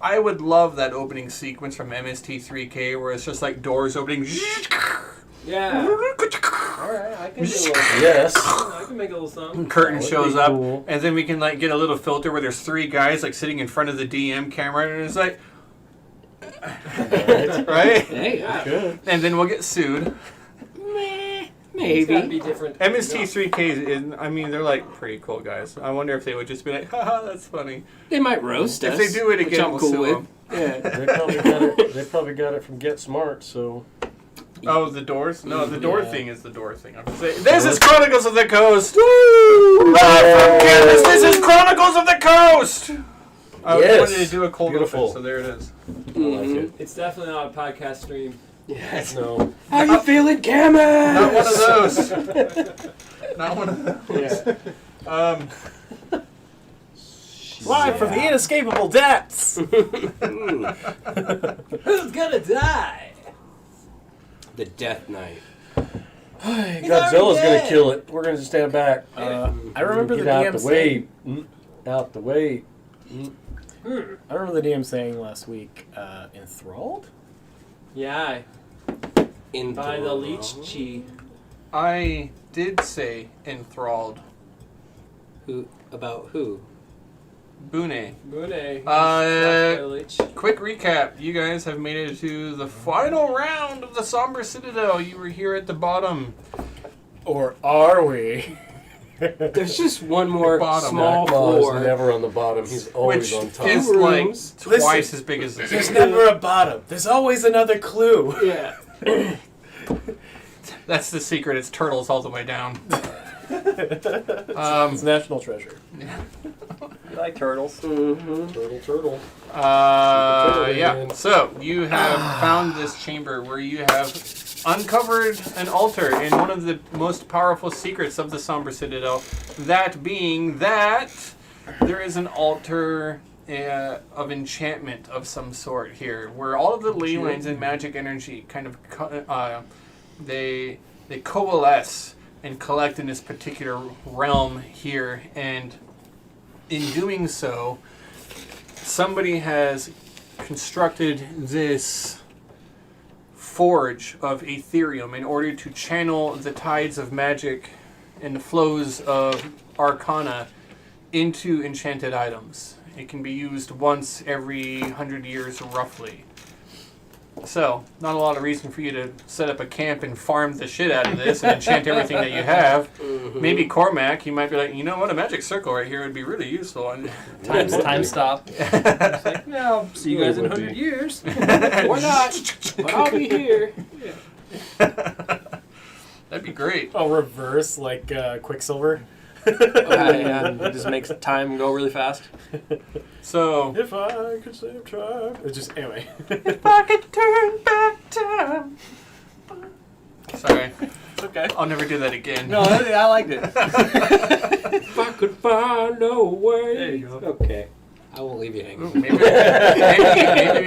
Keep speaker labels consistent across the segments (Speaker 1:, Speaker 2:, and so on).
Speaker 1: I would love that opening sequence from MST3K where it's just like doors opening.
Speaker 2: Yeah. Alright, I can do a little something.
Speaker 3: Yes.
Speaker 2: I can make a little something.
Speaker 1: Curtain shows up,
Speaker 3: cool.
Speaker 1: and then we can like get a little filter where there's 3 guys like sitting in front of the DM camera, and it's like, right?
Speaker 2: Hey, yeah.
Speaker 3: Good.
Speaker 1: And then we'll get sued.
Speaker 2: It's gotta be
Speaker 4: Maybe.
Speaker 2: different.
Speaker 1: MST3K, I mean, they're like pretty cool guys. I wonder if they would just be like, haha, that's funny.
Speaker 4: They might roast
Speaker 1: If
Speaker 4: us.
Speaker 1: they do it
Speaker 4: which
Speaker 1: again,
Speaker 4: I'm
Speaker 1: we'll
Speaker 4: cool
Speaker 1: sue
Speaker 4: with.
Speaker 1: them.
Speaker 4: Yeah.
Speaker 3: They probably got it from Get Smart, so...
Speaker 1: Oh, the doors? No, the door thing is the door thing. I'm just saying. This is Chronicles of the Coast! Woo! Live from Kansas, this is Chronicles of the Coast! I
Speaker 3: Yes.
Speaker 1: wanted to do a cold
Speaker 3: Beautiful.
Speaker 1: open, so there it is.
Speaker 3: I like it.
Speaker 2: It's definitely not a podcast stream.
Speaker 4: Yes.
Speaker 3: No.
Speaker 4: How you feeling, Cameron?
Speaker 1: Not one of those. Not one of those.
Speaker 3: Yeah.
Speaker 5: Live from the inescapable depths.
Speaker 2: Who's gonna die?
Speaker 4: The Death Knight.
Speaker 3: Godzilla's gonna kill it. We're gonna stand back.
Speaker 5: I remember the
Speaker 3: Get out
Speaker 5: DM
Speaker 3: the way.
Speaker 5: saying.
Speaker 3: Out the way.
Speaker 5: I remember the DM saying last week, enthralled.
Speaker 2: Yeah,
Speaker 4: In
Speaker 2: by the leech chi.
Speaker 1: I did say enthralled.
Speaker 4: Who? About who?
Speaker 1: Bune.
Speaker 2: Bune. Leech.
Speaker 1: Quick recap. You guys have made it to the final round of the Somber Citadel. You were here at the bottom.
Speaker 5: Or are we?
Speaker 4: There's just one more
Speaker 1: Bottom.
Speaker 4: small
Speaker 3: Claw is
Speaker 4: floor.
Speaker 3: never on the bottom. He's always
Speaker 1: Which
Speaker 3: on top.
Speaker 1: is
Speaker 4: Two
Speaker 1: like
Speaker 4: rooms.
Speaker 1: twice
Speaker 5: Listen.
Speaker 1: as big as this.
Speaker 5: There's never a bottom. There's always another clue.
Speaker 4: Yeah.
Speaker 1: That's the secret. It's turtles all the way down.
Speaker 5: It's national treasure.
Speaker 2: You like turtles?
Speaker 4: Mm-hmm.
Speaker 3: Turtle.
Speaker 1: Yeah.
Speaker 3: man.
Speaker 1: So you have found this chamber where you have uncovered an altar in one of the most powerful secrets of the Somber Citadel. That being that there is an altar of enchantment of some sort here, where all of the ley lines and magic energy kind of they coalesce and collect in this particular realm here, and in doing so, somebody has constructed this forge of Aetherium in order to channel the tides of magic and the flows of arcana into enchanted items. It can be used once every 100 years roughly. So, not a lot of reason for you to set up a camp and farm the shit out of this and enchant everything that you have. Maybe Cormac, you might be like, you know what, a magic circle right here would be really ussul. And
Speaker 2: Time stop. It's like, no, I'll see you guys in 100 years.
Speaker 4: Or not. But I'll be here.
Speaker 1: That'd be great.
Speaker 5: Oh, reverse like Quicksilver.
Speaker 2: Yeah, it just makes time go really fast.
Speaker 1: So,
Speaker 5: If I could save time. It's just anyway.
Speaker 1: if I could turn back time. Sorry,
Speaker 2: It's okay.
Speaker 1: I'll never do that again.
Speaker 2: No, I liked it.
Speaker 4: If I could find a way.
Speaker 2: There you go.
Speaker 4: Okay. I won't leave you hanging.
Speaker 1: Ooh, maybe we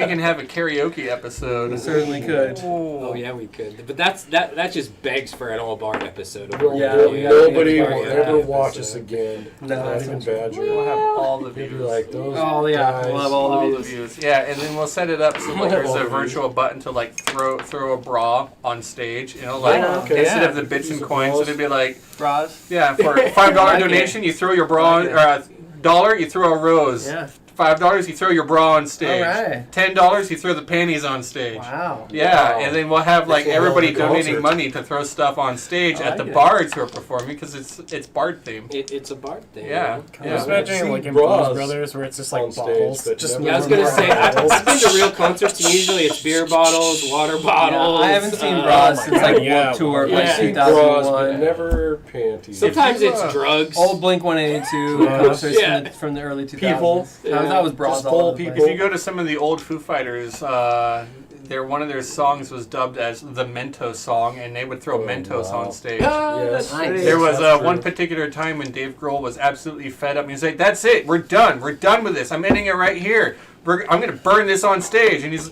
Speaker 1: can have a karaoke episode.
Speaker 2: Certainly could.
Speaker 4: Oh yeah, we could. But that just begs for an all Bard episode.
Speaker 2: Yeah,
Speaker 3: Nobody
Speaker 2: yeah,
Speaker 3: will
Speaker 2: yeah,
Speaker 3: ever
Speaker 2: yeah.
Speaker 3: watch us again.
Speaker 2: No,
Speaker 3: Not
Speaker 2: that's
Speaker 3: even
Speaker 2: not true.
Speaker 3: Badger.
Speaker 1: We'll have all the
Speaker 3: Maybe
Speaker 1: views.
Speaker 3: like those
Speaker 2: Oh, yeah.
Speaker 3: guys.
Speaker 2: We'll have all the views.
Speaker 1: Yeah, and then we'll set it up so like there's
Speaker 3: All
Speaker 1: a
Speaker 3: the
Speaker 1: virtual button to like throw a bra on stage. You know, like
Speaker 3: Oh, okay.
Speaker 1: instead
Speaker 2: Yeah.
Speaker 1: of the bits and
Speaker 3: Use the
Speaker 1: coins,
Speaker 3: bras.
Speaker 1: it'd be like
Speaker 2: Bras.
Speaker 1: yeah, for a $5
Speaker 2: Like it.
Speaker 1: donation, you throw your bra on,
Speaker 2: Like it.
Speaker 1: $1 you throw a rose.
Speaker 2: Yeah.
Speaker 1: $5 you throw your bra on stage.
Speaker 2: Alright.
Speaker 1: $10 you throw the panties on stage.
Speaker 2: Wow.
Speaker 1: Yeah,
Speaker 3: Wow.
Speaker 1: and then we'll have like
Speaker 3: That's a hell of a
Speaker 1: everybody donating
Speaker 3: concert.
Speaker 1: money to throw stuff on stage
Speaker 2: I
Speaker 1: at the
Speaker 2: like it.
Speaker 1: bards who are performing because it's bard themed.
Speaker 4: It's a Bard thing.
Speaker 1: Yeah.
Speaker 5: I
Speaker 1: Yeah.
Speaker 5: was imagining
Speaker 3: See
Speaker 5: like in
Speaker 3: bras
Speaker 5: Blues Brothers where it's just like
Speaker 3: on stage,
Speaker 5: bottles.
Speaker 3: but
Speaker 5: Just
Speaker 3: never
Speaker 4: Yeah, I was
Speaker 5: more
Speaker 4: gonna say I've
Speaker 5: bottles.
Speaker 4: been to real concerts and usually it's beer bottles, water bottles.
Speaker 2: I haven't seen
Speaker 4: uh,
Speaker 2: bras since like
Speaker 5: Yeah,
Speaker 2: Warped Tour,
Speaker 5: yeah.
Speaker 2: like
Speaker 3: I've seen bras, but
Speaker 2: 2001.
Speaker 3: never panties.
Speaker 4: Sometimes
Speaker 1: If you,
Speaker 4: it's drugs.
Speaker 2: Old Blink 182
Speaker 5: Yeah.
Speaker 2: concerts
Speaker 4: Yeah.
Speaker 2: from the early 2000s.
Speaker 3: People.
Speaker 2: That was bras
Speaker 3: Just
Speaker 2: all
Speaker 3: full
Speaker 2: over the
Speaker 3: people.
Speaker 2: place.
Speaker 1: If you go to some of the old Foo Fighters, one of their songs was dubbed as the Mentos song, and they would throw
Speaker 3: Oh,
Speaker 1: Mentos
Speaker 3: wow.
Speaker 1: on stage.
Speaker 3: Yes.
Speaker 4: Nice.
Speaker 1: There was
Speaker 3: That's
Speaker 1: one
Speaker 3: true.
Speaker 1: particular time when Dave Grohl was absolutely fed up. And he's like, "That's it. We're done. We're done with this. I'm ending it right here. I'm going to burn this on stage." And he's,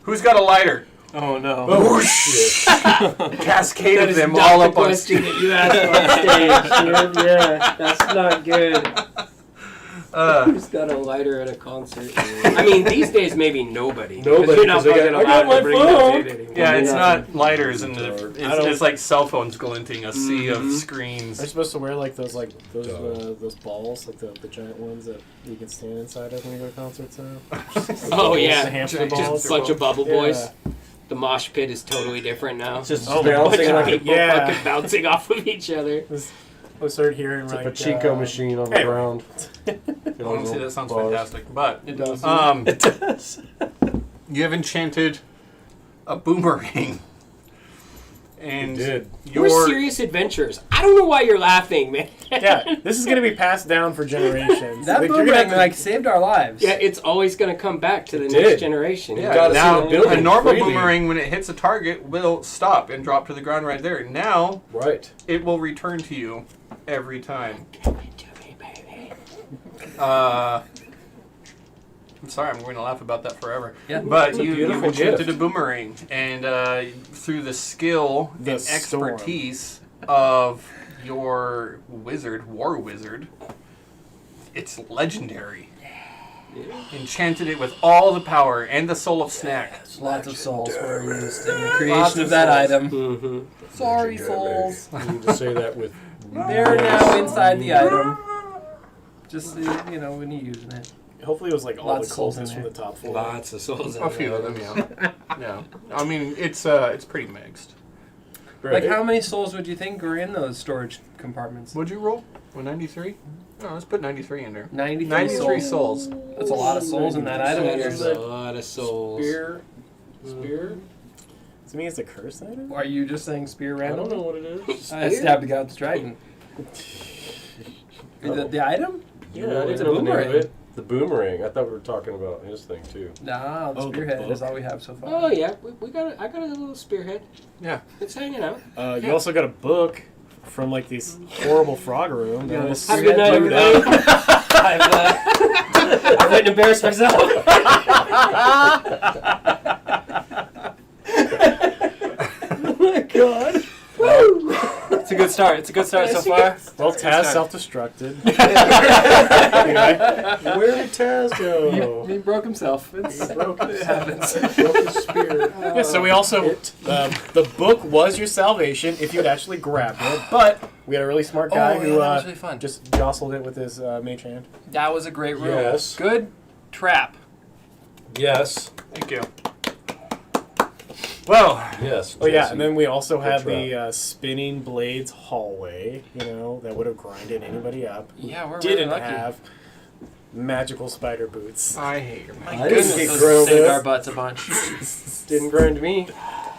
Speaker 1: "Who's got a lighter?"
Speaker 2: Oh no.
Speaker 1: Whoosh! Cascade
Speaker 4: That
Speaker 1: of
Speaker 4: is
Speaker 1: them
Speaker 4: not
Speaker 1: all
Speaker 4: the
Speaker 1: up on
Speaker 4: question
Speaker 1: stage.
Speaker 4: that you asked on stage. Yeah, that's not good.
Speaker 2: Who's got a lighter at a concert?
Speaker 4: I mean, these days maybe nobody.
Speaker 3: Nobody,
Speaker 4: You're not
Speaker 3: 'cause they
Speaker 4: fucking
Speaker 3: got- I got
Speaker 4: allowed
Speaker 3: my
Speaker 4: to bring
Speaker 3: phone.
Speaker 4: that in anymore.
Speaker 1: Yeah, it's
Speaker 5: Yeah.
Speaker 1: not lighters and
Speaker 5: don't-
Speaker 1: it's like cell phones glinting, a sea of
Speaker 5: Are you
Speaker 1: screens.
Speaker 5: supposed to wear like those those balls, like the giant ones that you can stand inside of when you go to concerts now?
Speaker 4: Oh yeah,
Speaker 5: The hamster
Speaker 4: just
Speaker 5: balls.
Speaker 4: a bunch of bubble boys.
Speaker 5: Yeah.
Speaker 4: The mosh pit is totally different now.
Speaker 3: It's just
Speaker 5: Oh,
Speaker 4: a bunch
Speaker 3: bouncing
Speaker 4: of
Speaker 3: like a,
Speaker 4: people
Speaker 5: Yeah.
Speaker 4: fucking bouncing off of each other.
Speaker 5: I started hearing
Speaker 3: it's
Speaker 5: like
Speaker 3: a pachinko machine on the
Speaker 5: hey.
Speaker 3: ground.
Speaker 1: Honestly, that sounds
Speaker 3: Bars.
Speaker 1: fantastic. But
Speaker 2: It does.
Speaker 3: It does.
Speaker 1: you have enchanted a boomerang. And
Speaker 3: You did.
Speaker 4: We're
Speaker 1: your
Speaker 4: serious adventures. I don't know why you're laughing, man.
Speaker 5: Yeah, this is gonna be passed down for generations.
Speaker 2: That
Speaker 5: Like, you're gonna
Speaker 2: boomerang
Speaker 5: have to-
Speaker 2: like saved our lives.
Speaker 4: Yeah, it's always going to come back to the
Speaker 3: It
Speaker 4: next
Speaker 3: did.
Speaker 4: generation.
Speaker 1: Yeah,
Speaker 3: gotta see
Speaker 1: now
Speaker 3: the building
Speaker 1: a normal
Speaker 3: freely.
Speaker 1: boomerang, when it hits a target, will stop and drop to the ground right there. Now
Speaker 3: Right.
Speaker 1: it will return to you every time.
Speaker 4: Give it to me, baby.
Speaker 1: I'm sorry, I'm going to laugh about that forever.
Speaker 2: Yeah.
Speaker 1: But
Speaker 3: It's a
Speaker 1: you've
Speaker 3: beautiful
Speaker 1: enchanted
Speaker 3: gift.
Speaker 1: a boomerang, and through the skill
Speaker 5: The
Speaker 1: and
Speaker 5: storm.
Speaker 1: expertise of your war wizard, it's legendary. Enchanted it with all the power and the soul of snack.
Speaker 2: Lots of souls were used in the
Speaker 1: Lots
Speaker 2: creation
Speaker 1: of
Speaker 2: of that
Speaker 1: souls.
Speaker 2: item.
Speaker 4: Mm-hmm.
Speaker 2: Sorry, souls.
Speaker 3: You need to say that with.
Speaker 2: They're now inside the item. Just so you know when you're using it.
Speaker 5: Hopefully, it was like all
Speaker 2: Lots
Speaker 5: the
Speaker 2: of souls in
Speaker 5: closest from
Speaker 2: there.
Speaker 5: the top floor.
Speaker 4: Lots of souls in
Speaker 1: A few
Speaker 4: there.
Speaker 1: of them, yeah. Yeah. I mean, it's pretty mixed.
Speaker 2: Like, how many souls would you think were in those storage compartments?
Speaker 1: Would you roll? 93? No, let's put 93 in there.
Speaker 2: 93
Speaker 1: 93
Speaker 2: souls.
Speaker 1: souls.
Speaker 2: That's a lot of souls in that item.
Speaker 4: There's
Speaker 2: Here.
Speaker 4: a lot of souls.
Speaker 3: Spear. Spear.
Speaker 5: To me, it's a curse item.
Speaker 2: Are you just saying spear
Speaker 3: I
Speaker 2: random?
Speaker 3: don't know what it is.
Speaker 2: I stabbed the guy with the dragon. The item?
Speaker 3: Yeah, I
Speaker 2: It's
Speaker 3: didn't
Speaker 2: a
Speaker 3: know the name of
Speaker 2: boomerang.
Speaker 3: it. The boomerang. I thought we were talking about his thing too.
Speaker 2: Nah, the
Speaker 5: Oh, the
Speaker 2: spearhead
Speaker 5: book.
Speaker 2: is all we have so far.
Speaker 4: Oh yeah, we got. I got a little spearhead.
Speaker 1: Yeah.
Speaker 4: It's hanging out.
Speaker 5: You also got a book from like this horrible frog room.
Speaker 2: Yeah,
Speaker 5: That
Speaker 2: this-
Speaker 5: was
Speaker 4: Have a good night,
Speaker 5: glued
Speaker 4: everybody.
Speaker 5: up.
Speaker 4: I've written embarrassed myself.
Speaker 2: Oh my god. It's a good start. It's a good start so far.
Speaker 5: Well, Taz self-destructed.
Speaker 3: Where did Taz go?
Speaker 2: He broke himself. It happens.
Speaker 3: Broke his spear.
Speaker 5: Yeah, so we also the book was your salvation if you'd actually grabbed it, but we had a really smart guy
Speaker 2: Oh,
Speaker 5: who
Speaker 2: yeah, that was really fun.
Speaker 5: just jostled it with his mage hand.
Speaker 2: That was a great room.
Speaker 3: Yes.
Speaker 2: Good trap.
Speaker 3: Yes.
Speaker 1: Thank you. Well,
Speaker 3: Yes.
Speaker 5: Oh yeah,
Speaker 3: Jesse.
Speaker 5: and then we also
Speaker 3: Good
Speaker 5: had
Speaker 3: trap.
Speaker 5: the spinning blades hallway. You know that would have grinded anybody up.
Speaker 2: Yeah, we're
Speaker 5: Didn't
Speaker 2: really lucky.
Speaker 5: have magical spider boots.
Speaker 1: I hate your
Speaker 2: My
Speaker 3: I didn't
Speaker 2: goodness,
Speaker 3: get
Speaker 2: those
Speaker 3: grilled
Speaker 2: saved
Speaker 3: up.
Speaker 2: our butts a bunch.
Speaker 3: Didn't grind me.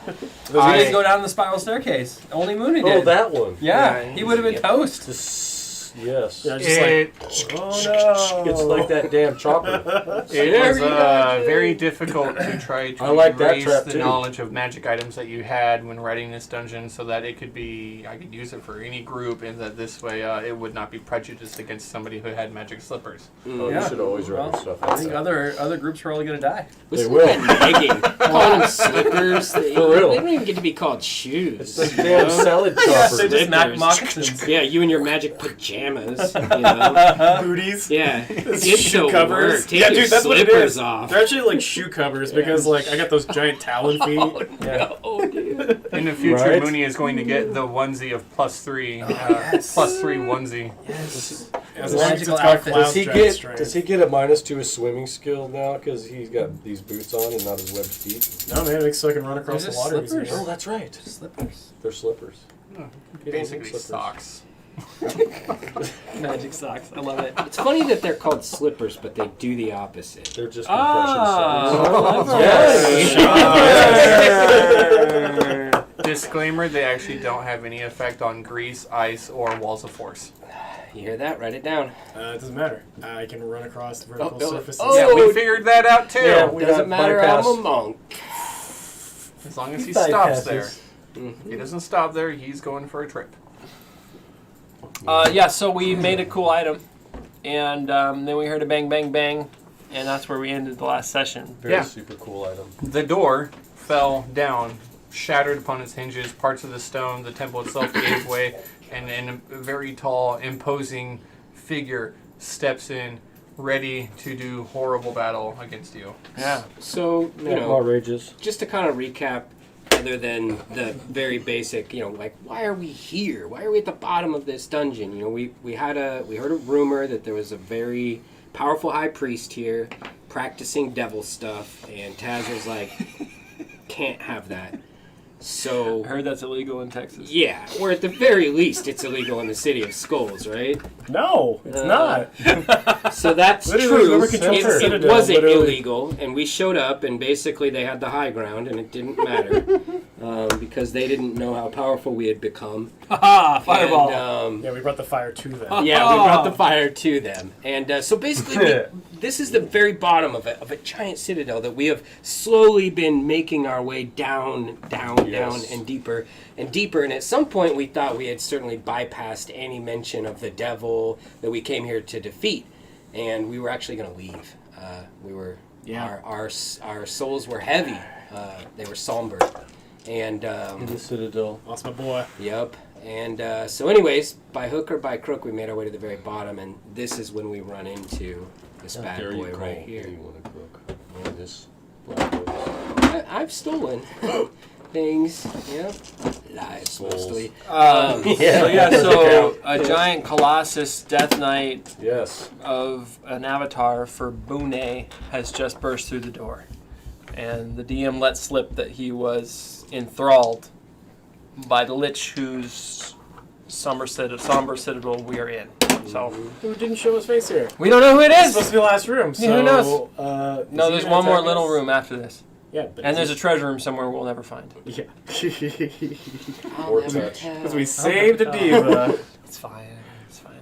Speaker 2: We didn't go down the spiral staircase. Only Mooney did.
Speaker 3: Oh, that one.
Speaker 2: Yeah,
Speaker 1: Yeah,
Speaker 2: he would have been toast.
Speaker 3: Yes.
Speaker 5: Yeah, just like
Speaker 1: It,
Speaker 5: oh no,
Speaker 3: It's like that damn chopper.
Speaker 1: it was very difficult to try to
Speaker 3: I like that
Speaker 1: erase
Speaker 3: trap,
Speaker 1: the
Speaker 3: too.
Speaker 1: knowledge of magic items that you had when writing this dungeon so that it could be, I could use it for any group and that this way it would not be prejudiced against somebody who had magic slippers.
Speaker 3: Oh,
Speaker 2: Yeah.
Speaker 3: you should always write
Speaker 2: Well,
Speaker 3: stuff
Speaker 2: I
Speaker 3: like
Speaker 2: think
Speaker 3: that.
Speaker 2: other groups are all gonna die.
Speaker 4: Listen
Speaker 3: will.
Speaker 4: to that nagging. Calling them slippers. They
Speaker 3: real.
Speaker 4: don't even get to be called shoes.
Speaker 3: It's like damn salad
Speaker 2: Yeah,
Speaker 3: chopper.
Speaker 2: they're just
Speaker 4: Slippers.
Speaker 2: moccasins.
Speaker 4: Yeah, you and your magic pajamas. You know?
Speaker 5: booties.
Speaker 4: Yeah. Get
Speaker 5: Shoe
Speaker 4: to
Speaker 5: covers.
Speaker 4: work. Take
Speaker 5: Yeah,
Speaker 4: your
Speaker 5: dude, that's what it
Speaker 4: slippers
Speaker 5: is.
Speaker 4: off.
Speaker 5: They're actually like shoe covers because like I got those giant talon feet. Yeah.
Speaker 4: Oh, dude.
Speaker 1: In the future,
Speaker 3: Right?
Speaker 1: Mooney is going to get the onesie of +3, +3 onesie.
Speaker 2: Yes.
Speaker 5: As long as it's
Speaker 2: Magical
Speaker 5: got
Speaker 2: outfit.
Speaker 5: cloud
Speaker 3: Does he
Speaker 5: giant
Speaker 3: get?
Speaker 5: stripes.
Speaker 3: Does he get a minus to his swimming skill now because he's got these boots on and not his webbed feet?
Speaker 5: No man, it makes so I can run across
Speaker 2: They're
Speaker 5: the
Speaker 2: just
Speaker 5: water
Speaker 2: slippers.
Speaker 5: easier.
Speaker 3: Oh, that's right.
Speaker 2: Slippers.
Speaker 3: They're slippers.
Speaker 1: Basically
Speaker 3: Slippers.
Speaker 1: socks.
Speaker 2: Magic socks. I love it.
Speaker 4: It's funny that they're called slippers, but they do the opposite.
Speaker 3: They're just compression
Speaker 2: Ah,
Speaker 3: socks.
Speaker 2: Yes.
Speaker 1: Disclaimer, they actually don't have any effect on grease, ice, or walls of force.
Speaker 4: You hear that? Write it down.
Speaker 5: It doesn't matter. I can run across the vertical
Speaker 4: Oh,
Speaker 5: surfaces.
Speaker 4: oh.
Speaker 1: Yeah, we figured that out too.
Speaker 3: Yeah, we
Speaker 4: Doesn't
Speaker 3: got
Speaker 4: matter.
Speaker 3: bypass.
Speaker 4: I'm a monk.
Speaker 1: As long as he
Speaker 3: Bypasses.
Speaker 1: stops there.
Speaker 4: Mhm.
Speaker 1: If he doesn't stop there, he's going for a trip.
Speaker 2: Yeah, so we made a cool item, and then we heard a bang, bang, bang, and that's where we ended the last session.
Speaker 3: Very
Speaker 1: Yeah.
Speaker 3: super cool item.
Speaker 1: The door fell down, shattered upon its hinges. Parts of the stone, the temple itself gave way, and then a very tall, imposing figure steps in, ready to do horrible battle against you.
Speaker 2: Yeah.
Speaker 4: So, you know,
Speaker 3: outrageous.
Speaker 4: just to kind of recap, other than the very basic, you know, like, why are we here? Why are we at the bottom of this dungeon? You know, we heard a rumor that there was a very powerful high priest here practicing devil stuff, and Taz was like, can't have that. So
Speaker 2: I heard that's illegal in Texas.
Speaker 4: yeah, or at the very least, it's illegal in the city of Skulls, right?
Speaker 5: No, it's not.
Speaker 4: So that's
Speaker 5: Literally,
Speaker 4: true.
Speaker 5: whoever controls the
Speaker 4: It
Speaker 5: Citadel,
Speaker 4: wasn't
Speaker 5: literally.
Speaker 4: illegal, and we showed up, and basically they had the high ground, and it didn't matter because they didn't know how powerful we had become.
Speaker 2: Haha! Fireball.
Speaker 4: And,
Speaker 5: Yeah, we brought the fire to them.
Speaker 4: yeah, we brought the fire to them, and so basically, this is the very bottom of a giant citadel that we have slowly been making our way down, and deeper and deeper. And at some point, we thought we had certainly bypassed any mention of the devil that we came here to defeat, and we were actually going to leave. We were, our souls were heavy. They were somber, and
Speaker 3: In the Citadel.
Speaker 5: Lost my boy.
Speaker 4: yep. And so, anyways, by hook or by crook, we made our way to the very bottom, and this is when we run into this
Speaker 3: How
Speaker 4: bad
Speaker 3: dare
Speaker 4: boy
Speaker 3: you call
Speaker 4: right here.
Speaker 3: anyone a crook? Or this black boy.
Speaker 4: I've stolen things, yeah, lives
Speaker 3: Souls.
Speaker 4: mostly.
Speaker 2: So a giant Colossus Death Knight
Speaker 3: Yes.
Speaker 2: of an avatar for Bune has just burst through the door. And the DM let slip that he was enthralled by the Lich whose somber citadel we are in. So
Speaker 5: Who didn't show his face here?
Speaker 2: we don't know who it
Speaker 5: It's
Speaker 2: is!
Speaker 5: supposed to be the last room. So,
Speaker 2: Yeah, who knows?
Speaker 5: Is
Speaker 2: No,
Speaker 5: he
Speaker 2: there's
Speaker 5: gonna
Speaker 2: one more
Speaker 5: attack
Speaker 2: little
Speaker 5: us?
Speaker 2: room after this.
Speaker 5: Yeah, but
Speaker 2: And there's a treasure room somewhere we'll never find.
Speaker 5: yeah.
Speaker 3: Or touch.
Speaker 5: Because we saved a diva.
Speaker 2: It's fine. It's fine.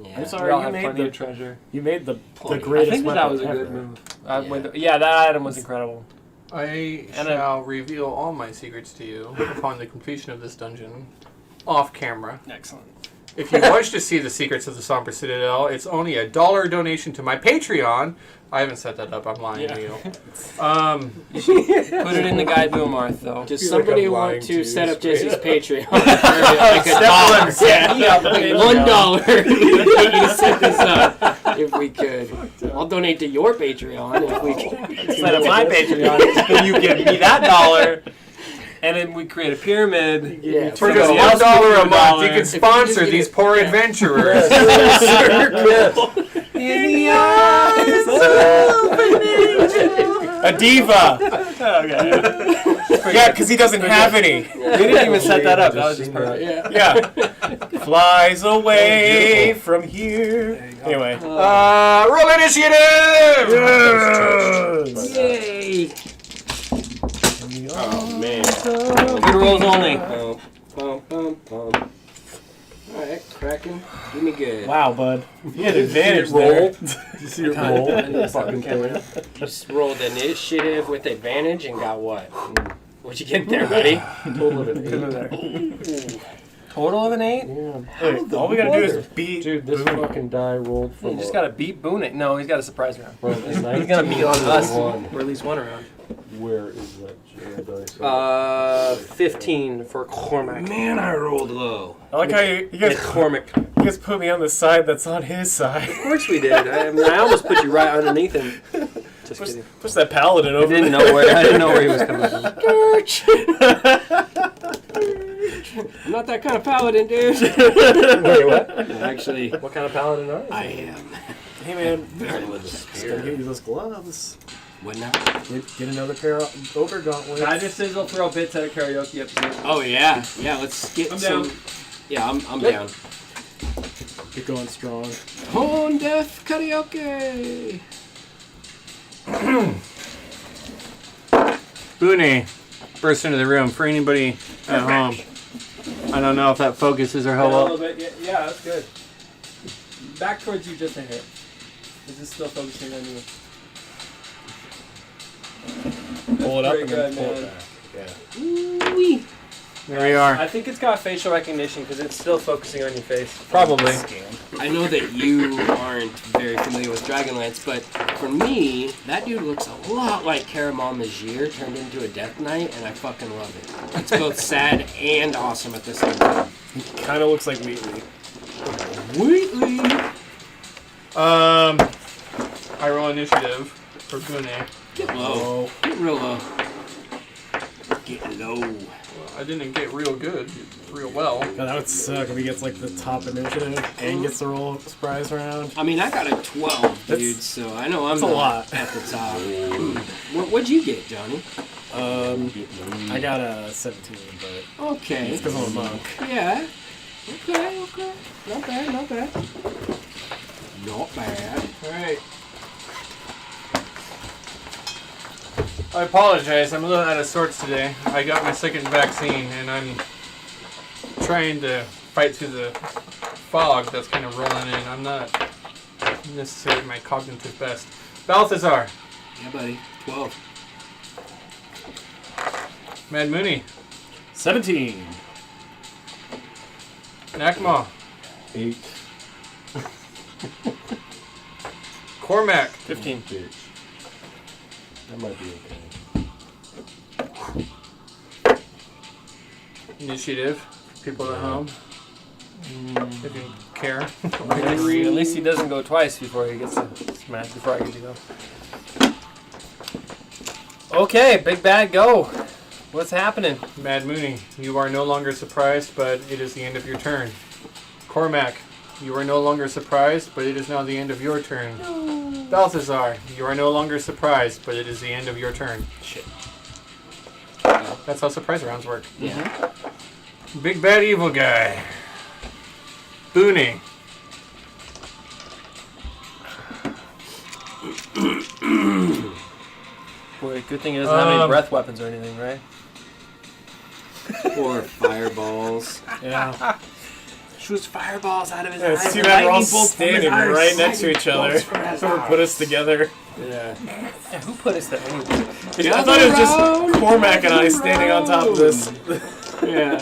Speaker 4: Yeah.
Speaker 5: I'm
Speaker 2: We
Speaker 5: sorry,
Speaker 2: all
Speaker 5: you
Speaker 2: have
Speaker 5: made
Speaker 2: plenty
Speaker 5: the
Speaker 2: of treasure.
Speaker 5: you made the
Speaker 2: I
Speaker 5: greatest
Speaker 2: think that
Speaker 5: weapon
Speaker 2: was a good
Speaker 5: ever.
Speaker 2: move.
Speaker 4: Yeah.
Speaker 2: That item was incredible.
Speaker 1: I
Speaker 2: And
Speaker 1: shall reveal all my secrets to you upon the completion of this dungeon, off camera.
Speaker 2: Excellent.
Speaker 1: If you wish to see the secrets of the Somber Citadel, it's only $1 donation to my Patreon. I haven't set that up. I'm lying to you.
Speaker 2: Put it in the guide to Amarth, though.
Speaker 4: Does
Speaker 3: Feel like
Speaker 4: somebody
Speaker 3: I'm
Speaker 4: want
Speaker 3: lying
Speaker 4: to
Speaker 3: to you
Speaker 4: set up
Speaker 3: straight
Speaker 4: Jesse's
Speaker 3: up.
Speaker 4: Patreon? Like $1. Get you to set this up if we could. I'll donate to your Patreon if we can.
Speaker 2: Set up my Patreon, then you give me that $1, and then we create a pyramid.
Speaker 4: Yeah,
Speaker 1: For
Speaker 2: So
Speaker 1: just
Speaker 2: else
Speaker 1: $1
Speaker 2: give you
Speaker 1: a month, you
Speaker 2: $1.
Speaker 1: can sponsor
Speaker 4: get
Speaker 1: these
Speaker 4: it-
Speaker 1: poor adventurers.
Speaker 5: A diva.
Speaker 2: Okay.
Speaker 5: Yeah, because he doesn't have any.
Speaker 2: We didn't even set that up. That was just perfect.
Speaker 4: Yeah.
Speaker 5: Yeah. Flies away from here. Anyway.
Speaker 1: Roll initiative!
Speaker 5: Yes.
Speaker 4: Yay!
Speaker 3: Oh, man.
Speaker 2: Good rolls only.
Speaker 4: Bum, bum, bum. Alright, Kraken, give me good.
Speaker 5: Wow, bud. You had advantage
Speaker 3: Roll.
Speaker 5: there.
Speaker 3: You see it roll? Fucking thing.
Speaker 4: Just rolled initiative with advantage and got what? What'd you get there, buddy?
Speaker 3: Total of an 8.
Speaker 2: Total of an 8?
Speaker 3: Yeah.
Speaker 5: Wait, all we gotta do is beat.
Speaker 3: Dude, this
Speaker 5: Boone.
Speaker 3: fucking die rolled
Speaker 2: You
Speaker 3: from
Speaker 2: just gotta beat Bune. No, he's got a surprise round.
Speaker 3: He's
Speaker 2: gonna beat on us. Or at least one round.
Speaker 3: Where is that dice?
Speaker 2: 15 for Cormac.
Speaker 4: Man, I rolled low.
Speaker 5: I like how you guys,
Speaker 2: Cormac. Of
Speaker 5: you guys put me on the side that's on his side.
Speaker 2: course we did. I almost put you right underneath him. Just
Speaker 5: Push,
Speaker 2: kidding.
Speaker 5: push that paladin
Speaker 2: I
Speaker 5: over
Speaker 2: didn't
Speaker 5: there.
Speaker 2: know where he was coming from.
Speaker 4: I'm not that kind of paladin, dude.
Speaker 3: Wait, what?
Speaker 4: Actually,
Speaker 3: What kind of paladin are you?
Speaker 4: I am.
Speaker 5: Hey man,
Speaker 4: Burn with a
Speaker 5: just gotta
Speaker 4: spear.
Speaker 5: get you those gloves.
Speaker 4: What now?
Speaker 5: Get another pair of ogre gauntlets.
Speaker 2: I just sizzle throw bits at a karaoke episode.
Speaker 4: Oh yeah, yeah. Let's get
Speaker 2: I'm
Speaker 4: some.
Speaker 2: down.
Speaker 4: Yeah, I'm down.
Speaker 5: You're going strong.
Speaker 4: Tone deaf karaoke.
Speaker 1: Bune burst into the room. For anybody at home, I don't know if that focuses or how
Speaker 2: A
Speaker 1: well.
Speaker 2: little bit. Yeah, that's good. Back towards you just a hit. Is this still focusing on you?
Speaker 5: Pull it up
Speaker 2: Pretty
Speaker 5: and then
Speaker 2: good,
Speaker 5: pull
Speaker 2: man.
Speaker 5: it back. Yeah.
Speaker 4: Wee.
Speaker 1: There we are.
Speaker 2: I think it's got facial recognition because it's still focusing on your face.
Speaker 1: Probably.
Speaker 4: I know that you aren't very familiar with Dragonlance, but for me, that dude looks a lot like Caramel Majir turned into a Death Knight, and I fucking love it. It's both sad and awesome at the same time.
Speaker 5: Kind of looks like Wheatley.
Speaker 4: Wheatley.
Speaker 1: I roll initiative for Bune.
Speaker 4: Get low. Get real low. Get low.
Speaker 1: Well, I didn't get real good, real well.
Speaker 5: God, that would suck if he gets like the top initiative and gets the roll surprise round.
Speaker 4: I mean, I got a 12, dude, so I know I'm
Speaker 5: That's a
Speaker 4: not
Speaker 5: lot.
Speaker 4: at the top. What'd you get, Johnny?
Speaker 5: I got a 17, but
Speaker 4: Okay.
Speaker 5: it's because I'm a monk.
Speaker 4: Yeah. Okay. Not bad. Not bad.
Speaker 1: Alright. I apologize, I'm a little out of sorts today. I got my second vaccine and I'm trying to fight through the fog that's kind of rolling in. I'm not necessarily my cognitive best. Balthazar.
Speaker 4: Yeah, buddy. 12.
Speaker 1: Mad Mooney.
Speaker 5: 17.
Speaker 1: Nakma.
Speaker 3: 8.
Speaker 1: Cormac.
Speaker 2: 15.
Speaker 3: Bitch. That might be okay.
Speaker 1: Initiative. People at home. If you care.
Speaker 2: At least he doesn't go twice before he gets to smash, before I get to go. Okay, big bad, go. What's happening?
Speaker 1: Mad Mooney, you are no longer surprised, but it is the end of your turn. Cormac, you are no longer surprised, but it is now the end of your turn. Balthazar, you are no longer surprised, but it is the end of your turn.
Speaker 4: Shit.
Speaker 1: That's how surprise rounds work.
Speaker 4: Yeah.
Speaker 1: Big bad evil guy. Bune.
Speaker 2: Boy, good thing he doesn't have any breath weapons or anything, right?
Speaker 4: Or fireballs.
Speaker 5: Yeah.
Speaker 4: Shoots fireballs out of his
Speaker 5: Yeah,
Speaker 4: eyes.
Speaker 5: it's too
Speaker 4: and
Speaker 5: bad we're all
Speaker 4: lightning bolts from his
Speaker 5: standing
Speaker 4: eyes.
Speaker 5: right next to each other.
Speaker 4: Bolts from his
Speaker 5: Whoever put us together.
Speaker 4: Yeah.
Speaker 2: Yeah, who put us there anyway?
Speaker 5: I thought it was just Cormac and I standing on top of this.
Speaker 4: Yeah.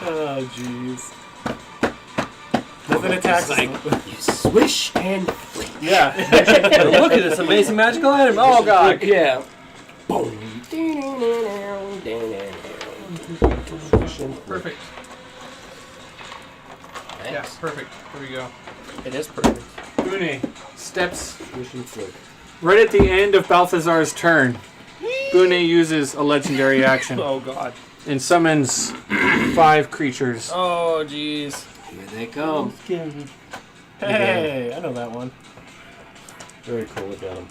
Speaker 5: Oh, jeez. Nothing attacks
Speaker 4: It's like, you swish and flick.
Speaker 5: Yeah.
Speaker 2: Look at this amazing magical item. Oh, God.
Speaker 4: Yeah. Boom.
Speaker 1: Perfect. Yeah, perfect. There we go.
Speaker 2: It is perfect.
Speaker 1: Bune steps
Speaker 3: Swish and flick.
Speaker 1: right at the end of Balthazar's turn. Bune uses a legendary action
Speaker 2: Oh, God.
Speaker 1: and summons 5 creatures.
Speaker 2: Oh, jeez.
Speaker 4: Here they come.
Speaker 5: Hey, I know that one.
Speaker 3: Very cool. Look at him.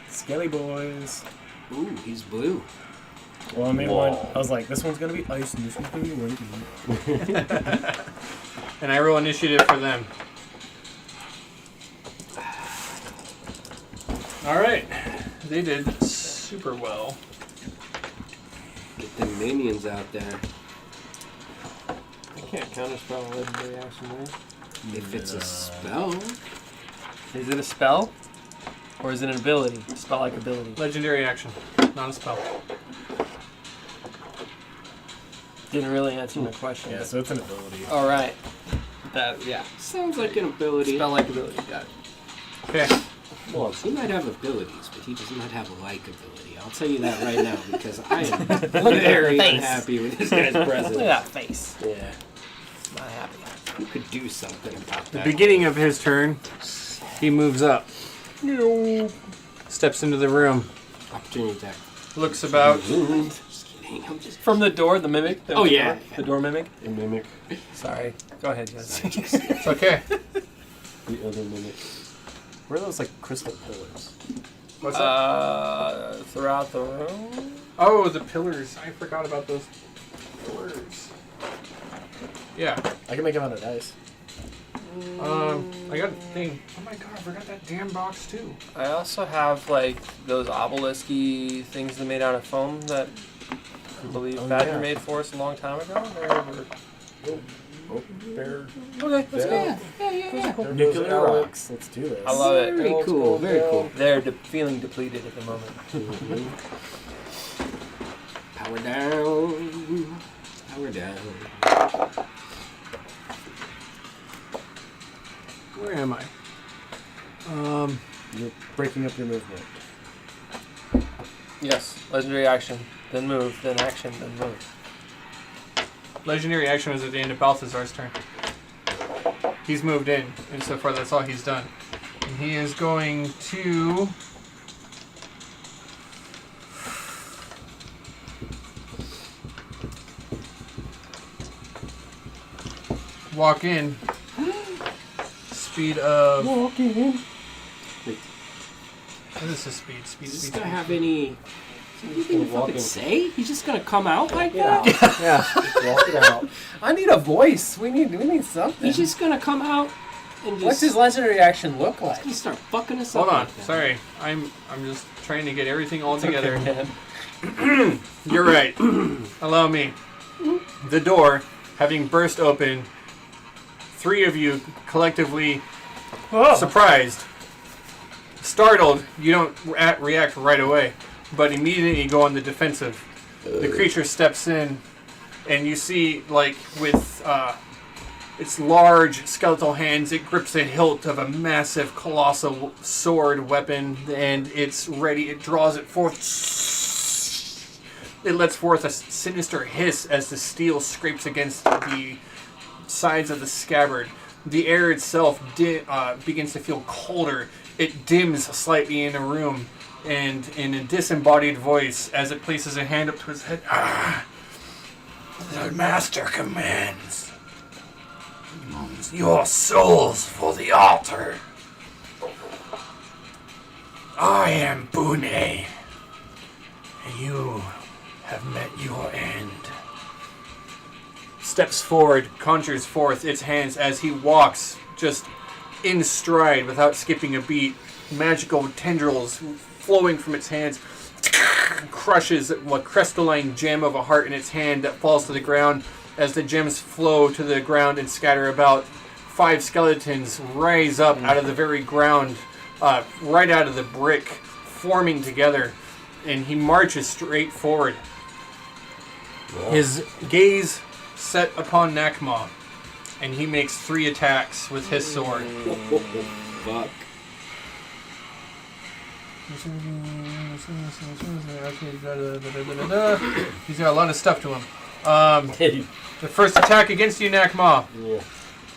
Speaker 5: Skelly boys.
Speaker 4: Ooh, he's blue.
Speaker 5: Well, I made
Speaker 3: Whoa.
Speaker 5: one. I was like, this one's gonna be ice and this one's gonna be lightning.
Speaker 1: And I roll initiative for them. Alright. They did super well.
Speaker 4: Get the minions out there.
Speaker 2: I can't counterspell a legendary action there.
Speaker 4: If it's a spell.
Speaker 2: Is it a spell? Or is it an ability? Spell-like ability.
Speaker 1: Legendary action, not a spell.
Speaker 2: Didn't really answer my question.
Speaker 5: Yeah, so it's an ability.
Speaker 2: All right. That, yeah.
Speaker 4: Sounds like an ability.
Speaker 2: Spell-like ability. Got it.
Speaker 1: Okay.
Speaker 3: Well,
Speaker 4: He might have abilities, but he does not have a like ability. I'll tell you that right now because I am
Speaker 2: at
Speaker 4: very
Speaker 2: her face.
Speaker 4: unhappy with this guy's
Speaker 2: Look
Speaker 4: presence.
Speaker 2: at that face.
Speaker 4: Yeah.
Speaker 2: Not happy.
Speaker 4: You could do something about
Speaker 1: The
Speaker 4: that.
Speaker 1: beginning of his turn, he moves up. Steps into the room.
Speaker 4: Opportunity attack.
Speaker 1: Looks about.
Speaker 4: Just kidding. I'm just.
Speaker 2: From the door, the mimic.
Speaker 4: Oh, yeah.
Speaker 2: The door mimic.
Speaker 3: the mimic.
Speaker 2: Sorry. Go ahead, Jesse.
Speaker 1: It's okay.
Speaker 3: The other mimic.
Speaker 5: Where are those like crystal pillars?
Speaker 1: What's that?
Speaker 2: Throughout the room.
Speaker 1: Oh, the pillars. I forgot about those pillars. Yeah.
Speaker 5: I can make them out of dice.
Speaker 1: I got a thing. Oh my god, I forgot that damn box too.
Speaker 2: I also have like those obelisk-y things that are made out of foam that I believe Badger
Speaker 5: yeah.
Speaker 2: made for us a long time ago. They're
Speaker 5: Bear.
Speaker 2: okay, let's go.
Speaker 5: Nuclear
Speaker 3: Nuclear
Speaker 5: Alex. Let's do this.
Speaker 2: I love it.
Speaker 4: Very cool. Very cool.
Speaker 2: They're feeling depleted at the moment.
Speaker 4: Power down. Power down.
Speaker 1: Where am I?
Speaker 5: You're breaking up your movement.
Speaker 2: Yes, legendary action, then move, then action, then move.
Speaker 1: Legendary action was at the end of Balthazar's turn. He's moved in, and so far that's all he's done. And he is going to... walk in. Speed of...
Speaker 4: Walk in.
Speaker 1: What is his speed? Speed,
Speaker 4: Is this
Speaker 1: speed,
Speaker 4: gonna
Speaker 1: speed,
Speaker 4: have
Speaker 1: speed.
Speaker 4: any... Anything to
Speaker 3: walk
Speaker 4: fucking
Speaker 3: in.
Speaker 4: say? He's just gonna come out like
Speaker 5: Yeah.
Speaker 4: that?
Speaker 5: Yeah.
Speaker 3: Walk it out.
Speaker 5: I need a voice. We need something.
Speaker 4: He's just gonna come out and just...
Speaker 5: What's his legendary action look like?
Speaker 4: He's start fucking us
Speaker 1: Hold
Speaker 4: up.
Speaker 1: on.
Speaker 4: like that.
Speaker 1: Sorry. I'm just trying to get everything all together.
Speaker 5: Okay, man.
Speaker 1: You're right. Allow me. The door, having burst open, 3 of you collectively surprised, startled. You don't react right away, but immediately go on the defensive. The creature steps in, and you see, like, with its large skeletal hands, it grips the hilt of a massive, colossal sword weapon, and it's ready. It draws it forth. It lets forth a sinister hiss as the steel scrapes against the sides of the scabbard. The air itself begins to feel colder. It dims slightly in the room, and in a disembodied voice, as it places a hand up to his head, the master commands. Your souls for the altar. I am Bune, and you have met your end. Steps forward, conjures forth its hands as he walks, just in stride without skipping a beat. Magical tendrils flowing from its hands, crushes a crystalline gem of a heart in its hand that falls to the ground. As the gems flow to the ground and scatter about, 5 skeletons rise up out of the very ground, right out of the brick, forming together, and he marches straight forward. His gaze set upon Nakma, and he makes 3 attacks with his sword.
Speaker 4: Fuck.
Speaker 1: He's got a lot of stuff to him. The first attack against you, Nakma,
Speaker 3: Yeah.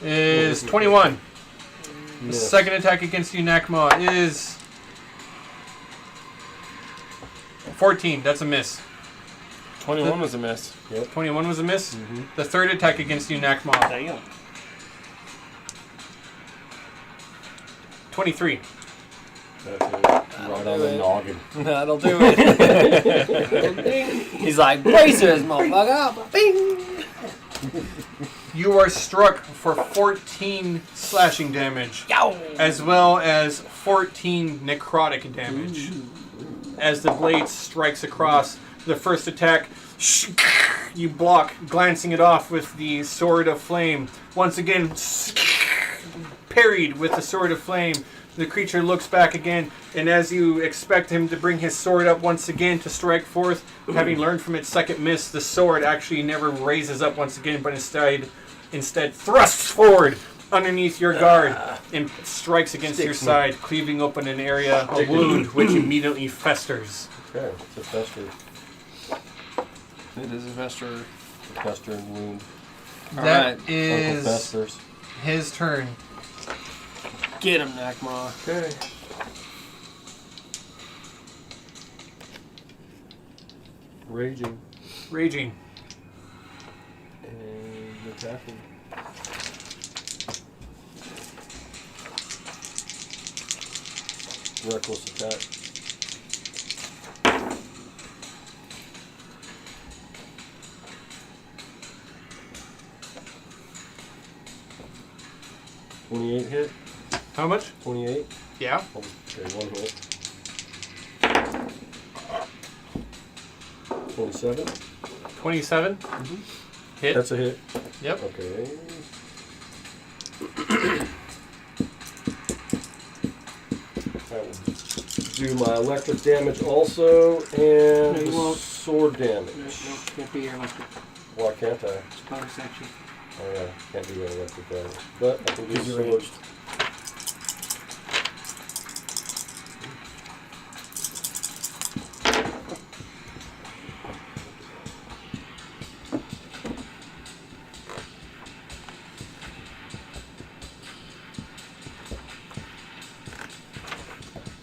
Speaker 1: is 21. The
Speaker 3: Miss.
Speaker 1: second attack against you, Nakma, is 14. That's a miss.
Speaker 2: 21 was a miss.
Speaker 1: 21 was a miss. The third attack against you, Nakma,
Speaker 2: Damn.
Speaker 1: 23.
Speaker 3: That's it. Right on the noggin.
Speaker 5: That'll do it. He's like, bracers, motherfucker. Bing.
Speaker 1: You are struck for 14 slashing damage,
Speaker 5: Yow.
Speaker 1: as well as 14 necrotic damage. As the blade strikes across the first attack, you block, glancing it off with the sword of flame. Once again, parried with the sword of flame. The creature looks back again, and as you expect him to bring his sword up once again to strike forth, having learned from its second miss, the sword actually never raises up once again, but instead thrusts forward underneath your guard and strikes against your side, cleaving open an area, a wound, which immediately festers.
Speaker 3: Okay, it's a fester.
Speaker 2: It is a Vesture.
Speaker 3: A festering wound.
Speaker 1: That
Speaker 3: Uncle
Speaker 1: is
Speaker 3: Festers.
Speaker 1: his turn.
Speaker 2: Get him, Nakma.
Speaker 3: Okay. Raging.
Speaker 1: Raging.
Speaker 3: And attacking. Reckless attack. $28 hit.
Speaker 1: How much?
Speaker 3: 28.
Speaker 1: Yeah.
Speaker 3: Okay, 1 hit. 27.
Speaker 1: 27. Hit.
Speaker 3: That's a hit.
Speaker 1: Yep.
Speaker 3: Okay. That will do my electric damage also, and
Speaker 4: No, you won't.
Speaker 3: sword
Speaker 4: No,
Speaker 3: damage.
Speaker 4: can't be your electric.
Speaker 3: Why can't I?
Speaker 4: It's bonus action.
Speaker 3: Oh yeah, can't do that electric damage. But I can do
Speaker 5: Because you're
Speaker 3: sword.
Speaker 5: ranged.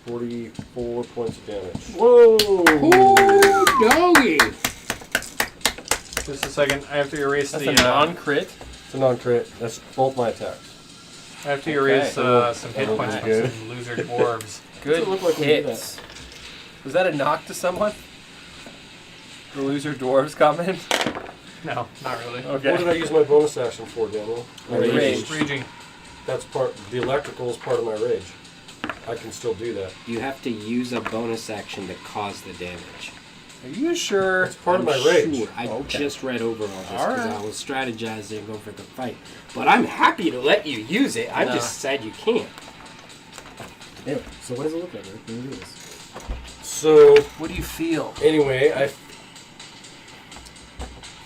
Speaker 3: 44 points of damage.
Speaker 5: Whoa!
Speaker 4: Ooh, doggy!
Speaker 1: Just a second. I have to erase
Speaker 2: That's
Speaker 1: the.
Speaker 2: a non-crit.
Speaker 3: It's a non-crit. That's both my attacks.
Speaker 1: I have to erase
Speaker 2: Okay.
Speaker 1: some hit
Speaker 3: Oh,
Speaker 1: points from
Speaker 3: good.
Speaker 1: some loser dwarves.
Speaker 2: Good
Speaker 5: Doesn't look like we do
Speaker 2: hits. Was that a knock to someone? The loser dwarves comment?
Speaker 1: No, not really.
Speaker 3: What did I use my bonus action for, Daniel? My
Speaker 2: Rage.
Speaker 1: Raging.
Speaker 3: That's part. The electrical is part of my rage. I can still do that.
Speaker 4: You have to use a bonus action to cause the damage.
Speaker 2: Are you sure?
Speaker 3: It's part of my
Speaker 4: I'm
Speaker 3: rage.
Speaker 4: Sure. I
Speaker 2: Okay.
Speaker 4: just read over all this because
Speaker 2: Alright.
Speaker 4: I was strategizing over the fight. But I'm happy to let you use it. I'm
Speaker 2: No.
Speaker 4: just sad you can't.
Speaker 5: Anyway, so what does it look like, Rick, when you do this?
Speaker 3: So
Speaker 2: What do you feel?
Speaker 3: anyway,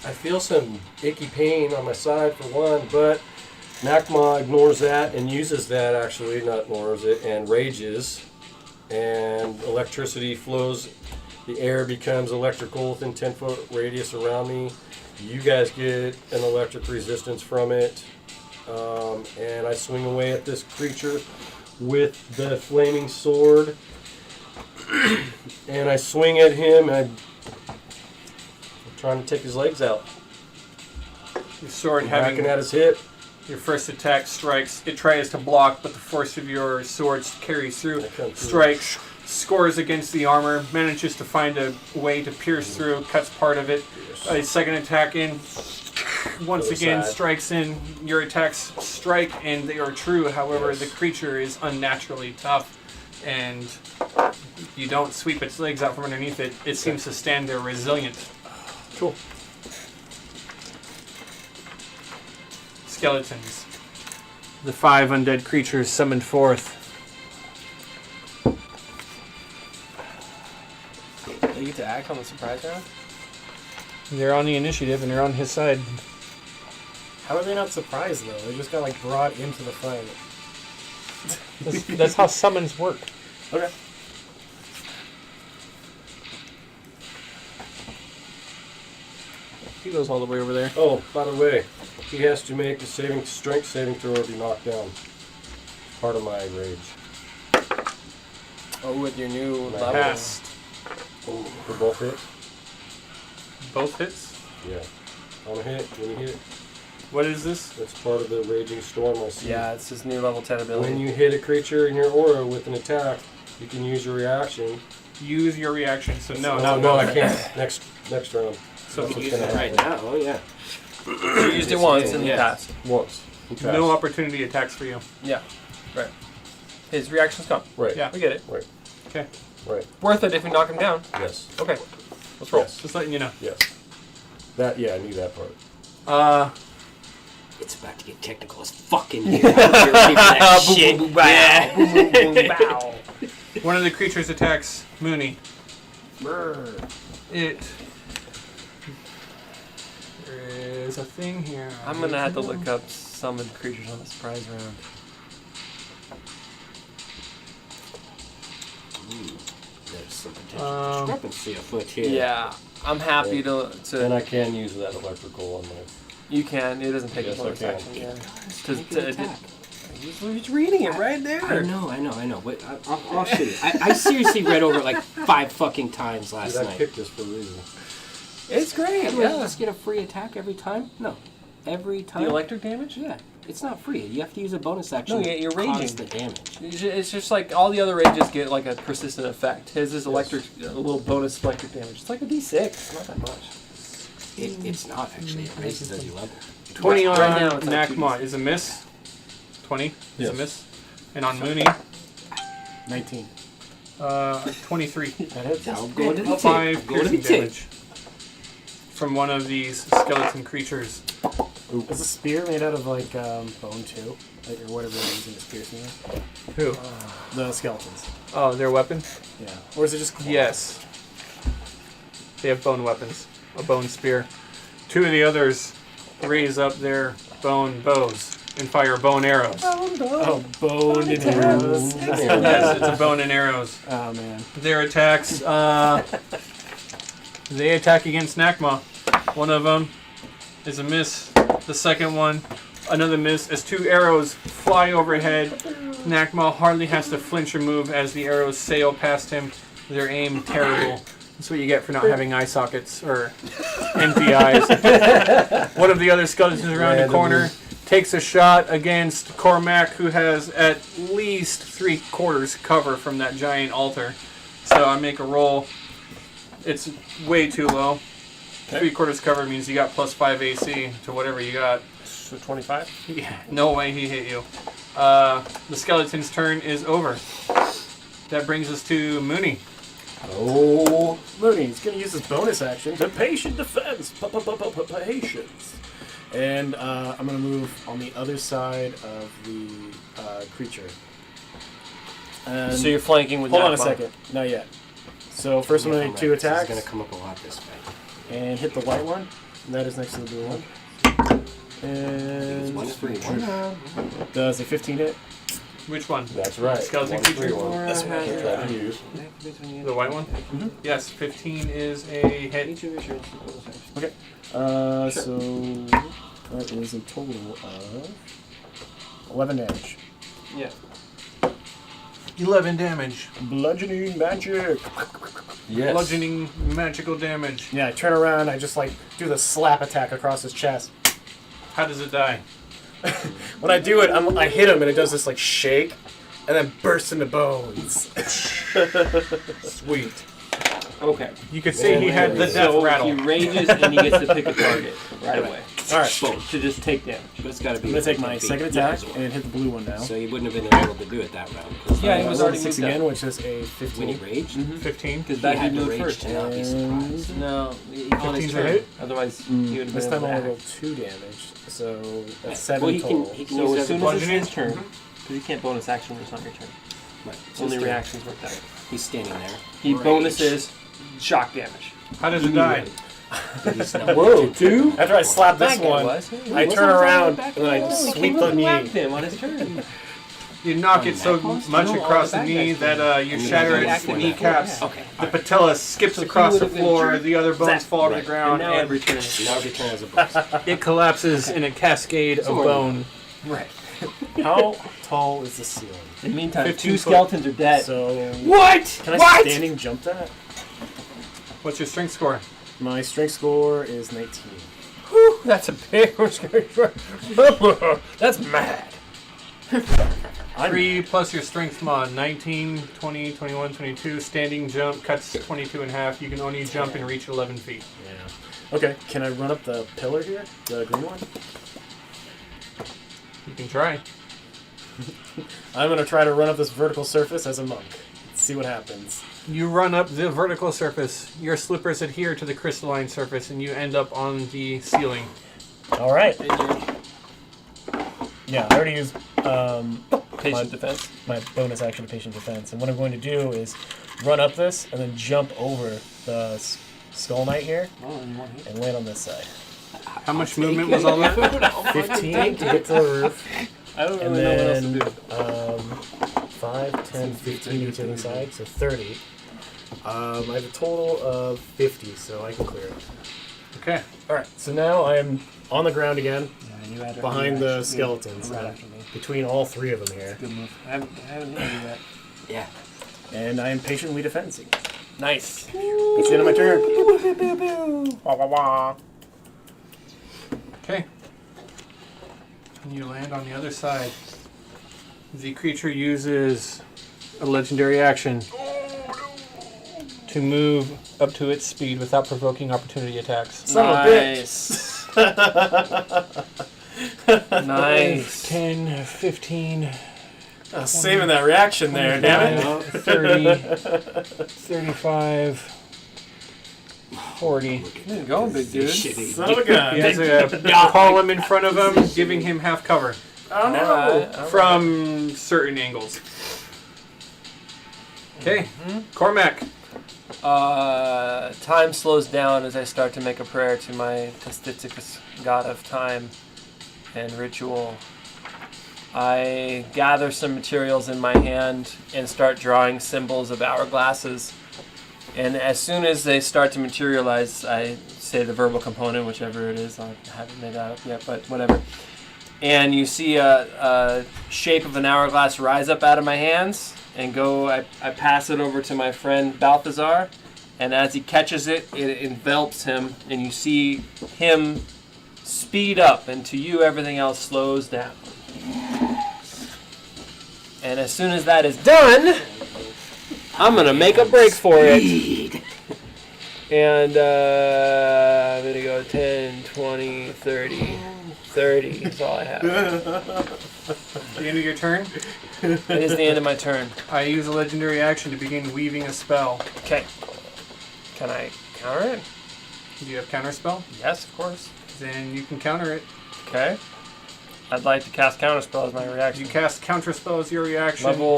Speaker 3: I feel some icky pain on my side for one, but Nakma ignores that and uses that, actually, not ignores it, and rages. And electricity flows. The air becomes electrical within 10-foot radius around me. You guys get an electric resistance from it. And I swing away at this creature with the flaming sword. And I swing at him, and I'm trying to take his legs out.
Speaker 1: Your sword
Speaker 3: I'm
Speaker 1: having
Speaker 3: hacking at his hip.
Speaker 1: your first attack strikes. It tries to block, but the force of your sword carries through.
Speaker 3: I come through.
Speaker 1: Strikes, scores against the armor, manages to find a way to pierce through, cuts part of it. A second attack in. Once
Speaker 3: Other
Speaker 1: again,
Speaker 3: side.
Speaker 1: strikes in. Your attacks strike, and they are true. However,
Speaker 3: Yes.
Speaker 1: the creature is unnaturally tough, and you don't sweep its legs out from underneath it. It seems to stand there resilient.
Speaker 3: Cool.
Speaker 1: Skeletons. The 5 undead creatures summoned forth.
Speaker 2: They get to act on the surprise round?
Speaker 1: They're on the initiative, and they're on his side.
Speaker 5: How are they not surprised, though? They just got, like, brought into the fight.
Speaker 1: That's how summons work.
Speaker 5: Okay.
Speaker 1: He goes all the way over there.
Speaker 3: Oh, by the way, he has to make a strength saving throw or be knocked down. Part of my rage.
Speaker 2: Oh, with your new
Speaker 3: Nice.
Speaker 2: level.
Speaker 1: Passed.
Speaker 3: For both hits?
Speaker 1: Both hits.
Speaker 3: Yeah. On a hit, when you hit it,
Speaker 1: What is this?
Speaker 3: that's part of the raging storm I see.
Speaker 2: Yeah, it's his new level 10 ability.
Speaker 3: When you hit a creature in your aura with an attack, you can use your reaction.
Speaker 1: Use your reaction. So no,
Speaker 3: No, I can't. Next round.
Speaker 1: So
Speaker 3: That's
Speaker 4: You
Speaker 3: what's
Speaker 4: use
Speaker 3: gonna
Speaker 4: it right
Speaker 3: happen.
Speaker 4: now. Oh, yeah.
Speaker 2: You used it once and you
Speaker 4: Yeah.
Speaker 2: passed.
Speaker 3: Once. You pass.
Speaker 1: no opportunity attacks for you.
Speaker 2: Yeah, right. His reaction's gone.
Speaker 3: Right.
Speaker 1: Yeah.
Speaker 2: We get it.
Speaker 3: Right.
Speaker 1: Okay.
Speaker 3: Right.
Speaker 2: Worth it if we knock him down.
Speaker 3: Yes.
Speaker 2: Okay, let's roll.
Speaker 3: Yes.
Speaker 1: Just letting you know.
Speaker 3: Yes. That. Yeah, I knew that part.
Speaker 4: It's about to get technical as fucking here. I don't care if you for that shit.
Speaker 2: Boom, boom, bow.
Speaker 4: Yeah.
Speaker 2: Boom, boom, boom, bow.
Speaker 1: one of the creatures attacks Mooney. It. There is a thing here.
Speaker 2: I'm gonna have to look up summoned creatures on the surprise round.
Speaker 4: There's some potential discrepancy afoot here.
Speaker 2: Yeah, I'm happy to.
Speaker 3: And I can use that electrical on my.
Speaker 2: You can. It doesn't take
Speaker 3: Yes,
Speaker 2: a bonus
Speaker 3: I can.
Speaker 2: action. Yeah.
Speaker 4: Make an attack.
Speaker 2: He's reading it right there.
Speaker 4: I know. Wait, I'll show you. I seriously read over it like 5 fucking times last
Speaker 3: Dude, I
Speaker 4: night.
Speaker 3: picked this for a reason.
Speaker 2: It's great.
Speaker 4: How do I
Speaker 2: Yeah.
Speaker 4: just get a free attack every time? No. Every time?
Speaker 2: The electric damage?
Speaker 4: Yeah. It's not free. You have to use a bonus action
Speaker 2: No, yeah, you're
Speaker 4: to cause
Speaker 2: raging.
Speaker 4: the damage.
Speaker 2: It's just like all the other rages get like a persistent effect. His is electric, a little bonus electric damage. It's like a D6. It's not that much.
Speaker 4: It's not actually. It raises as you level.
Speaker 1: 20 on
Speaker 2: Right now it's like
Speaker 1: Nakma is a miss. 20 is a
Speaker 3: Yes.
Speaker 1: miss. And on Mooney,
Speaker 5: 19.
Speaker 1: 23.
Speaker 5: That hits.
Speaker 4: Now go to the tip.
Speaker 1: 5
Speaker 4: Go to the
Speaker 1: piercing
Speaker 4: tip.
Speaker 1: damage from one of these skeleton creatures.
Speaker 5: Is a spear made out of, like, bone, too? Like, or whatever they're using as piercing with?
Speaker 1: Who?
Speaker 5: The skeletons.
Speaker 1: Oh, their weapon?
Speaker 5: Yeah. Or is it just claws?
Speaker 1: Yes. They have bone weapons. A bone spear. 2 of the others raise up their bone bows and fire bone arrows.
Speaker 5: Oh, bone and arrows.
Speaker 1: Yes, it's a bone and arrows.
Speaker 5: Oh, man.
Speaker 1: Their attacks, they attack against Nakma. One of them is a miss. The second one, another miss, as 2 arrows fly overhead, Nakma hardly has to flinch or move as the arrows sail past him. Their aim terrible. That's what you get for not having eye sockets or NPIs. One of the other skeletons around the corner takes a shot against Cormac, who has at least 3/4 cover from that giant altar. So I make a roll. It's way too low. 3/4 cover means you got +5 AC to whatever you got.
Speaker 2: So 25?
Speaker 1: Yeah, no way he hit you. The skeleton's turn is over. That brings us to Mooney.
Speaker 5: Oh, Mooney's gonna use his bonus action to patient defense. Patience. And I'm gonna move on the other side of the creature. And
Speaker 2: So you're flanking with
Speaker 5: hold on a
Speaker 2: Nakma.
Speaker 5: second, not yet. So first I'm gonna make 2 attacks.
Speaker 4: It's going to come up a lot this way.
Speaker 5: And hit the white one. And that is next to the blue one. And does a 15 hit?
Speaker 1: Which one?
Speaker 3: That's right.
Speaker 1: Skeleton
Speaker 3: 1, 3,
Speaker 1: creature?
Speaker 3: 1.
Speaker 5: That's right.
Speaker 3: I tried to use.
Speaker 1: The white one?
Speaker 5: Mhm.
Speaker 1: Yes, 15 is a hit.
Speaker 5: Okay. So that is a total of 11 damage.
Speaker 2: Yeah.
Speaker 1: 11 damage.
Speaker 5: Bludgeoning magic.
Speaker 3: Yes.
Speaker 1: Bludgeoning magical damage.
Speaker 5: Yeah, I turn around, I just like do the slap attack across his chest.
Speaker 1: How does it die?
Speaker 5: When I do it, I hit him and it does this like shake, and then bursts into bones.
Speaker 1: Sweet.
Speaker 2: Okay.
Speaker 1: You could say he had the death
Speaker 2: So
Speaker 1: rattle.
Speaker 2: he rages and he gets to pick a target right away.
Speaker 5: All right,
Speaker 2: Boom. To just take damage.
Speaker 4: But it's got to be.
Speaker 5: I'm gonna take my
Speaker 4: 10 feet.
Speaker 5: second attack and hit the blue one now.
Speaker 4: So you wouldn't have been able to do it that round.
Speaker 2: Yeah, he was
Speaker 5: rolled
Speaker 2: already
Speaker 5: a 6
Speaker 2: moved
Speaker 5: again,
Speaker 2: up.
Speaker 5: which is a
Speaker 4: When he
Speaker 5: 15.
Speaker 4: raged,
Speaker 1: 15.
Speaker 2: Because
Speaker 4: he
Speaker 2: back he
Speaker 4: had to
Speaker 2: moved
Speaker 4: rage
Speaker 2: first.
Speaker 4: to not be
Speaker 5: And
Speaker 4: surprised.
Speaker 2: No, on his
Speaker 1: 15's a
Speaker 2: turn.
Speaker 1: hit?
Speaker 2: Otherwise, he would have
Speaker 5: This
Speaker 2: been
Speaker 5: time
Speaker 2: able
Speaker 5: I
Speaker 2: to
Speaker 5: rolled
Speaker 2: act.
Speaker 5: 2 damage, so that's 7
Speaker 4: Well, he
Speaker 5: total.
Speaker 4: can
Speaker 2: So
Speaker 4: use
Speaker 2: as
Speaker 4: that
Speaker 2: soon as it's
Speaker 1: bludgeoning?
Speaker 2: his turn, because you can't bonus action when it's not your turn.
Speaker 4: Right.
Speaker 2: Only
Speaker 4: He's
Speaker 2: reactions work that way.
Speaker 4: He's standing there.
Speaker 2: He
Speaker 4: Rage.
Speaker 2: bonuses shock damage.
Speaker 1: How does it die?
Speaker 4: But he's not-
Speaker 3: Whoa, 2?
Speaker 5: After I slap this
Speaker 2: That guy
Speaker 5: one,
Speaker 2: was.
Speaker 5: I turn around and then I sweep the knee.
Speaker 2: him on his turn.
Speaker 1: You knock it so
Speaker 2: Necklace?
Speaker 1: much
Speaker 2: No,
Speaker 1: across
Speaker 2: all
Speaker 1: the
Speaker 2: the
Speaker 1: knee
Speaker 2: bad guys
Speaker 1: that you shatter its
Speaker 2: Activate that.
Speaker 1: kneecaps.
Speaker 4: Okay.
Speaker 1: The patella skips
Speaker 2: So he
Speaker 1: across the
Speaker 2: would've been
Speaker 1: floor,
Speaker 2: true.
Speaker 1: the other bones fall to the
Speaker 4: Right.
Speaker 1: ground,
Speaker 2: And now
Speaker 1: and
Speaker 2: every turn.
Speaker 4: Now every turn has a burst.
Speaker 1: it collapses in a cascade of
Speaker 2: Somewhere.
Speaker 1: bone.
Speaker 2: Right.
Speaker 5: How tall is the ceiling?
Speaker 2: In the meantime,
Speaker 1: 15
Speaker 2: 2
Speaker 1: foot.
Speaker 2: skeletons are dead.
Speaker 5: So
Speaker 2: What?
Speaker 5: can I
Speaker 2: What?
Speaker 5: standing jump that?
Speaker 1: What's your strength score?
Speaker 5: My strength score is 19.
Speaker 2: Whew, that's a big That's mad.
Speaker 1: 3 plus your strength mod. 19, 20, 21, 22. Standing jump cuts 22 in half. You can only jump and reach 11 feet.
Speaker 5: Yeah. Okay, can I run up the pillar here? The green one?
Speaker 1: You can try.
Speaker 5: I'm gonna try to run up this vertical surface as a monk. See what happens.
Speaker 1: You run up the vertical surface. Your slippers adhere to the crystalline surface, and you end up on the ceiling.
Speaker 5: All right.
Speaker 2: And your
Speaker 5: Yeah, I already used
Speaker 2: patient defense.
Speaker 5: my bonus action to patient defense, and what I'm going to do is run up this and then jump over the skull knight here
Speaker 2: Oh, and you want hit.
Speaker 5: and land on this side.
Speaker 1: How much movement was all that?
Speaker 5: 15 to get to the roof,
Speaker 2: I don't
Speaker 5: and
Speaker 2: really know what else to
Speaker 5: then
Speaker 2: do.
Speaker 5: 5, 10, 15 each other side, so 30. I have a total of 50, so I can clear it.
Speaker 1: Okay.
Speaker 5: All right, so now I am on the ground again, behind the skeletons,
Speaker 2: Right after me.
Speaker 5: between all 3 of them here,
Speaker 2: Good move. I haven't hit you yet.
Speaker 4: Yeah.
Speaker 5: and I am patiently defending. Nice. That's the end of my turn. Wah, wah, wah.
Speaker 1: Okay. And you land on the other side. The creature uses a legendary action to move up to its speed without provoking opportunity attacks.
Speaker 5: Son of a bitch.
Speaker 2: Nice.
Speaker 1: 10, 15,
Speaker 5: I was saving that reaction there, damn it.
Speaker 1: 30, 35, 40.
Speaker 2: There you go, big dude.
Speaker 4: Shitty.
Speaker 5: Son of a gun.
Speaker 1: He has a column in front of him, giving him half cover
Speaker 5: Oh no.
Speaker 2: Alright.
Speaker 1: from certain angles. Okay, Cormac.
Speaker 2: Time slows down as I start to make a prayer to my Testiticus, god of time and ritual. I gather some materials in my hand and start drawing symbols of hourglasses. And as soon as they start to materialize, I say the verbal component, whichever it is. I haven't made that up yet, but whatever. and you see a shape of an hourglass rise up out of my hands and go. I pass it over to my friend Balthazar, and as he catches it, it envelops him, and you see him speed up, and to you, everything else slows down. And as soon as that is done, I'm going to make a break for it. And I'm going to go 10, 20, 30. 30 is all I have.
Speaker 1: The end of your turn?
Speaker 2: It is the end of my turn.
Speaker 1: I use a legendary action to begin weaving a spell.
Speaker 2: Okay. Can I counter it?
Speaker 1: Do you have counter spell?
Speaker 2: Yes, of course.
Speaker 1: Then you can counter it.
Speaker 2: Okay. I'd like to cast counterspell as my reaction.
Speaker 1: You cast counter spell as your reaction.
Speaker 2: Level...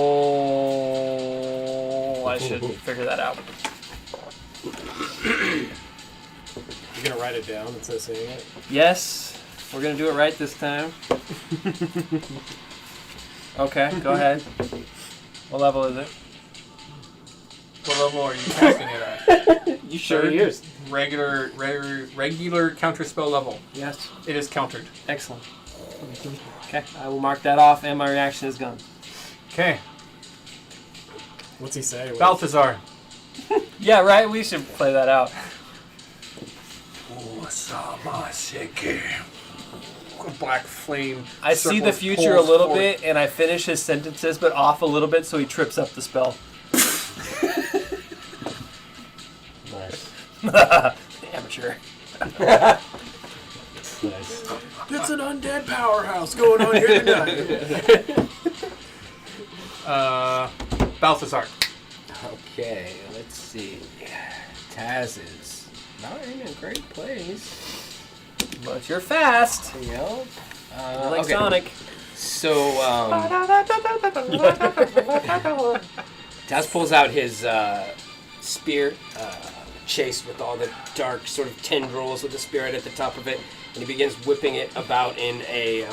Speaker 2: I should figure that out.
Speaker 5: You're gonna write it down instead of saying it?
Speaker 2: Yes. We're going to do it right this time. Okay, go ahead. What level is it?
Speaker 1: What level are you casting it at?
Speaker 2: You sure used.
Speaker 1: Regular counter spell level.
Speaker 2: Yes.
Speaker 1: It is countered.
Speaker 2: Excellent. Okay, I will mark that off, and my reaction is gone.
Speaker 1: Okay.
Speaker 5: What's he say?
Speaker 1: Balthazar.
Speaker 2: Yeah, right? We should play that out.
Speaker 1: Black flame.
Speaker 2: I see the
Speaker 1: circles,
Speaker 2: future a
Speaker 1: pulls
Speaker 2: little
Speaker 1: forward.
Speaker 2: bit, and I finish his sentences, but off a little bit, so he trips up the spell.
Speaker 3: Nice.
Speaker 2: Amateur.
Speaker 3: Nice.
Speaker 5: It's an undead powerhouse going on here tonight.
Speaker 1: Balthazar.
Speaker 4: Okay, let's see. Taz is not in a great place.
Speaker 2: But you're fast.
Speaker 4: Yep.
Speaker 2: You're like
Speaker 4: Okay.
Speaker 2: Sonic.
Speaker 4: So, Taz pulls out his spear, chased with all the dark sort of tendrils with the spirit at the top of it, and he begins whipping it about in a,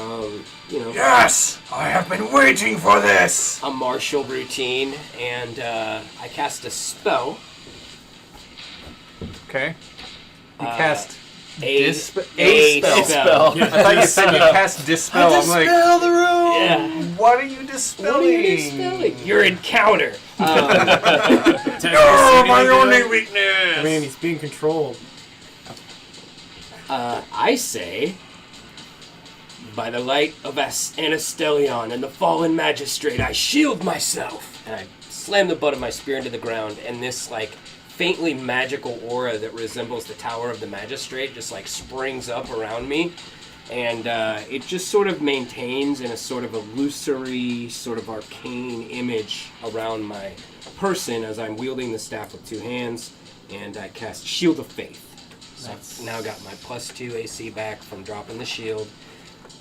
Speaker 1: Yes! I have been waiting for this!
Speaker 4: a martial routine, and I cast a spell.
Speaker 1: Okay. You cast
Speaker 4: A
Speaker 1: spell.
Speaker 2: spell.
Speaker 1: I thought you said you cast dispel. I'm like,
Speaker 5: Dispel the room!
Speaker 4: Yeah.
Speaker 1: what are you dispelling?
Speaker 4: Your encounter.
Speaker 1: My only weakness!
Speaker 5: I mean, he's being controlled.
Speaker 4: I say, by the light of Anastellion and the fallen magistrate, I shield myself. And I slam the butt of my spear into the ground, and this, faintly magical aura that resembles the Tower of the Magistrate just, springs up around me. And it just sort of maintains in a sort of illusory, sort of arcane image around my person as I'm wielding the staff with two hands, and I cast Shield of Faith. So I've now got my +2 AC back from dropping the shield.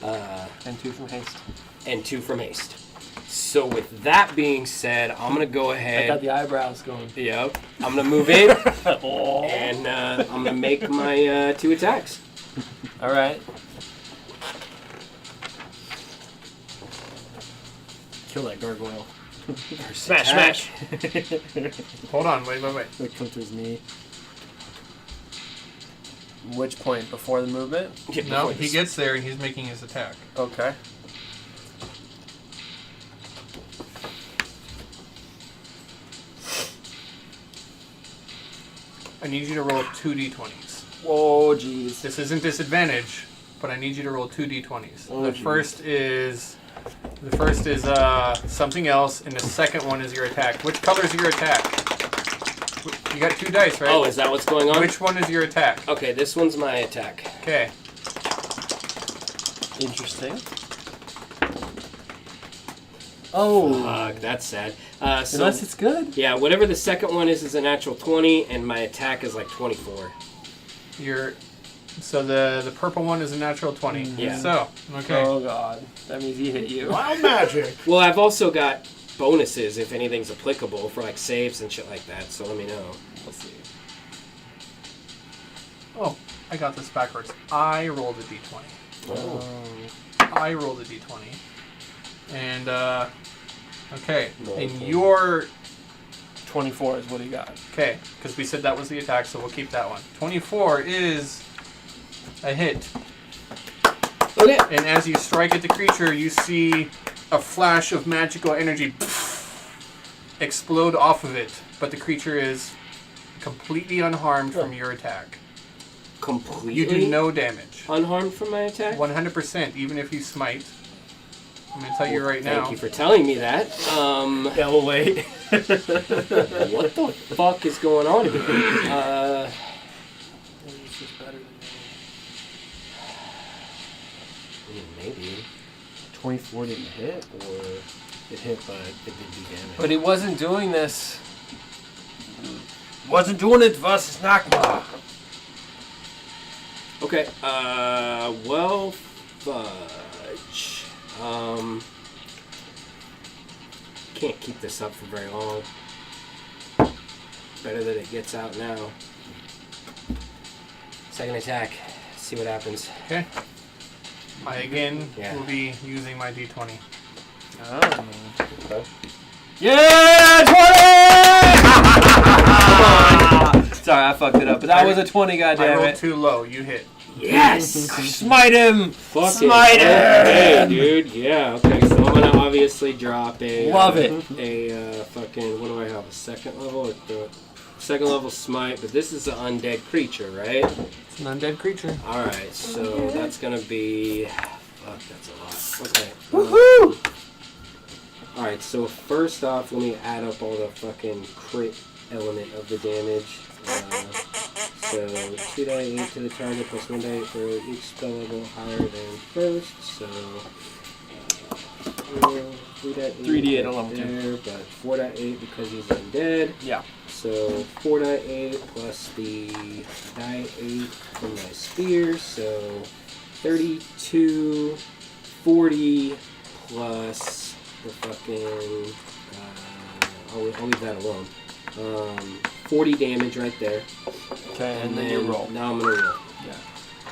Speaker 2: And 2 from haste.
Speaker 4: And 2 from haste. So with that being said, I'm going to go
Speaker 2: I
Speaker 4: ahead.
Speaker 2: got the eyebrows going.
Speaker 4: Yep. I'm going to move in,
Speaker 2: Oh.
Speaker 4: and I'm going to make my 2 attacks.
Speaker 2: All right.
Speaker 5: Kill that gargoyle.
Speaker 2: Smash, smash.
Speaker 1: Hold on, wait.
Speaker 5: Like, come to his knee.
Speaker 2: Which point? Before the movement?
Speaker 1: No, he gets there and he's making his attack.
Speaker 2: Okay.
Speaker 1: I need you to roll 2 d20s.
Speaker 2: Whoa, jeez.
Speaker 1: This isn't disadvantage, but I need you to roll 2 d20s.
Speaker 2: Oh,
Speaker 1: the
Speaker 2: geez.
Speaker 1: first is something else, and the second one is your attack. Which color is your attack? You got 2 dice, right?
Speaker 4: Oh, is that what's going on?
Speaker 1: Which one is your attack?
Speaker 4: Okay, this one's my attack.
Speaker 1: Okay.
Speaker 2: Interesting. Oh.
Speaker 4: Fuck, that's sad. So,
Speaker 2: Unless it's good.
Speaker 4: yeah, whatever the second one is a natural 20, and my attack is 24.
Speaker 1: So the purple one is a natural 20.
Speaker 4: Yeah.
Speaker 1: So, okay.
Speaker 2: Oh, God. That means he hit you.
Speaker 5: Wild magic!
Speaker 4: Well, I've also got bonuses if anything's applicable for saves and shit like that, so let me know.
Speaker 2: Let's see.
Speaker 1: Oh, I got this backwards. I rolled a d20.
Speaker 4: Oh.
Speaker 1: I rolled a d20. And, okay.
Speaker 3: No,
Speaker 1: And
Speaker 3: okay.
Speaker 1: your...
Speaker 2: 24 is what he got.
Speaker 1: Okay, because we said that was the attack, so we'll keep that one. 24 is a hit.
Speaker 4: Okay.
Speaker 1: And as you strike at the creature, you see a flash of magical energy explode off of it, but the creature is completely unharmed from your attack.
Speaker 4: Completely.
Speaker 1: You do no damage.
Speaker 4: Unharmed from my attack.
Speaker 1: 100%, even if you smite. I'm going to tell you right now.
Speaker 4: Thank you for telling me that.
Speaker 5: Yeah, we'll wait.
Speaker 4: What the fuck is going on here? Maybe.
Speaker 5: 24 didn't hit, or it hit, but it didn't do damage.
Speaker 2: But he wasn't doing this.
Speaker 3: Wasn't doing it versus Nakma.
Speaker 4: Okay. Well, fudge. Can't keep this up for very long. Better that it gets out now. Second attack. See what happens.
Speaker 1: Okay. I again
Speaker 4: Yeah.
Speaker 1: will be using my d20.
Speaker 2: Oh.
Speaker 3: Okay.
Speaker 2: Yeah, 20! Sorry, I fucked it up, but that was a 20,
Speaker 1: I
Speaker 2: goddammit.
Speaker 1: rolled too low. You hit.
Speaker 4: Yes!
Speaker 2: Smite him!
Speaker 4: Fucking
Speaker 2: Smite him!
Speaker 4: okay, dude. Yeah, okay, so I'm gonna obviously drop a...
Speaker 2: Love it.
Speaker 4: Fucking... What do I have? A second level? Or second level smite, but this is an undead creature, right?
Speaker 1: It's an undead creature.
Speaker 4: Alright, so that's gonna be... Fuck, that's a lot. Okay.
Speaker 2: Woohoo!
Speaker 4: Alright, so first off, let me add up all the fucking crit element of the damage. So 2d8 to the target plus 1d8 for each spell level higher than first. So
Speaker 2: 3d8 on level 2.
Speaker 4: there, but 4d8 because he's undead.
Speaker 2: Yeah.
Speaker 4: So 4d8 plus the die 8 from my spear. So 32, 40 plus the fucking. I'll leave that alone. 40 damage right there.
Speaker 2: Okay, and then you roll.
Speaker 4: Now I'm gonna roll.
Speaker 2: Yeah.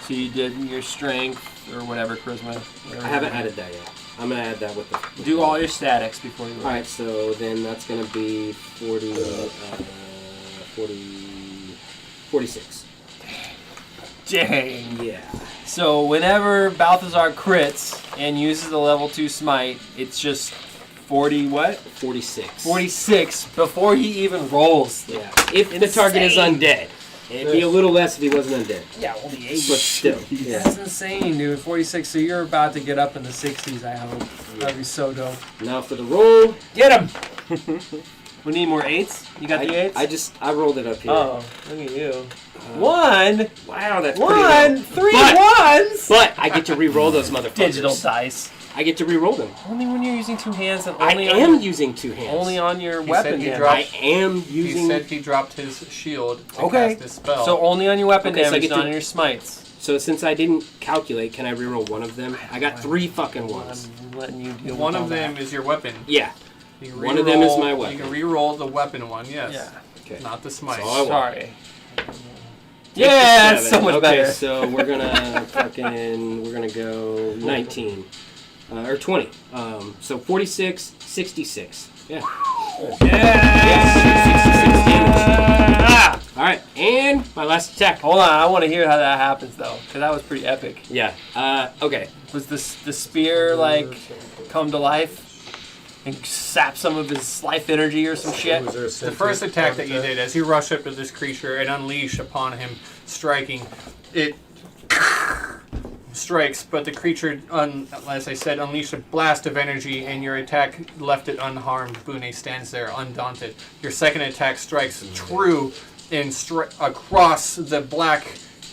Speaker 2: So you did your strength or whatever, charisma. Whatever
Speaker 4: I haven't added that yet. I'm gonna add that with the.
Speaker 2: Do all your statics before you roll.
Speaker 4: Alright, so then that's gonna be 46.
Speaker 2: Dang.
Speaker 4: Yeah.
Speaker 2: So whenever Balthazar crits and uses the level 2 smite, it's just 40 what?
Speaker 4: 46.
Speaker 2: 46 before he even rolls.
Speaker 4: Yeah. If the target is undead. It'd be a little less if he wasn't undead.
Speaker 2: Yeah, only 8.
Speaker 4: But still. Yeah.
Speaker 2: That's insane, dude. 46. So you're about to get up in the 60s, I hope. That'd be so dope.
Speaker 4: Now for the roll.
Speaker 2: Get him! We need more 8s? You got the 8s?
Speaker 4: I rolled it up here.
Speaker 2: Oh, look at you. 1!
Speaker 4: Wow, that's
Speaker 2: One!
Speaker 4: pretty low.
Speaker 2: 3
Speaker 4: But-
Speaker 2: ones!
Speaker 4: But I get to re-roll those motherfuckers.
Speaker 2: Digital dice.
Speaker 4: I get to re-roll them.
Speaker 2: Only when you're using 2 hands and
Speaker 4: I
Speaker 2: only
Speaker 4: am
Speaker 2: on,
Speaker 4: using 2 hands.
Speaker 2: only on your
Speaker 1: He
Speaker 2: weapon
Speaker 1: said he
Speaker 2: damage.
Speaker 1: dropped-
Speaker 4: I am
Speaker 1: He
Speaker 4: using...
Speaker 1: said he dropped his shield to
Speaker 2: Okay.
Speaker 1: cast this spell.
Speaker 2: So only on your weapon
Speaker 4: Okay, so I
Speaker 2: damage,
Speaker 4: get
Speaker 2: not
Speaker 4: to-
Speaker 2: on your smites.
Speaker 4: So since I didn't calculate, can I re-roll one of them? I got 3 fucking ones.
Speaker 2: I'm letting you deal
Speaker 1: one
Speaker 2: with all
Speaker 1: of them
Speaker 2: that.
Speaker 1: is your weapon.
Speaker 4: Yeah.
Speaker 1: You can
Speaker 4: One of them is
Speaker 1: re-roll-
Speaker 4: my weapon.
Speaker 1: You can re-roll the weapon one, yes.
Speaker 2: Yeah.
Speaker 4: Okay.
Speaker 1: Not the smite.
Speaker 4: So I want-
Speaker 2: Sorry. Yeah, that's so much
Speaker 4: Okay,
Speaker 2: better.
Speaker 4: so we're gonna go 19. Or 20. So 46, 66. Yeah. Yes, 66 damage. Alright, and my last attack.
Speaker 2: Hold on, I want to hear how that happens though, because that was pretty epic.
Speaker 4: Yeah. Okay.
Speaker 2: Was the spear like come to life and sap some of his life energy or some shit?
Speaker 3: Was there a
Speaker 1: The first attack that you did, as you rush up to this creature and unleash upon him, striking, it strikes, but the creature, as I said, unleashed a blast of energy, and your attack left it unharmed. Bune stands there undaunted. Your second attack strikes true and across the black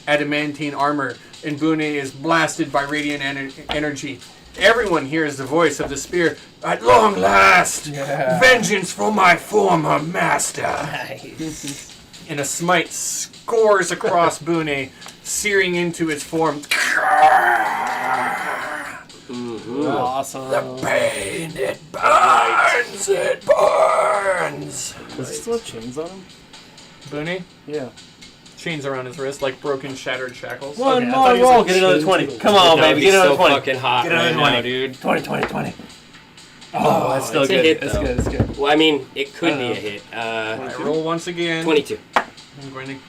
Speaker 1: adamantine armor, and Bune is blasted by radiant energy. Everyone hears the voice of the spear. At long last, vengeance for my former master.
Speaker 2: Nice.
Speaker 1: And a smite scores across Bune, searing into his form.
Speaker 2: Awesome.
Speaker 1: Pain, it burns, it burns.
Speaker 5: Does he still have chains on him?
Speaker 1: Bune,
Speaker 5: Yeah.
Speaker 1: chains around his wrist like broken, shattered shackles.
Speaker 2: One
Speaker 5: Okay, I
Speaker 2: more
Speaker 5: thought he was,
Speaker 2: roll.
Speaker 5: like,
Speaker 2: Get another
Speaker 5: chained
Speaker 2: 20.
Speaker 5: to the-
Speaker 2: Come on,
Speaker 4: No,
Speaker 2: baby.
Speaker 4: he's
Speaker 2: Get another
Speaker 4: so
Speaker 2: 20.
Speaker 4: fucking hot
Speaker 2: Get another
Speaker 4: right
Speaker 2: 20.
Speaker 4: now, dude.
Speaker 2: 20, 20, 20. Oh, that's still
Speaker 4: it's a
Speaker 2: good.
Speaker 4: hit,
Speaker 2: That's
Speaker 4: though.
Speaker 2: good. That's good.
Speaker 4: Well, I mean, it could be
Speaker 2: know.
Speaker 4: a hit.
Speaker 1: I roll once again.
Speaker 4: 22.
Speaker 1: I'm going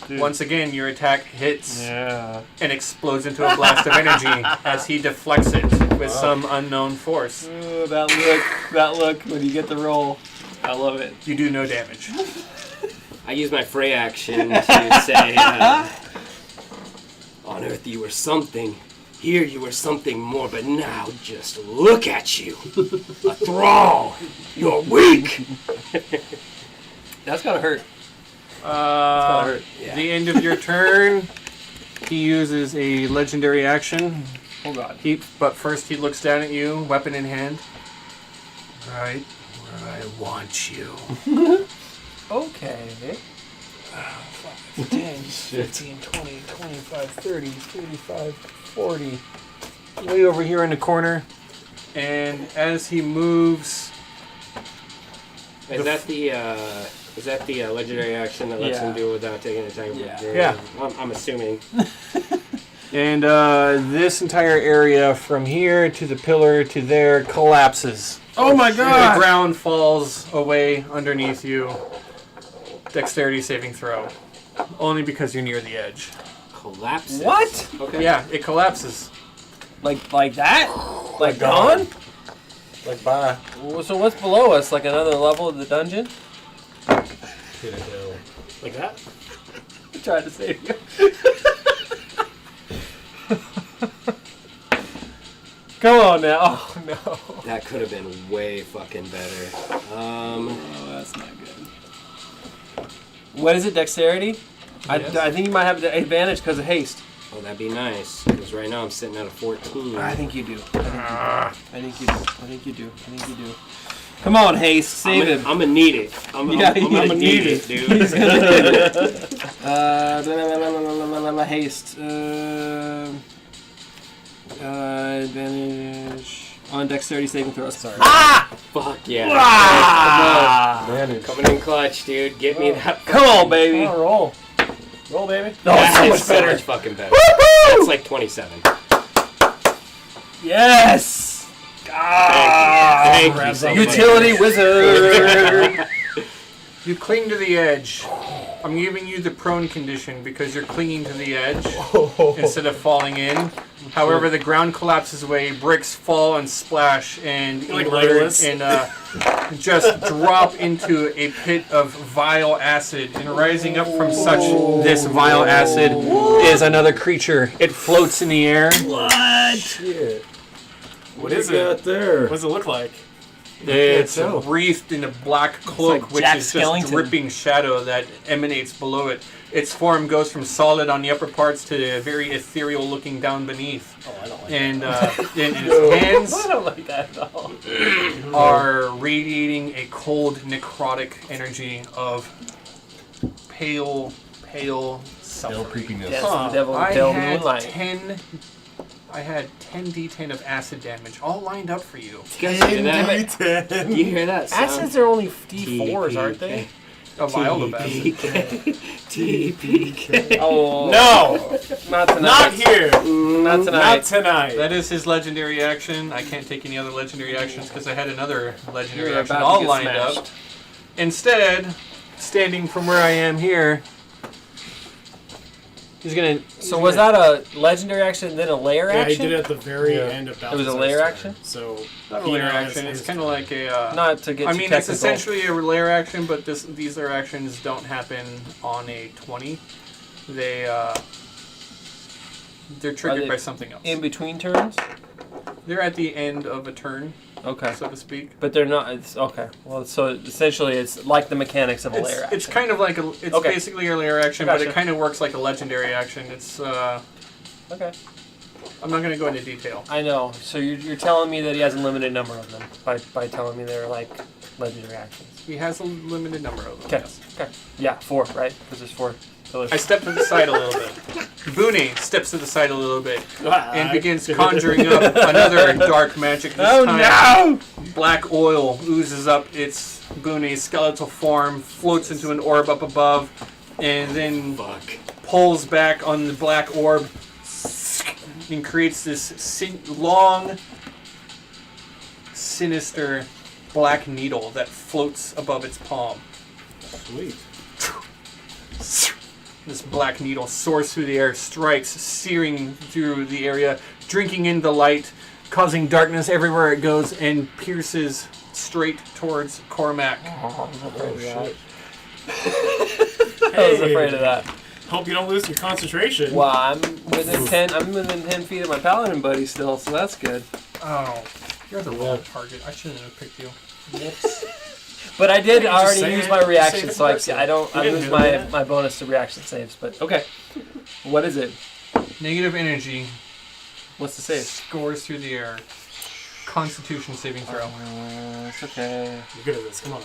Speaker 1: to
Speaker 2: Dude.
Speaker 1: Once again, your attack hits
Speaker 2: Yeah.
Speaker 1: and explodes into a blast of energy as he deflects it with some unknown force.
Speaker 2: Ooh, that look when you get the roll. I love it.
Speaker 1: You do no damage.
Speaker 4: I use my free action to say, on Earth you were something, here you were something more, but now just look at you. A thrall. You're weak.
Speaker 2: That's gonna hurt.
Speaker 1: Uh,
Speaker 4: Yeah.
Speaker 1: The end of your turn, he uses a legendary action.
Speaker 2: Oh god.
Speaker 1: But first he looks down at you, weapon in hand. Right where I want you.
Speaker 2: Okay.
Speaker 1: 10, 15, 20, 25, 30, 35, 40. Way over here in the corner. And as he moves...
Speaker 4: Is that the legendary action that lets
Speaker 2: Yeah.
Speaker 4: him do it without taking an attack?
Speaker 1: Yeah.
Speaker 4: I'm assuming.
Speaker 1: And this entire area from here to the pillar to there collapses.
Speaker 2: Oh my
Speaker 1: The
Speaker 2: god!
Speaker 1: ground falls away underneath you. Dexterity saving throw. Only because you're near the edge.
Speaker 4: Collapses.
Speaker 2: What?
Speaker 4: Okay.
Speaker 1: Yeah, it collapses.
Speaker 2: Like that? Like gone?
Speaker 3: Like, bye.
Speaker 2: So what's below us? Like another level of the dungeon?
Speaker 3: Hit it down.
Speaker 5: Like that?
Speaker 2: I tried to save you. Come on now. Oh no.
Speaker 4: That could have been way fucking better.
Speaker 2: Oh, that's not good. What is it? Dexterity?
Speaker 1: Yes.
Speaker 2: I think you might have the advantage because of haste.
Speaker 4: Oh, that'd be nice. Because right now I'm sitting at a 14.
Speaker 2: I think you do. I think you do. Come on, haste. Save him.
Speaker 4: I'm gonna need it. I'm gonna need it, dude.
Speaker 2: Haste. Advantage on dexterity saving throws. Sorry.
Speaker 4: Fuck yeah.
Speaker 3: Manage.
Speaker 4: Coming in clutch, dude. Get me that.
Speaker 2: Come on, baby.
Speaker 5: Oh, roll. Roll, baby.
Speaker 2: No,
Speaker 4: That
Speaker 2: it's
Speaker 4: is
Speaker 2: so much better.
Speaker 4: much fucking better. That's like 27.
Speaker 2: Yes.
Speaker 4: Thank you so much.
Speaker 2: Utility wizard.
Speaker 1: You cling to the edge. I'm giving you the prone condition because you're clinging to the edge instead of falling in. However, the ground collapses away, bricks fall and splash and
Speaker 5: Like
Speaker 1: emerge
Speaker 5: Legolas.
Speaker 1: and just drop into a pit of vile acid. And rising up from this vile acid is another creature. It floats in the air.
Speaker 3: Shit.
Speaker 5: What is
Speaker 3: you
Speaker 5: it?
Speaker 3: got there?
Speaker 5: What does it look like?
Speaker 1: It's
Speaker 3: tell.
Speaker 1: wreathed in a black cloak,
Speaker 2: like
Speaker 1: which
Speaker 2: Jack
Speaker 1: is
Speaker 2: Skellington.
Speaker 1: just dripping shadow that emanates below it. Its form goes from solid on the upper parts to very ethereal looking down beneath.
Speaker 2: Oh, I don't like
Speaker 1: And in its hands
Speaker 2: I don't like that at all.
Speaker 1: are radiating a cold, necrotic energy of pale suffering.
Speaker 3: creepiness.
Speaker 2: That's the devil
Speaker 1: I
Speaker 2: tell
Speaker 1: had
Speaker 2: moonlight.
Speaker 1: 10 d10 of acid damage, all lined up for you.
Speaker 4: You guys hear that? You hear that sound?
Speaker 2: Acids are only D4s, aren't they?
Speaker 1: A vial of acid.
Speaker 4: TPK.
Speaker 2: Oh
Speaker 5: No!
Speaker 2: not tonight.
Speaker 5: Not here!
Speaker 2: Not tonight.
Speaker 5: Not tonight.
Speaker 1: That is his legendary action. I can't take any other legendary actions because I had another legendary
Speaker 2: You're
Speaker 1: action
Speaker 2: about to
Speaker 1: all
Speaker 2: get
Speaker 1: lined
Speaker 2: smashed.
Speaker 1: up. Instead, standing from where I am here, he's gonna.
Speaker 2: So was that a legendary action and then a layer
Speaker 5: Yeah, he
Speaker 2: action?
Speaker 5: did it at the very end of
Speaker 2: It was a
Speaker 5: Balthazar's
Speaker 2: layer
Speaker 5: turn.
Speaker 2: action?
Speaker 5: So
Speaker 1: Not a
Speaker 5: he
Speaker 1: layer
Speaker 5: now has
Speaker 1: action. It's
Speaker 5: his
Speaker 1: kind of like a.
Speaker 2: Not to get
Speaker 1: I
Speaker 2: too
Speaker 1: mean,
Speaker 2: technical.
Speaker 1: it's essentially a layer action, but these layer actions don't happen on a 20. They're triggered
Speaker 2: they
Speaker 1: by something else.
Speaker 2: in between turns.
Speaker 1: They're at the end of a turn,
Speaker 2: Okay.
Speaker 1: so to speak.
Speaker 2: But they're not. It's okay. Well, so essentially, it's like the mechanics of a layer action.
Speaker 1: It's kind of like it's
Speaker 2: Okay.
Speaker 1: basically a layer action, but
Speaker 2: Gotcha.
Speaker 1: it kind of works like a legendary action. It's
Speaker 2: Okay.
Speaker 1: I'm not going to go into detail.
Speaker 2: I know. So you're telling me that he has a limited number of them by telling me they're like legendary actions.
Speaker 1: He has a limited number of them.
Speaker 2: Okay.
Speaker 1: Yes.
Speaker 2: Okay. Yeah, 4, right? Because there's 4 pillars.
Speaker 1: I step to the side a little bit. Bune steps to the side a little bit
Speaker 5: Ah,
Speaker 1: and begins conjuring up another dark magic. This
Speaker 2: Oh
Speaker 1: time,
Speaker 2: no!
Speaker 1: black oil oozes up its Bune's skeletal form, floats into an orb up above, and then pulls back on the black orb and creates this long, sinister black needle that floats above its palm.
Speaker 5: Sweet.
Speaker 1: This black needle soars through the air, strikes, searing through the area, drinking in the light, causing darkness everywhere it goes, and pierces straight towards Cormac.
Speaker 2: Oh, I was afraid of that.
Speaker 5: Hey.
Speaker 2: I was afraid of that.
Speaker 5: Hope you don't lose your concentration.
Speaker 2: Well, I'm within 10 feet of my paladin buddy still, so that's good.
Speaker 1: Oh, you're the wrong target. I shouldn't have picked you. Whoops.
Speaker 2: But I did
Speaker 5: You just
Speaker 2: already
Speaker 5: say
Speaker 2: use
Speaker 5: it-
Speaker 2: my
Speaker 5: say
Speaker 2: reaction,
Speaker 5: it
Speaker 2: so I
Speaker 5: in
Speaker 2: don't.
Speaker 5: person.
Speaker 2: I
Speaker 5: You
Speaker 2: lose
Speaker 5: didn't do that.
Speaker 2: my bonus to reaction saves. But okay, what is it?
Speaker 1: Negative energy
Speaker 2: What's the save?
Speaker 1: scores through the air. Constitution saving throw.
Speaker 2: It's okay.
Speaker 5: You're good at this. Come on.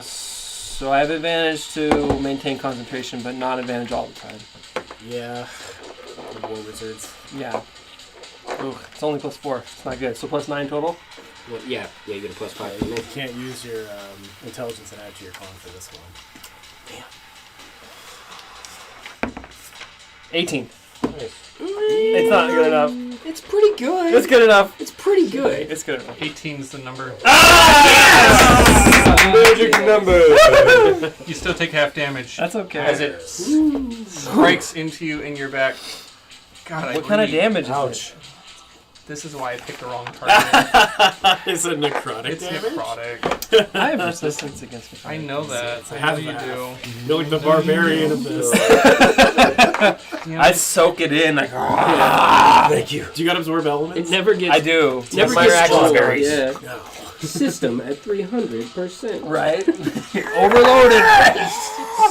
Speaker 2: So I have advantage to maintain concentration, but not advantage all the time.
Speaker 5: Yeah. War wizards.
Speaker 2: Yeah. Ooh, it's only +4. It's not good. So +9 total.
Speaker 4: Well, yeah, you get a +5.
Speaker 5: You can't use your intelligence and add to your con for this one.
Speaker 2: 18.
Speaker 3: Nice.
Speaker 2: It's not good enough.
Speaker 4: It's pretty good.
Speaker 2: It's good enough.
Speaker 4: It's pretty good.
Speaker 2: It's good enough.
Speaker 1: 18's the number.
Speaker 3: Magic number.
Speaker 1: You still take half damage
Speaker 2: That's okay.
Speaker 1: as it strikes into you in your back. God, I
Speaker 2: What kind of
Speaker 1: really-
Speaker 2: damage is
Speaker 3: Ouch.
Speaker 1: This is why I picked the wrong target.
Speaker 5: Is it necrotic
Speaker 1: It's
Speaker 5: damage?
Speaker 1: necrotic.
Speaker 2: it? I have resistance against
Speaker 1: I
Speaker 2: necrotic.
Speaker 1: know that.
Speaker 5: It's a
Speaker 1: I
Speaker 5: half
Speaker 1: know
Speaker 5: of
Speaker 1: you
Speaker 5: a half.
Speaker 1: do.
Speaker 5: You're like the barbarian of this.
Speaker 1: You know,
Speaker 2: I soak it in like.
Speaker 3: Thank you.
Speaker 5: Do you got absorb elements?
Speaker 4: It never gets.
Speaker 2: I do.
Speaker 4: Never
Speaker 2: My
Speaker 4: gets
Speaker 2: reaction is
Speaker 4: stronger.
Speaker 2: very
Speaker 4: Yeah.
Speaker 5: No.
Speaker 4: System at 300%.
Speaker 2: right. Overloaded.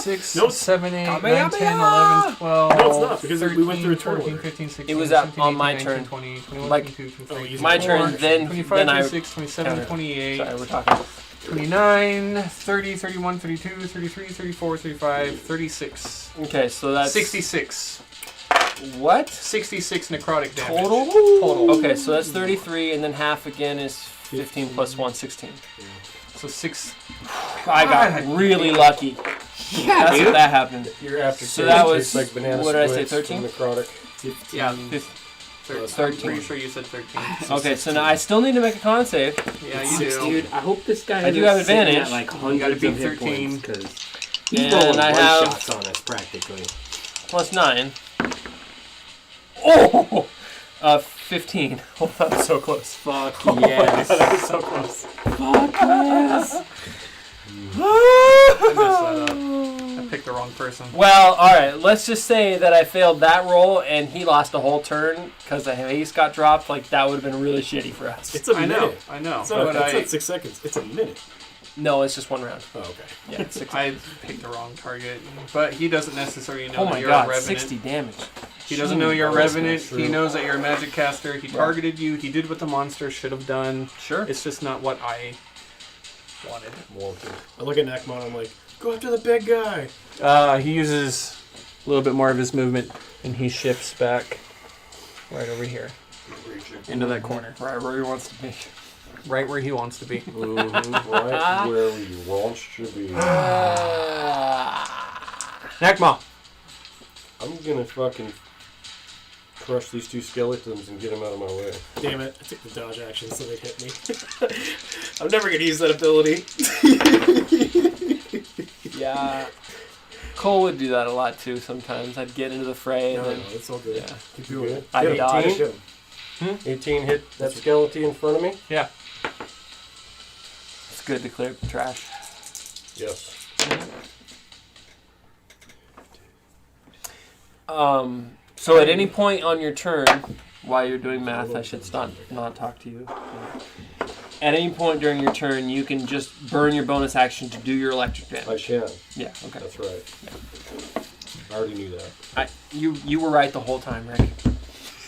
Speaker 1: 6,
Speaker 5: Nope.
Speaker 1: 7, 8, 9,
Speaker 2: Kamehameha!
Speaker 1: 10, 11, 12.
Speaker 5: No, it's not, because we went through a turn
Speaker 1: 14,
Speaker 5: order.
Speaker 1: 15, 16,
Speaker 2: It was
Speaker 1: 17,
Speaker 2: on my
Speaker 1: 18,
Speaker 2: turn.
Speaker 1: 19, 20, 21,
Speaker 2: Like,
Speaker 1: 22, 23,
Speaker 5: oh, you-
Speaker 2: My
Speaker 1: 24,
Speaker 2: turn. Then
Speaker 1: 25,
Speaker 2: I.
Speaker 1: 26, 27, 28,
Speaker 2: Sorry, we're talking.
Speaker 1: 29, 30, 31, 32, 33, 34, 35, 36.
Speaker 2: Okay, so that's
Speaker 1: 66.
Speaker 2: What?
Speaker 1: 66 necrotic damage.
Speaker 2: Total?
Speaker 1: Total.
Speaker 2: Okay, so that's 33, and then half again is 15 plus 1, 16.
Speaker 1: So 6.
Speaker 2: I got really lucky.
Speaker 4: Yeah,
Speaker 2: That's
Speaker 4: dude.
Speaker 2: what that happened.
Speaker 3: Your aftertaste
Speaker 2: So that was-
Speaker 3: tastes like banana
Speaker 2: what did I say,
Speaker 3: splits
Speaker 2: 13?
Speaker 3: from necrotic.
Speaker 1: Yeah,
Speaker 2: 13.
Speaker 1: I'm pretty sure you said 13.
Speaker 2: Okay, so now I still need to make a con save.
Speaker 1: Yeah, you do.
Speaker 4: Dude, I hope this guy
Speaker 2: I do have
Speaker 4: isn't sitting
Speaker 2: advantage.
Speaker 4: At like
Speaker 1: You
Speaker 4: hundreds
Speaker 1: gotta beat
Speaker 4: of hit
Speaker 1: 13.
Speaker 4: points, 'cause he's
Speaker 2: And
Speaker 4: rolling
Speaker 2: I
Speaker 4: one
Speaker 2: have-
Speaker 4: shots on us practically.
Speaker 2: Plus 9. Oh! 15. Oh, that was so close.
Speaker 4: Fuck yes.
Speaker 2: That was so close.
Speaker 4: Fuck yes.
Speaker 1: I messed that up. I picked the wrong person.
Speaker 2: Well, alright, let's just say that I failed that roll and he lost a whole turn because the haste got dropped. Like, that would have been really shitty for us.
Speaker 5: It's a
Speaker 1: I know.
Speaker 5: minute.
Speaker 1: I know.
Speaker 5: It's not,
Speaker 1: But
Speaker 5: it's not 6 seconds. It's a minute.
Speaker 2: No, it's just one round.
Speaker 5: Oh, okay.
Speaker 2: Yeah, it's 6.
Speaker 1: I picked the wrong target, but he doesn't necessarily know
Speaker 2: Oh
Speaker 1: that
Speaker 2: my
Speaker 1: you're
Speaker 2: god,
Speaker 1: a revenant.
Speaker 2: 60 damage.
Speaker 1: He doesn't know you're a
Speaker 3: Oh, that's
Speaker 1: revenant.
Speaker 3: not true.
Speaker 1: He knows that you're a magic caster. He targeted you. He did what the monster should have done.
Speaker 2: Sure.
Speaker 1: It's just not what I wanted.
Speaker 5: I look at Nakmon, I'm like, go after the big guy.
Speaker 1: He uses a little bit more of his movement, and he shifts back right over here into that corner,
Speaker 2: Right where he wants to be.
Speaker 1: right where he wants to be.
Speaker 3: Right where you want to be.
Speaker 1: Nakma.
Speaker 3: I'm gonna fucking crush these two skeletons and get them out of my way.
Speaker 5: Damn it. I took the dodge action so they'd hit me. I'm never going to use that ability.
Speaker 2: Yeah. Cole would do that a lot too sometimes. I'd get into the fray and
Speaker 5: No,
Speaker 2: then
Speaker 5: no, it's all good.
Speaker 2: yeah.
Speaker 5: Keep doing it.
Speaker 2: I'd
Speaker 3: Hit
Speaker 2: dodge.
Speaker 3: 18? 18 hit that skeleton in front of me?
Speaker 1: Yeah.
Speaker 2: It's good to clear the trash.
Speaker 3: Yes.
Speaker 2: So at any point on your turn, while you're doing math, I should not talk to you. At any point during your turn, you can just burn your bonus action to do your electric
Speaker 3: I
Speaker 2: damage.
Speaker 3: can.
Speaker 2: Yeah, okay.
Speaker 3: That's right. I already knew that.
Speaker 2: You were right the whole time, Rick.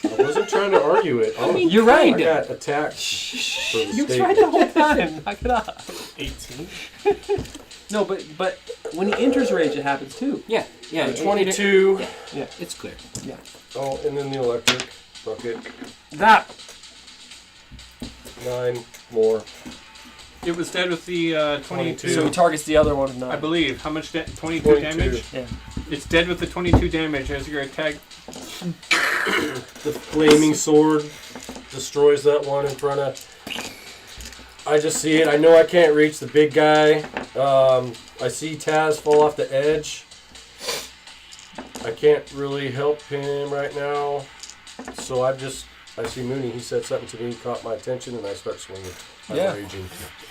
Speaker 3: I wasn't trying to argue it.
Speaker 2: You're right.
Speaker 3: I got attacked. For the
Speaker 2: You
Speaker 3: state.
Speaker 2: tried the whole time. Knock it off.
Speaker 5: 18.
Speaker 2: No, but when he enters rage, it happens too.
Speaker 4: Yeah, yeah.
Speaker 3: 22.
Speaker 2: Yeah.
Speaker 4: It's clear.
Speaker 2: Yeah.
Speaker 3: Oh, and then the electric bucket.
Speaker 2: That.
Speaker 3: 9 more.
Speaker 1: It was dead with the 22.
Speaker 2: So he targets the other one.
Speaker 1: I
Speaker 2: No.
Speaker 1: believe. How much? 22
Speaker 3: 22.
Speaker 1: damage?
Speaker 2: Yeah.
Speaker 1: It's dead with the 22 damage as your attack.
Speaker 3: The flaming sword destroys that one in front of. I just see it. I know I can't reach the big guy. I see Taz fall off the edge. I can't really help him right now. So I see Mooney. He said something to me, caught my attention, and I start swinging. I'm raging.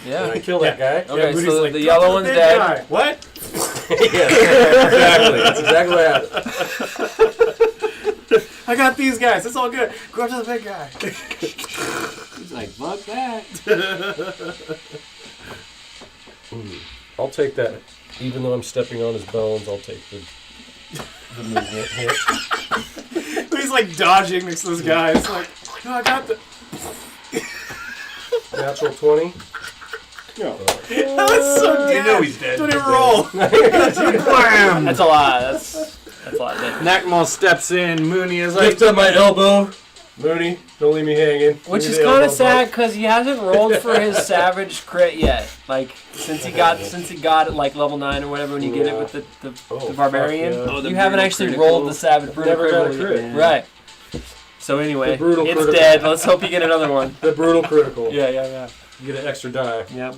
Speaker 2: Yeah.
Speaker 3: And I kill that guy.
Speaker 2: Okay,
Speaker 5: Moody's
Speaker 2: so
Speaker 5: like,
Speaker 2: the
Speaker 5: "Go
Speaker 2: yellow
Speaker 5: for
Speaker 2: one's
Speaker 5: big
Speaker 2: dead.
Speaker 5: guy." What?
Speaker 3: Exactly. That's exactly what happened.
Speaker 5: I got these guys. It's all good. Go up to the big guy.
Speaker 4: He's like, fuck that.
Speaker 3: I'll take that. Even though I'm stepping on his bones, I'll take the movement hit.
Speaker 5: He's like dodging next to this guy. It's like, no, I got the.
Speaker 3: Natural 20.
Speaker 5: No. That's so dead.
Speaker 1: You know he's dead.
Speaker 5: Don't even roll.
Speaker 1: Wham!
Speaker 2: That's a lot. That's a lot.
Speaker 1: Nakmal steps in. Mooney is like,
Speaker 3: Lift up my elbow. Mooney, don't leave me hanging.
Speaker 2: Which
Speaker 3: Give
Speaker 2: is
Speaker 3: me the
Speaker 2: kind of
Speaker 3: elbow
Speaker 2: sad
Speaker 3: bump.
Speaker 2: because he hasn't rolled for his savage crit yet. Like since he got it like level 9 or whatever when you get it with the barbarian,
Speaker 3: fuck yeah.
Speaker 4: Oh, the
Speaker 2: you haven't
Speaker 4: brutal
Speaker 2: actually
Speaker 4: critical.
Speaker 2: rolled the savage brutal
Speaker 3: Never got a
Speaker 2: crit.
Speaker 3: crit.
Speaker 2: Right. So anyway,
Speaker 3: The brutal
Speaker 2: it's
Speaker 3: critical.
Speaker 2: dead. Let's hope you get another one.
Speaker 3: The brutal critical.
Speaker 2: Yeah.
Speaker 3: You get an extra die.
Speaker 2: Yep.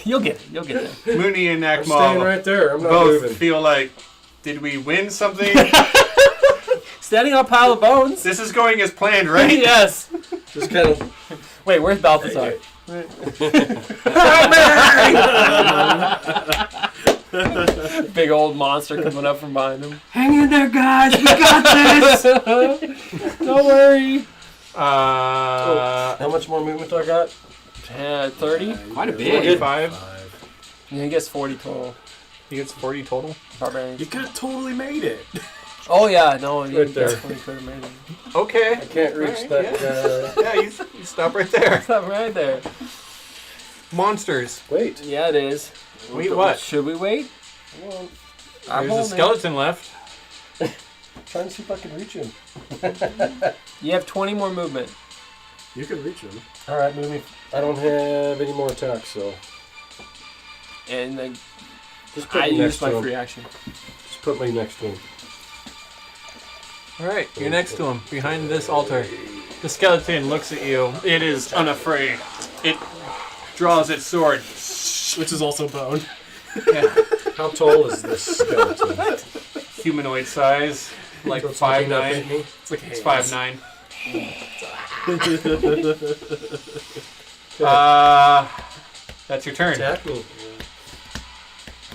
Speaker 2: You'll get it. You'll get it.
Speaker 1: Mooney and
Speaker 3: I'm staying
Speaker 1: Nakmal
Speaker 3: right there. I'm not
Speaker 1: both
Speaker 3: moving.
Speaker 1: feel like, did we win something?
Speaker 2: Standing on a pile of bones.
Speaker 1: This is going as planned, right?
Speaker 2: Yes.
Speaker 3: Just kind of.
Speaker 2: Wait, where's Balthazar? Big old monster coming up from behind him.
Speaker 4: Hang in there, guys. We got this.
Speaker 2: Don't worry.
Speaker 3: How much more movement do I got?
Speaker 2: 30?
Speaker 4: Quite a bit.
Speaker 1: 45.
Speaker 2: Yeah, he gets 40 total.
Speaker 1: He gets 40 total.
Speaker 2: Barbarian.
Speaker 5: You could have totally made it.
Speaker 2: Oh yeah, no, you
Speaker 3: Right there.
Speaker 2: definitely could have made it.
Speaker 1: Okay.
Speaker 3: I can't reach
Speaker 1: Alright,
Speaker 3: that guy.
Speaker 1: Yeah, you stop right there.
Speaker 2: Stop right there.
Speaker 1: Monsters.
Speaker 3: Wait.
Speaker 2: Yeah, it is.
Speaker 1: Wait, what?
Speaker 2: Should we wait?
Speaker 3: Well,
Speaker 2: I'm
Speaker 1: There's a
Speaker 2: holding.
Speaker 1: skeleton left.
Speaker 3: trying to see if I can reach him.
Speaker 2: You have 20 more movement.
Speaker 5: You could reach him.
Speaker 3: All right, move me. I don't have any more attacks, so
Speaker 2: And then
Speaker 3: just put
Speaker 2: I
Speaker 3: me next
Speaker 2: use
Speaker 3: to
Speaker 2: my
Speaker 3: him.
Speaker 2: free action.
Speaker 3: Just put me next to him.
Speaker 1: All right, you're next to him, behind this altar. The skeleton looks at you. It is unafraid. It draws its sword.
Speaker 5: Which is also bone.
Speaker 1: Yeah.
Speaker 3: How tall is this skeleton?
Speaker 1: Humanoid size, like
Speaker 3: Don't sneak up
Speaker 1: 5'9".
Speaker 3: at me.
Speaker 5: It's like
Speaker 1: It's
Speaker 5: hands.
Speaker 1: 5'9". That's your turn.
Speaker 3: Attack me.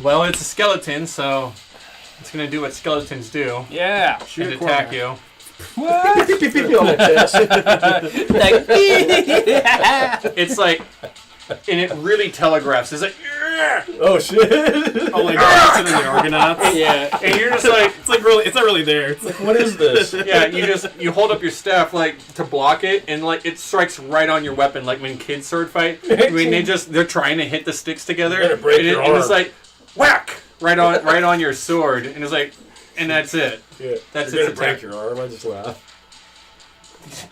Speaker 1: Well, it's a skeleton, so it's gonna do what skeletons do
Speaker 2: Yeah.
Speaker 5: Shoot
Speaker 1: and
Speaker 5: a
Speaker 1: attack
Speaker 5: corner.
Speaker 1: you.
Speaker 2: What?
Speaker 3: Pee-pee-pee on my chest.
Speaker 2: Like,
Speaker 1: It's like, and it really telegraphs. It's like, "Yeah!"
Speaker 3: Oh shit!
Speaker 5: Oh, like Jackson and the Argonauts.
Speaker 2: yeah.
Speaker 1: And you're just like,
Speaker 5: It's like really, it's not really there. It's like,
Speaker 3: What is this?
Speaker 1: yeah. You hold up your staff like to block it, and like it strikes right on your weapon, like when kids sword fight. I mean, they're trying to hit the sticks together,
Speaker 3: You're gonna break
Speaker 1: and,
Speaker 3: your
Speaker 1: and it's
Speaker 3: arm.
Speaker 1: like whack right on your sword, and it's like, and that's it.
Speaker 3: Yeah.
Speaker 1: That's
Speaker 3: You're
Speaker 1: its
Speaker 3: gonna break
Speaker 1: attack.
Speaker 3: your arm. I just laugh.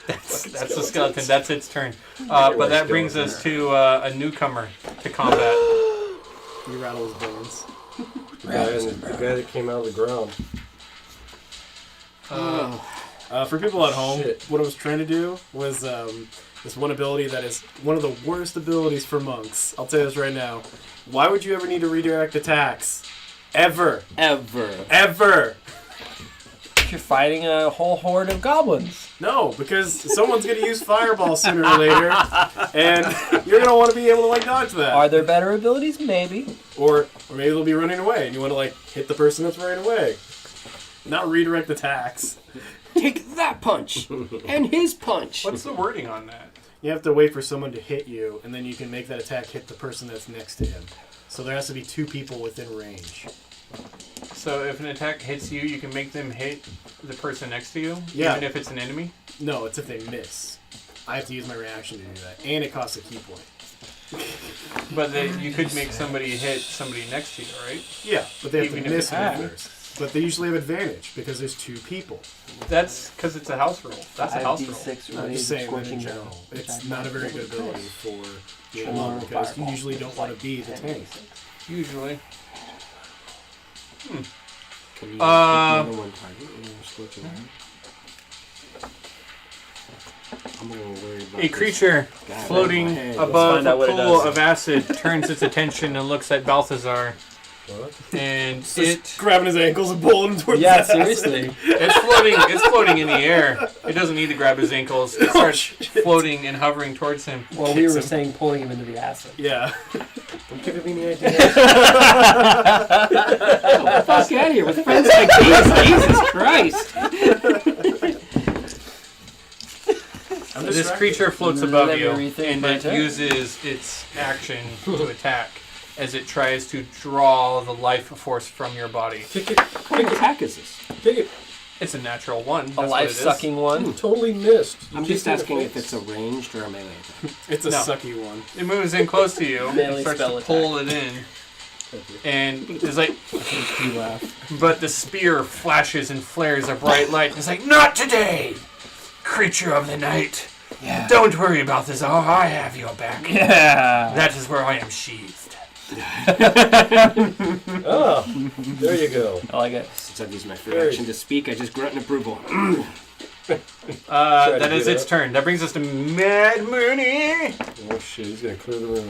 Speaker 1: That's the skeleton. That's its turn. But that brings us to a newcomer to combat.
Speaker 5: you rattle his bones.
Speaker 3: The guy that came out of the ground.
Speaker 5: For people at home,
Speaker 3: Shit.
Speaker 5: what I was trying to do was this one ability that is one of the worst abilities for monks. I'll tell you this right now. Why would you ever need to redirect attacks? Ever. Ever.
Speaker 2: You're fighting a whole horde of goblins.
Speaker 5: No, because someone's going to use Fireball sooner or later, and you're going to want to be able to, like, dodge that.
Speaker 2: Are there better abilities? Maybe.
Speaker 5: Or maybe they'll be running away, and you want to, like, hit the person that's running away. Not redirect attacks.
Speaker 4: Take that punch and his punch.
Speaker 1: What's the wording on that?
Speaker 5: You have to wait for someone to hit you, and then you can make that attack hit the person that's next to him. So there has to be 2 people within range.
Speaker 1: So if an attack hits you, you can make them hit the person next to you,
Speaker 5: Yeah.
Speaker 1: even if it's an enemy.
Speaker 5: No, it's if they miss. I have to use my reaction to do that, and it costs a key point.
Speaker 1: But you could make somebody hit somebody next to you, right?
Speaker 5: Yeah, but they have
Speaker 1: Even
Speaker 5: to
Speaker 1: if
Speaker 5: miss
Speaker 1: it
Speaker 5: me
Speaker 1: happens.
Speaker 5: first. But they usually have advantage because there's 2 people.
Speaker 1: That's because it's a house roll. That's a house roll.
Speaker 5: I'm just saying that in general. It's not a very good ability for the alone because you usually don't want to be the tank.
Speaker 1: Usually.
Speaker 4: Can you
Speaker 1: Uh,
Speaker 4: keep more than one target when you're switching around? I'm a little worried about
Speaker 1: A creature
Speaker 4: God,
Speaker 1: floating
Speaker 4: in my head.
Speaker 1: above
Speaker 2: find
Speaker 1: a
Speaker 2: out what it
Speaker 1: pool
Speaker 2: does.
Speaker 1: of acid turns its attention and looks at Balthazar.
Speaker 3: What?
Speaker 1: And
Speaker 5: Just grabbing his ankles and pulling him towards
Speaker 2: Yeah,
Speaker 5: the acid.
Speaker 2: seriously.
Speaker 1: it's floating in the air. It doesn't need to grab his ankles. It starts floating and hovering towards him.
Speaker 2: Well, we were saying pulling him into the acid.
Speaker 5: Yeah.
Speaker 3: Don't give me any idea.
Speaker 4: Get the fuck out of here with friends like these. Jesus Christ.
Speaker 1: This creature floats above
Speaker 2: Let me
Speaker 1: you,
Speaker 2: rethink
Speaker 1: and
Speaker 2: my
Speaker 1: it
Speaker 2: turn.
Speaker 1: uses its action to attack as it tries to draw the life force from your body.
Speaker 3: Kick it.
Speaker 4: What kind of attack is this?
Speaker 3: Kick it.
Speaker 1: It's a natural one.
Speaker 2: A
Speaker 1: That's what it is.
Speaker 2: life-sucking one.
Speaker 3: Totally missed. You
Speaker 4: I'm just
Speaker 3: kicked it
Speaker 4: asking
Speaker 3: in
Speaker 4: if
Speaker 3: the
Speaker 4: it's a ranged or a melee attack.
Speaker 5: It's a
Speaker 1: No.
Speaker 5: sucky one.
Speaker 1: It moves in close to you and
Speaker 2: Melee
Speaker 1: starts
Speaker 2: spell
Speaker 1: to pull it in. And it's like,
Speaker 5: You laugh.
Speaker 1: but the spear flashes and flares a bright light. It's like, not today, creature of the night.
Speaker 2: Yeah.
Speaker 1: Don't worry about this. Oh, I have your back.
Speaker 2: Yeah.
Speaker 1: That is where I am sheathed.
Speaker 3: Oh, there you go.
Speaker 2: I like it.
Speaker 4: Since I've used my free
Speaker 3: Very-
Speaker 4: action to speak, I just grunt in approval.
Speaker 1: That
Speaker 3: to
Speaker 1: is
Speaker 3: get
Speaker 1: its
Speaker 3: up.
Speaker 1: turn. That brings us to Mad Mooney.
Speaker 3: Oh shit, he's gonna clear the room.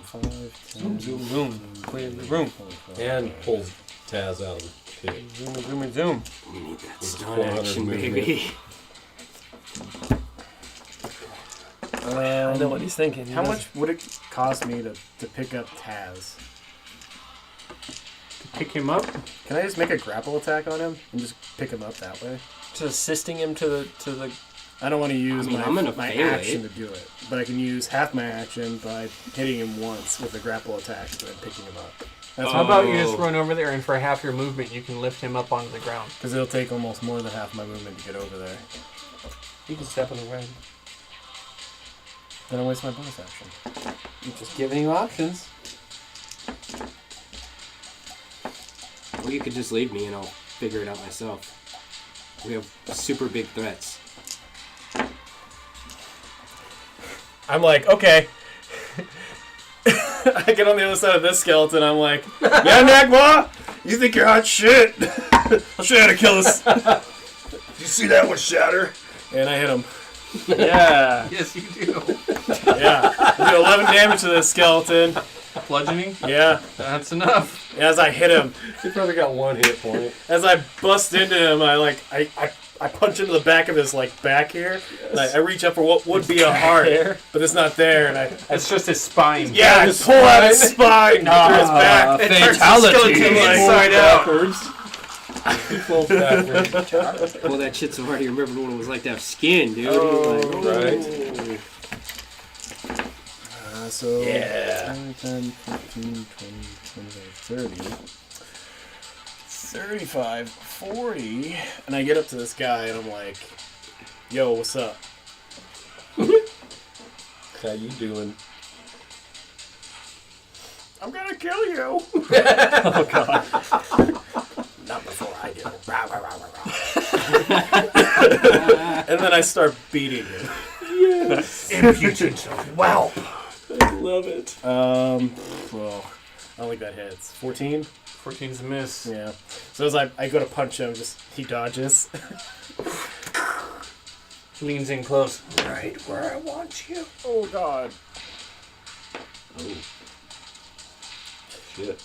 Speaker 5: 5, 10,
Speaker 2: Zoom, zoom. Clear the room.
Speaker 3: And pulls Taz out of the pit.
Speaker 2: Zoom, zoom, zoom.
Speaker 4: We need that
Speaker 3: It's
Speaker 4: stun
Speaker 3: 400
Speaker 4: action,
Speaker 3: movement.
Speaker 4: baby.
Speaker 2: I know what he's thinking.
Speaker 5: How much would it cost me to pick up Taz?
Speaker 1: Pick him up.
Speaker 5: Can I just make a grapple attack on him and just pick him up that way?
Speaker 2: Just assisting him to the.
Speaker 5: I don't want to use
Speaker 4: I mean, I'm gonna
Speaker 5: my
Speaker 4: fail
Speaker 5: action
Speaker 4: it.
Speaker 5: to do it, but I can use half my action by hitting him once with a grapple attack and then picking him up. That's
Speaker 1: How about you
Speaker 4: Oh.
Speaker 1: just run over there and for half your movement you can lift him up onto the ground.
Speaker 5: because it'll take almost more than half my movement to get over there.
Speaker 2: You can step on the ground.
Speaker 5: Then I waste my bonus action.
Speaker 2: I'm just giving you options.
Speaker 4: Or you could just leave me and I'll figure it out myself. We have super big threats.
Speaker 5: I'm like, okay. I get on the other side of this skeleton. I'm like, yeah, Nagma, you think you're hot shit? I'll show you how to kill this. You see that one shatter? And I hit him.
Speaker 2: Yeah.
Speaker 1: Yes, you do.
Speaker 5: Yeah, I do 11 damage to this skeleton.
Speaker 1: Bludgeoning.
Speaker 5: Yeah,
Speaker 1: That's enough.
Speaker 5: as I hit him,
Speaker 3: He probably got one hit point.
Speaker 5: as I bust into him, I punch into the back of his back here. And I reach up for what would be a heart, but it's not there. And I
Speaker 1: It's just his spine.
Speaker 5: yeah, I
Speaker 3: his
Speaker 5: pull out his spine through his back.
Speaker 1: It turns the
Speaker 2: Fatality.
Speaker 1: skeleton
Speaker 5: Like,
Speaker 1: inside out.
Speaker 3: He falls backwards.
Speaker 4: Well, that shit's so hard to remember what it was like to have skin, dude.
Speaker 3: Oh,
Speaker 4: Like,
Speaker 3: right.
Speaker 5: So
Speaker 2: Yeah.
Speaker 5: 10, 15, 20, 25, 30, 35, 40, and I get up to this guy and I'm like, yo, what's up?
Speaker 3: How you doing?
Speaker 5: I'm gonna kill you. Not before I do. Rah, rah, rah, rah, rah. And then I start beating him.
Speaker 1: Impudent whelp.
Speaker 3: I love it.
Speaker 5: Well, I don't think that hits. 14?
Speaker 1: 14's a miss.
Speaker 5: Yeah. So as I go to punch him, he dodges.
Speaker 1: Leans in close. Right where I want you.
Speaker 5: Oh, God.
Speaker 3: Shit.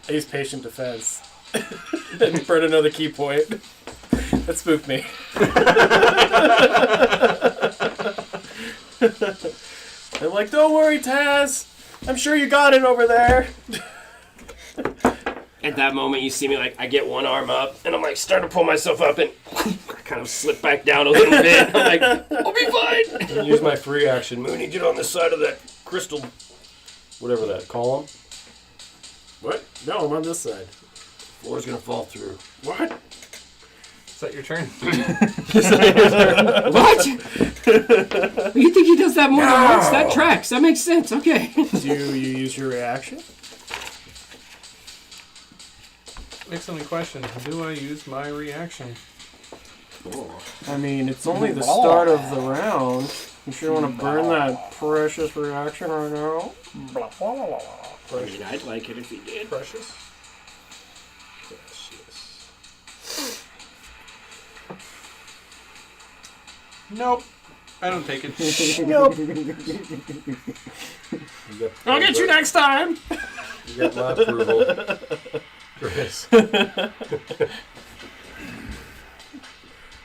Speaker 5: I use patient defense. And burn another key point. That spooked me. I'm like, don't worry, Taz. I'm sure you got it over there.
Speaker 4: at that moment, you see me I get one arm up, and I'm starting to pull myself up, and I kind of slip back down a little bit. I'm like, I'll be fine.
Speaker 3: Use my free action. Mooney, get on this side of that crystal, whatever that column.
Speaker 5: What? No, I'm on this side.
Speaker 3: Floor's gonna fall through.
Speaker 5: What?
Speaker 1: Is that your turn?
Speaker 4: What? You think he does that more than once? That tracks. That makes sense. Okay.
Speaker 5: Do you use your reaction?
Speaker 1: Excellent question. Do I use my reaction?
Speaker 5: I mean, it's only the start of the round. You sure want to burn that precious reaction right now?
Speaker 4: I mean, I'd like it if he did.
Speaker 1: Nope. I don't take it.
Speaker 5: Nope.
Speaker 3: got,
Speaker 5: I'll get you next time.
Speaker 3: You got my approval, Chris.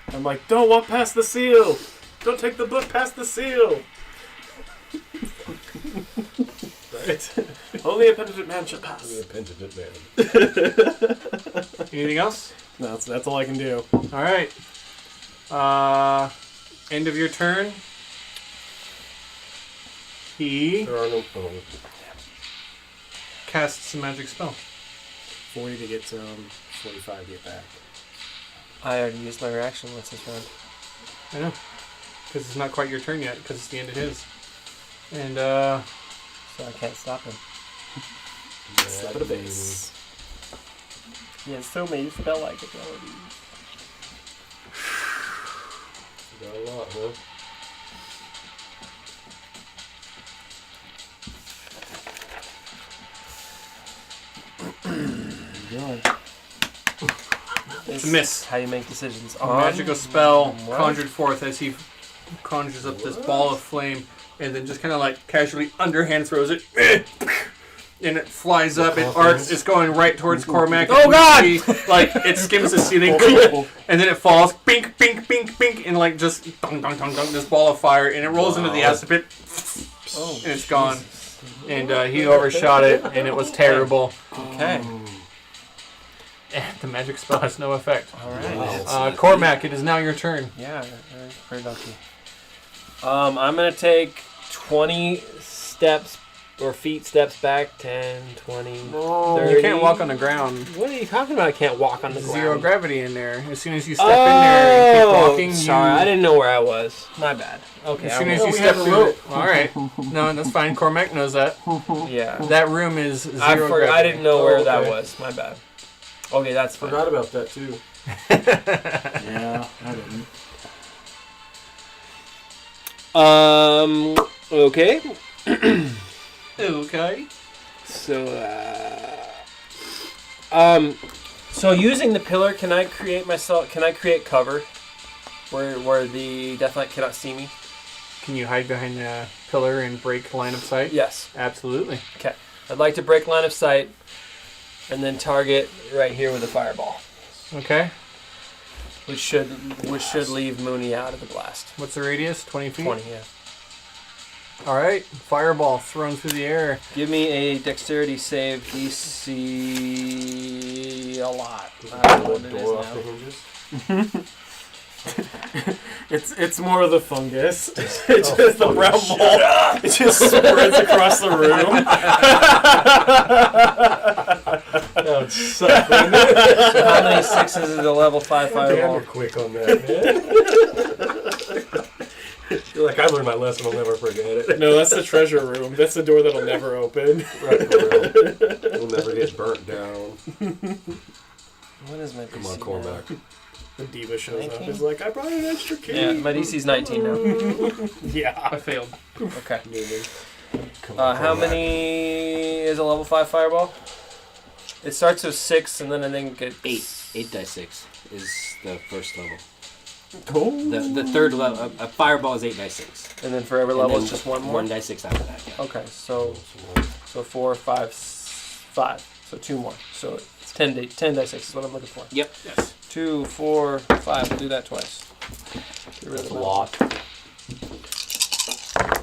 Speaker 5: I'm like, don't walk past the seal. Don't take the book past the seal. Right. Only a penitent man shall pass.
Speaker 3: Only a penitent man.
Speaker 1: Anything else?
Speaker 5: No, that's all I can do.
Speaker 1: All right. End of your turn. He
Speaker 3: There are no.
Speaker 1: casts a magic spell.
Speaker 5: 40 to get 45 to get back.
Speaker 2: I already used my reaction once this round.
Speaker 1: I know. Because it's not quite your turn yet, because it's the end of his. And,
Speaker 2: So I can't stop him.
Speaker 5: Slap it a base.
Speaker 2: He has so many spell-like abilities.
Speaker 3: Got a lot, huh?
Speaker 1: it's a miss.
Speaker 2: How you make decisions.
Speaker 1: A magical spell
Speaker 2: what?
Speaker 1: conjured forth as he conjures up this ball of flame and then just kind of like casually underhand throws it. And it flies up, it arcs, it's going right towards Cormac.
Speaker 2: Oh, God!
Speaker 1: Like, it skims the ceiling, and then it falls, bink, bink, bink, bink, and like just dong, dong, dong, dong, this ball of fire, and it rolls into the acid pit, and it's gone. And he overshot it, and it was terrible.
Speaker 2: Okay.
Speaker 1: And the magic spell has no effect.
Speaker 2: All right.
Speaker 1: Cormac, it is now your turn.
Speaker 2: Yeah, very lucky. I'm going to take 20 steps or feet steps back, 10, 20, 30.
Speaker 1: You can't walk on the ground.
Speaker 2: What are you talking about? I can't walk on the ground.
Speaker 1: Zero gravity in there. As soon as you step in there and keep walking,
Speaker 2: sorry, I didn't know where I was. My bad. Okay.
Speaker 1: As soon as you step through it. All right. No, that's fine. Cormac knows that.
Speaker 2: Yeah.
Speaker 1: That room is zero gravity.
Speaker 2: I didn't know where that
Speaker 3: okay.
Speaker 2: was. My bad. Okay, that's fine.
Speaker 3: Forgot about that too.
Speaker 5: Yeah, I didn't.
Speaker 2: Okay.
Speaker 1: Okay.
Speaker 2: So using the pillar, can I create cover where the Death Knight cannot see me?
Speaker 1: Can you hide behind the pillar and break line of sight?
Speaker 2: Yes.
Speaker 1: Absolutely.
Speaker 2: Okay. I'd like to break line of sight and then target right here with a fireball,
Speaker 1: Okay.
Speaker 2: which should leave Mooney out of the blast.
Speaker 1: What's the radius? 20 feet?
Speaker 2: 20, yeah.
Speaker 1: All right. Fireball thrown through the air.
Speaker 2: Give me a dexterity save DC a lot. I don't know what it
Speaker 3: Door off the
Speaker 2: is
Speaker 3: hinges.
Speaker 5: It's more of the fungus. It's just the brown ball. It just spreads across the room.
Speaker 3: That would suck.
Speaker 2: now. So how many sixes is a level 5
Speaker 3: Damn,
Speaker 2: fireball?
Speaker 3: you're quick on that, man. You're like, I learned my lesson. I'll never forget it.
Speaker 5: No, that's the treasure room. That's the door that'll never open.
Speaker 3: Right, we'll never get burnt down.
Speaker 2: What is my DC
Speaker 3: Come on,
Speaker 2: now?
Speaker 3: Cormac.
Speaker 5: The diva shows up.
Speaker 2: 19?
Speaker 5: He's like, I brought an extra key.
Speaker 2: Yeah, my DC's 19 now.
Speaker 5: Yeah.
Speaker 1: I failed.
Speaker 2: Okay.
Speaker 3: Come on,
Speaker 2: How
Speaker 3: Cormac.
Speaker 2: many is a level 5 fireball? It starts with 6, and then I think it's
Speaker 6: 8 dice 6 is the first level.
Speaker 5: Cool.
Speaker 6: The third level, a fireball is 8 dice 6.
Speaker 2: And then for every
Speaker 6: And
Speaker 2: level,
Speaker 6: then
Speaker 2: it's just one more.
Speaker 6: 1 dice 6 after that. Yeah.
Speaker 2: Okay, so 4, 5, 5. So 2 more. So it's 10 dice 6 is what I'm looking for.
Speaker 6: Yep.
Speaker 1: Yes.
Speaker 2: 2, 4, 5. We'll do that twice. Get rid of
Speaker 3: That's a
Speaker 2: the
Speaker 3: lot.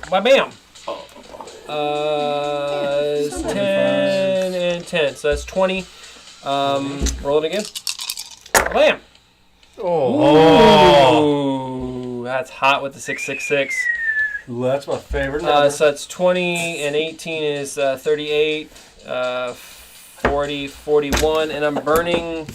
Speaker 2: Bam! It's 10 and 10. So that's 20. Roll it again. Bam! Oh, that's hot with the 666.
Speaker 3: Ooh, that's my favorite number.
Speaker 2: So that's 20 and 18 is 38, 40, 41, and I'm burning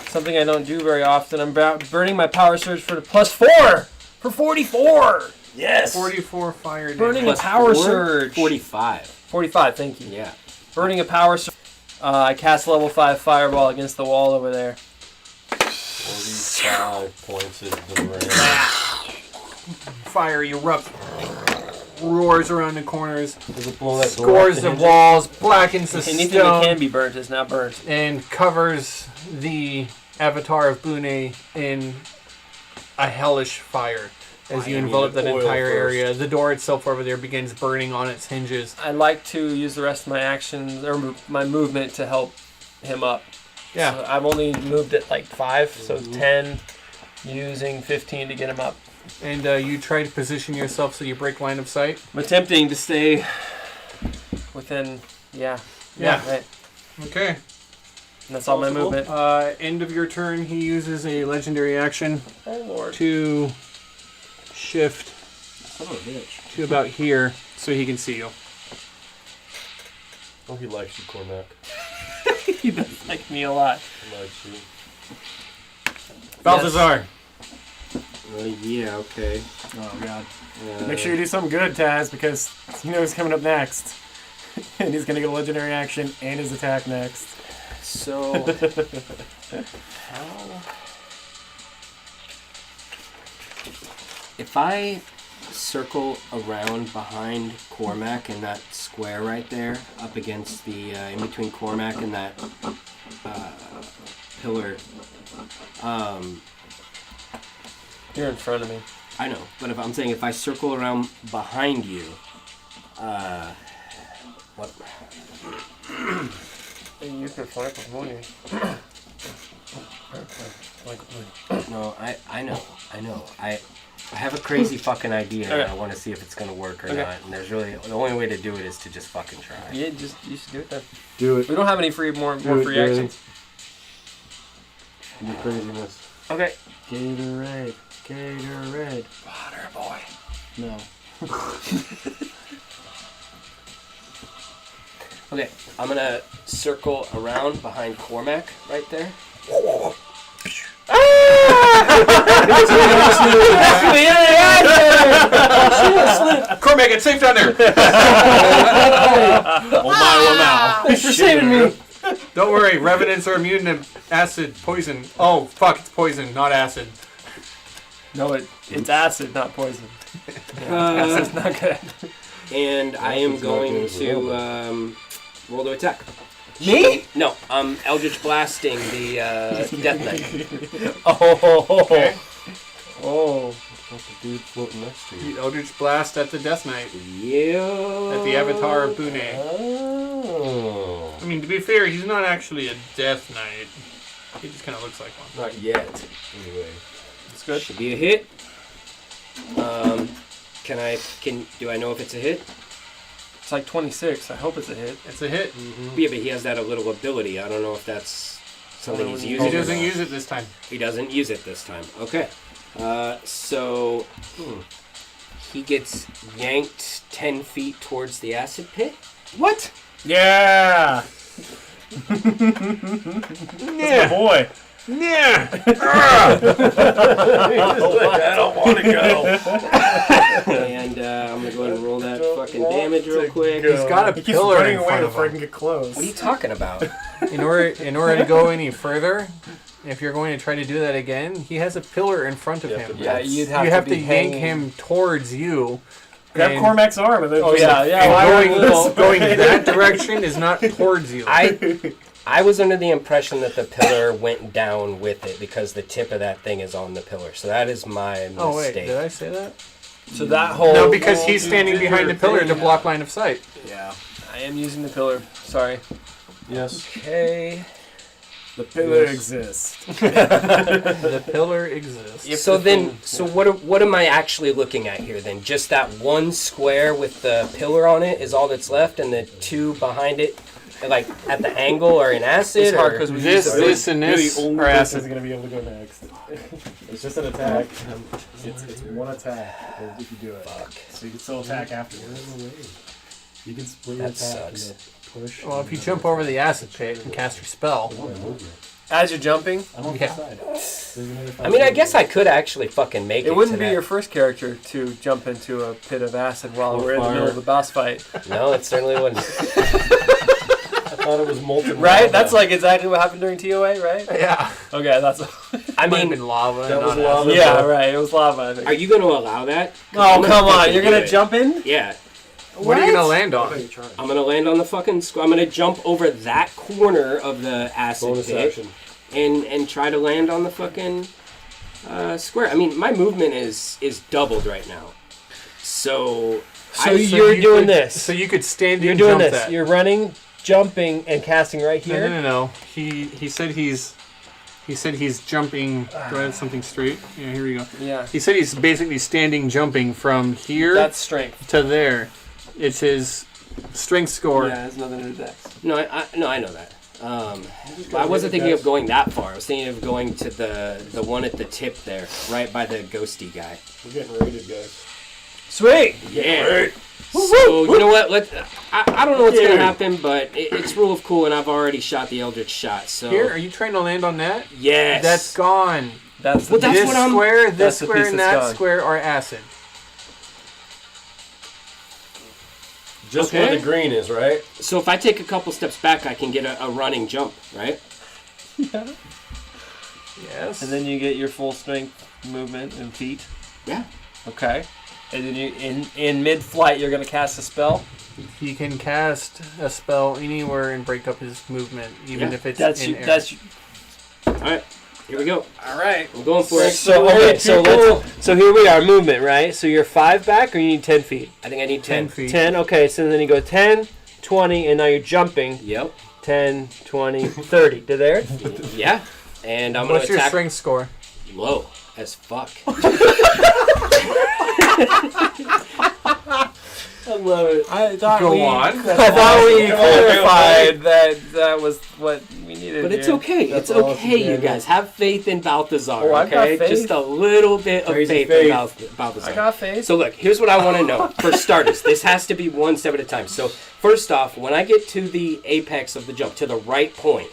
Speaker 2: something I don't do very often. I'm burning my power surge for the +4 for 44. Yes.
Speaker 1: 44 fire damage.
Speaker 2: Burning a
Speaker 6: Plus
Speaker 2: power
Speaker 6: 4,
Speaker 2: surge.
Speaker 6: 45.
Speaker 2: 45. Thank you.
Speaker 6: Yeah.
Speaker 2: Burning a power surge. I cast level 5 fireball against the wall over there.
Speaker 3: 45 points is the range.
Speaker 1: Fire erupts. Roars around the corners.
Speaker 3: Does it blow that door
Speaker 1: Scores
Speaker 3: off
Speaker 1: the
Speaker 3: hinges?
Speaker 1: walls. Blackens the
Speaker 2: Anything that can
Speaker 1: stone.
Speaker 2: be burnt is now burnt.
Speaker 1: And covers the avatar of Bune in a hellish fire. as you
Speaker 3: I mean,
Speaker 1: envelop that
Speaker 3: oil
Speaker 1: entire
Speaker 3: first.
Speaker 1: area. The door itself over there begins burning on its hinges.
Speaker 2: I'd like to use the rest of my actions or my movement to help him up.
Speaker 1: Yeah.
Speaker 2: So I've only moved it like 5, so 10, using 15 to get him up.
Speaker 1: And you try to position yourself so you break line of sight.
Speaker 2: I'm attempting to stay within,
Speaker 1: Yeah.
Speaker 2: right.
Speaker 1: Okay.
Speaker 2: And that's all my movement.
Speaker 1: End of your turn, he uses a legendary action
Speaker 2: Oh, Lord.
Speaker 1: to shift
Speaker 6: Son of a bitch.
Speaker 1: to about here so he can see you.
Speaker 3: Oh, he likes you, Cormac.
Speaker 2: He does like me a lot.
Speaker 3: He likes you.
Speaker 1: Balthazar.
Speaker 6: Yeah, okay.
Speaker 5: Oh god.
Speaker 6: Uh,
Speaker 5: Make sure you do something good, Taz, because you know who's coming up next. And he's gonna get a legendary action and his attack next.
Speaker 6: So, if I circle around behind Cormac in that square right there, up against the in between Cormac and that pillar,
Speaker 2: You're in front of me.
Speaker 6: I know, but I'm saying if I circle around behind you, what?
Speaker 2: You can flank with Mooney.
Speaker 6: No, I know. I have a crazy fucking idea, and
Speaker 2: Okay.
Speaker 6: I want to see if it's gonna work or
Speaker 2: Okay.
Speaker 6: not. And there's really the only way to do it is to just fucking try.
Speaker 2: Yeah, you should do it then.
Speaker 3: Do it.
Speaker 2: We don't have any more
Speaker 3: Do it,
Speaker 2: free
Speaker 3: Gary.
Speaker 2: actions.
Speaker 3: Do craziness.
Speaker 2: Okay.
Speaker 5: Gatorade. Gatorade.
Speaker 2: Water boy.
Speaker 5: No.
Speaker 6: Okay, I'm gonna circle around behind Cormac right there.
Speaker 1: Cormac, it's safe down there.
Speaker 2: Thanks for saving me.
Speaker 1: Don't worry, revenants are immune to acid poison. Oh, fuck, it's poison, not acid.
Speaker 2: No, it's acid, not poison. Acid's not good.
Speaker 6: And I am
Speaker 3: Acid's not
Speaker 6: going
Speaker 3: good for
Speaker 6: to roll to attack.
Speaker 2: Me?
Speaker 6: No, I'm Eldritch Blasting the Death Knight.
Speaker 2: Oh.
Speaker 1: Okay.
Speaker 2: Oh.
Speaker 3: What's the dude floating next to you?
Speaker 1: The Eldritch Blast at the Death Knight.
Speaker 6: Yeah.
Speaker 1: At the Avatar of Bune.
Speaker 3: Oh.
Speaker 1: I mean, to be fair, he's not actually a Death Knight. He just kind of looks like one.
Speaker 3: Not yet, anyway.
Speaker 2: It's good.
Speaker 6: Should be a hit. Do I know if it's a hit?
Speaker 2: It's like 26. I hope it's a hit.
Speaker 1: It's a hit.
Speaker 6: Yeah, but he has that little ability. I don't know if that's something he's
Speaker 2: He
Speaker 6: using.
Speaker 1: He
Speaker 6: or
Speaker 1: doesn't
Speaker 6: not.
Speaker 1: use it this time.
Speaker 6: He doesn't use it this time. Okay. So he gets yanked 10 feet towards the acid pit.
Speaker 2: What?
Speaker 5: Yeah!
Speaker 1: Yeah.
Speaker 5: Boy!
Speaker 1: Yeah.
Speaker 3: I don't want to go.
Speaker 6: And I'm going to go ahead and roll that fucking damage real quick.
Speaker 1: He's got a
Speaker 5: He keeps
Speaker 1: pillar
Speaker 5: running
Speaker 1: in
Speaker 5: away
Speaker 1: front
Speaker 5: before I
Speaker 1: of
Speaker 5: can
Speaker 1: him.
Speaker 5: get close.
Speaker 6: What are you talking about?
Speaker 1: In order to go any further, if you're going to try to do that again, he has a pillar in front of
Speaker 3: You have
Speaker 1: him.
Speaker 3: to
Speaker 2: Yeah, you'd have
Speaker 1: You have to
Speaker 2: be
Speaker 1: yank
Speaker 2: hanging.
Speaker 1: him towards you.
Speaker 5: Grab
Speaker 1: and-
Speaker 5: Cormac's arm and then
Speaker 2: Oh, yeah, yeah.
Speaker 1: And
Speaker 2: Why
Speaker 1: going that direction is not towards you.
Speaker 6: I was under the impression that the pillar went down with it because the tip of that thing is on the pillar. So that is my mistake.
Speaker 1: Oh wait, did I say that?
Speaker 2: So that whole.
Speaker 1: No, because he's standing behind the pillar to block line of sight.
Speaker 5: Yeah.
Speaker 2: I am using the pillar. Sorry.
Speaker 3: Yes.
Speaker 6: Okay.
Speaker 5: The pillar
Speaker 3: Yes.
Speaker 5: exists.
Speaker 1: The pillar exists.
Speaker 6: So then, what am I actually looking at here then? Just that one square with the pillar on it is all that's left, and the two behind it, like at the angle, are in acid.
Speaker 2: It's hard
Speaker 6: or-
Speaker 2: because we
Speaker 1: This,
Speaker 2: use
Speaker 1: this, and
Speaker 5: You're
Speaker 1: this
Speaker 5: the only
Speaker 1: are
Speaker 5: person
Speaker 1: acid.
Speaker 5: who's going to be able to go next. It's just an attack. It's one attack if you do it.
Speaker 6: Fuck.
Speaker 5: So you can still attack afterwards. You can split your
Speaker 6: That
Speaker 5: attack
Speaker 6: sucks.
Speaker 5: and push.
Speaker 1: Well, if you jump over the acid pit and cast your spell,
Speaker 2: As you're jumping,
Speaker 5: I'm on
Speaker 1: Yeah.
Speaker 5: the side. There's another
Speaker 6: I mean, I guess I could actually fucking make it.
Speaker 2: it wouldn't
Speaker 6: to
Speaker 2: be
Speaker 6: that.
Speaker 2: your first character to jump into a pit of acid while
Speaker 3: Or
Speaker 2: we're in the
Speaker 3: fire.
Speaker 2: middle of the boss fight.
Speaker 6: No, it certainly wouldn't.
Speaker 3: I thought it was molten
Speaker 2: Right?
Speaker 3: lava.
Speaker 2: That's like exactly what happened during TOA, right?
Speaker 1: yeah,
Speaker 2: Okay, that's.
Speaker 6: I
Speaker 1: might have
Speaker 6: mean,
Speaker 1: been lava.
Speaker 3: That
Speaker 1: and
Speaker 3: was
Speaker 1: not
Speaker 3: lava.
Speaker 1: acid.
Speaker 2: Yeah, right. It was lava. I think.
Speaker 6: are you going to allow that? 'Cause I'm
Speaker 2: Oh,
Speaker 6: gonna
Speaker 2: come on.
Speaker 6: fucking
Speaker 2: You're
Speaker 6: do
Speaker 2: going to
Speaker 6: it.
Speaker 2: jump in?
Speaker 6: Yeah.
Speaker 1: What are you gonna land on?
Speaker 6: I'm going to land on the fucking... I'm going to jump over that corner of the acid
Speaker 3: Bonus
Speaker 6: pit
Speaker 3: action.
Speaker 6: and try to land on the fucking...
Speaker 4: Square. I mean, my movement is doubled right now. So
Speaker 2: you're doing this.
Speaker 1: So you could stand
Speaker 2: You're
Speaker 1: and
Speaker 2: doing
Speaker 1: jump
Speaker 2: this.
Speaker 1: that.
Speaker 2: You're running, jumping, and casting right here.
Speaker 1: No. He said he's jumping. Do I have something straight? Yeah, here we go.
Speaker 2: Yeah.
Speaker 1: He said he's basically standing, jumping from here
Speaker 2: That's strength.
Speaker 1: to there. It's his strength score.
Speaker 2: Yeah, it has nothing to do with dex.
Speaker 4: no, I know that. I wasn't thinking of going that far. I was thinking of going to the one at the tip there, right by the ghosty guy.
Speaker 3: We're getting raided, guys.
Speaker 2: Sweet.
Speaker 4: Yeah. So you know what? I don't know what's gonna happen, but it's rule of cool, and I've already shot the Eldritch shot. So
Speaker 1: Here, are you trying to land on that?
Speaker 4: yes,
Speaker 1: That's gone.
Speaker 2: That's the
Speaker 4: Well, that's
Speaker 1: this
Speaker 4: what I'm-
Speaker 1: square,
Speaker 2: that's
Speaker 1: this
Speaker 2: the
Speaker 1: square,
Speaker 2: piece
Speaker 1: and
Speaker 2: that's
Speaker 1: that
Speaker 2: gone.
Speaker 1: square are acid.
Speaker 3: Just
Speaker 4: Okay.
Speaker 3: where the green is, right?
Speaker 4: So if I take a couple steps back, I can get a running jump, right?
Speaker 1: Yes.
Speaker 2: And then you get your full strength movement and feet.
Speaker 4: Yeah.
Speaker 2: Okay. And then you in mid-flight, you're gonna cast a spell.
Speaker 1: He can cast a spell anywhere and break up his movement, even
Speaker 4: Yeah,
Speaker 1: if it's
Speaker 2: That's
Speaker 1: in
Speaker 2: you,
Speaker 1: air.
Speaker 2: that's.
Speaker 4: All right. Here we go.
Speaker 2: All right.
Speaker 4: I'm going for it.
Speaker 2: So okay, so here we are, movement, right? So you're 5 back, or you need 10 feet?
Speaker 4: I think I need
Speaker 1: 10
Speaker 4: 10.
Speaker 1: feet.
Speaker 2: 10. Okay, so then you go 10, 20, and now you're jumping.
Speaker 4: Yep.
Speaker 2: 10, 20, 30. To there?
Speaker 4: Yeah. And I'm
Speaker 1: What's
Speaker 4: gonna
Speaker 1: your
Speaker 4: attack
Speaker 1: strength score?
Speaker 4: low as fuck.
Speaker 2: I love it. I thought
Speaker 1: Go on.
Speaker 2: I thought we clarified that was what we needed.
Speaker 4: But it's
Speaker 2: here.
Speaker 4: okay.
Speaker 3: That's
Speaker 4: It's okay,
Speaker 3: awesome,
Speaker 4: you
Speaker 3: Daniel.
Speaker 4: guys. Have faith in Balthazar,
Speaker 2: Oh, I've got
Speaker 4: okay?
Speaker 2: faith.
Speaker 4: Just a little bit of
Speaker 3: Crazy
Speaker 4: faith
Speaker 3: faith.
Speaker 4: in Balthazar.
Speaker 2: I got faith.
Speaker 4: So look, here's what I want to know. For starters, this has to be one step at a time. So first off, when I get to the apex of the jump, to the right point,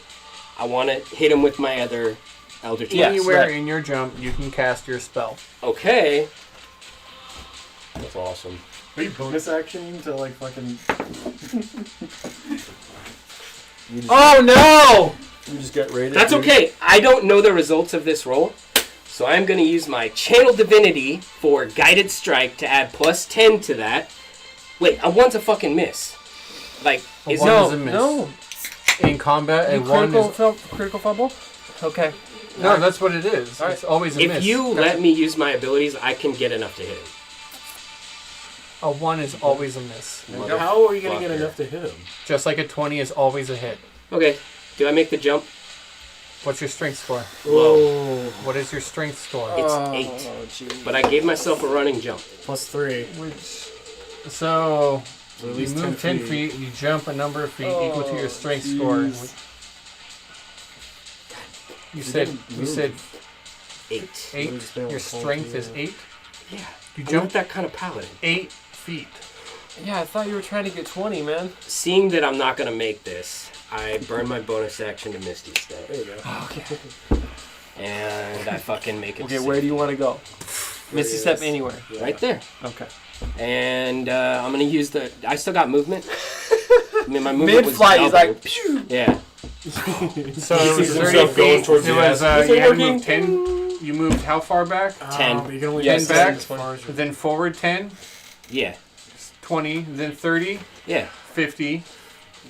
Speaker 4: I want to hit him with my other Eldritch
Speaker 2: Yes.
Speaker 4: Blast.
Speaker 1: Anywhere
Speaker 2: right.
Speaker 1: in your jump, you can cast your spell.
Speaker 4: Okay.
Speaker 3: That's awesome.
Speaker 5: Are you bonus actioning to like fucking?
Speaker 2: Oh no!
Speaker 3: We just got raided.
Speaker 4: That's
Speaker 3: dude.
Speaker 4: okay. I don't know the results of this roll. So I'm going to use my Channel Divinity for Guided Strike to add plus 10 to that. Wait, a one's a fucking miss. Like,
Speaker 1: A
Speaker 4: is
Speaker 1: one
Speaker 4: it...
Speaker 1: is a miss.
Speaker 2: No.
Speaker 1: In combat, a
Speaker 2: You
Speaker 1: one
Speaker 2: critical,
Speaker 1: is...
Speaker 2: critical fumble? Okay.
Speaker 1: No, that's what it is.
Speaker 2: All
Speaker 1: It's always a miss.
Speaker 4: If you let me use my abilities, I can get enough to hit him.
Speaker 1: A 1 is always a miss.
Speaker 5: How are you gonna get
Speaker 4: Motherfucker.
Speaker 5: enough to hit him?
Speaker 1: Just like a 20 is always a hit.
Speaker 4: Okay. Do I make the jump?
Speaker 1: What's your strength score?
Speaker 4: Low.
Speaker 1: What is your strength score?
Speaker 4: It's
Speaker 2: Oh,
Speaker 4: 8.
Speaker 2: geez.
Speaker 4: But I gave myself a running jump.
Speaker 5: +3.
Speaker 1: So,
Speaker 5: So at
Speaker 1: you
Speaker 5: least
Speaker 1: move 10 feet, you jump a number of feet equal to your strength score. You said
Speaker 4: 8.
Speaker 1: 8. Your strength is 8.
Speaker 4: Yeah.
Speaker 1: You
Speaker 4: I'm
Speaker 1: jump
Speaker 4: not that kind of paladin.
Speaker 1: 8 feet.
Speaker 2: Yeah, I thought you were trying to get 20, man.
Speaker 4: Seeing that I'm not going to make this, I burn my bonus action to Misty Step.
Speaker 3: There you go.
Speaker 2: Okay.
Speaker 4: And I fucking make it
Speaker 2: Okay,
Speaker 4: save.
Speaker 2: where do you want to go? Misty
Speaker 3: is.
Speaker 2: step anywhere.
Speaker 4: Right there.
Speaker 2: Okay.
Speaker 4: And I'm going to use the... I still got movement. I mean, my movement
Speaker 2: Mid-flight,
Speaker 4: was
Speaker 2: he's like,
Speaker 4: doubled.
Speaker 2: pew!
Speaker 4: Yeah.
Speaker 1: So it was
Speaker 3: sees
Speaker 1: 30
Speaker 3: himself going
Speaker 1: feet.
Speaker 3: towards
Speaker 1: It
Speaker 3: the
Speaker 1: was,
Speaker 3: ass.
Speaker 1: you had to
Speaker 2: working?
Speaker 1: move 10. You moved how far back?
Speaker 4: 10.
Speaker 5: But you can only
Speaker 2: Yes,
Speaker 5: get
Speaker 1: back.
Speaker 5: as far as your...
Speaker 1: Then forward 10,
Speaker 4: Yeah.
Speaker 1: 20, then 30,
Speaker 4: Yeah.
Speaker 1: 50,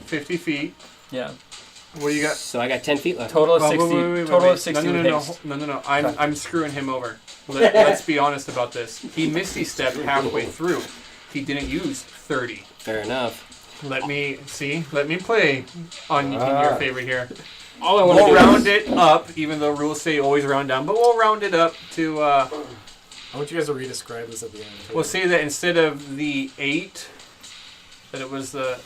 Speaker 1: 50 feet.
Speaker 2: Yeah.
Speaker 1: What do you got?
Speaker 4: So I got 10 feet left.
Speaker 2: Total of
Speaker 1: Well,
Speaker 2: 60.
Speaker 1: wait.
Speaker 2: Total of 60 with
Speaker 1: No.
Speaker 2: haste.
Speaker 1: No. I'm screwing him over. Let's be honest about this. He misty stepped halfway through. He didn't use 30.
Speaker 4: Fair enough.
Speaker 1: Let me play in your favor here.
Speaker 4: All I want to
Speaker 1: We'll
Speaker 4: do
Speaker 1: round it up, even though rules say always round down. But we'll round it up to.
Speaker 5: I want you guys to re-describe this at the end.
Speaker 1: We'll say that instead of the 8, that it was the.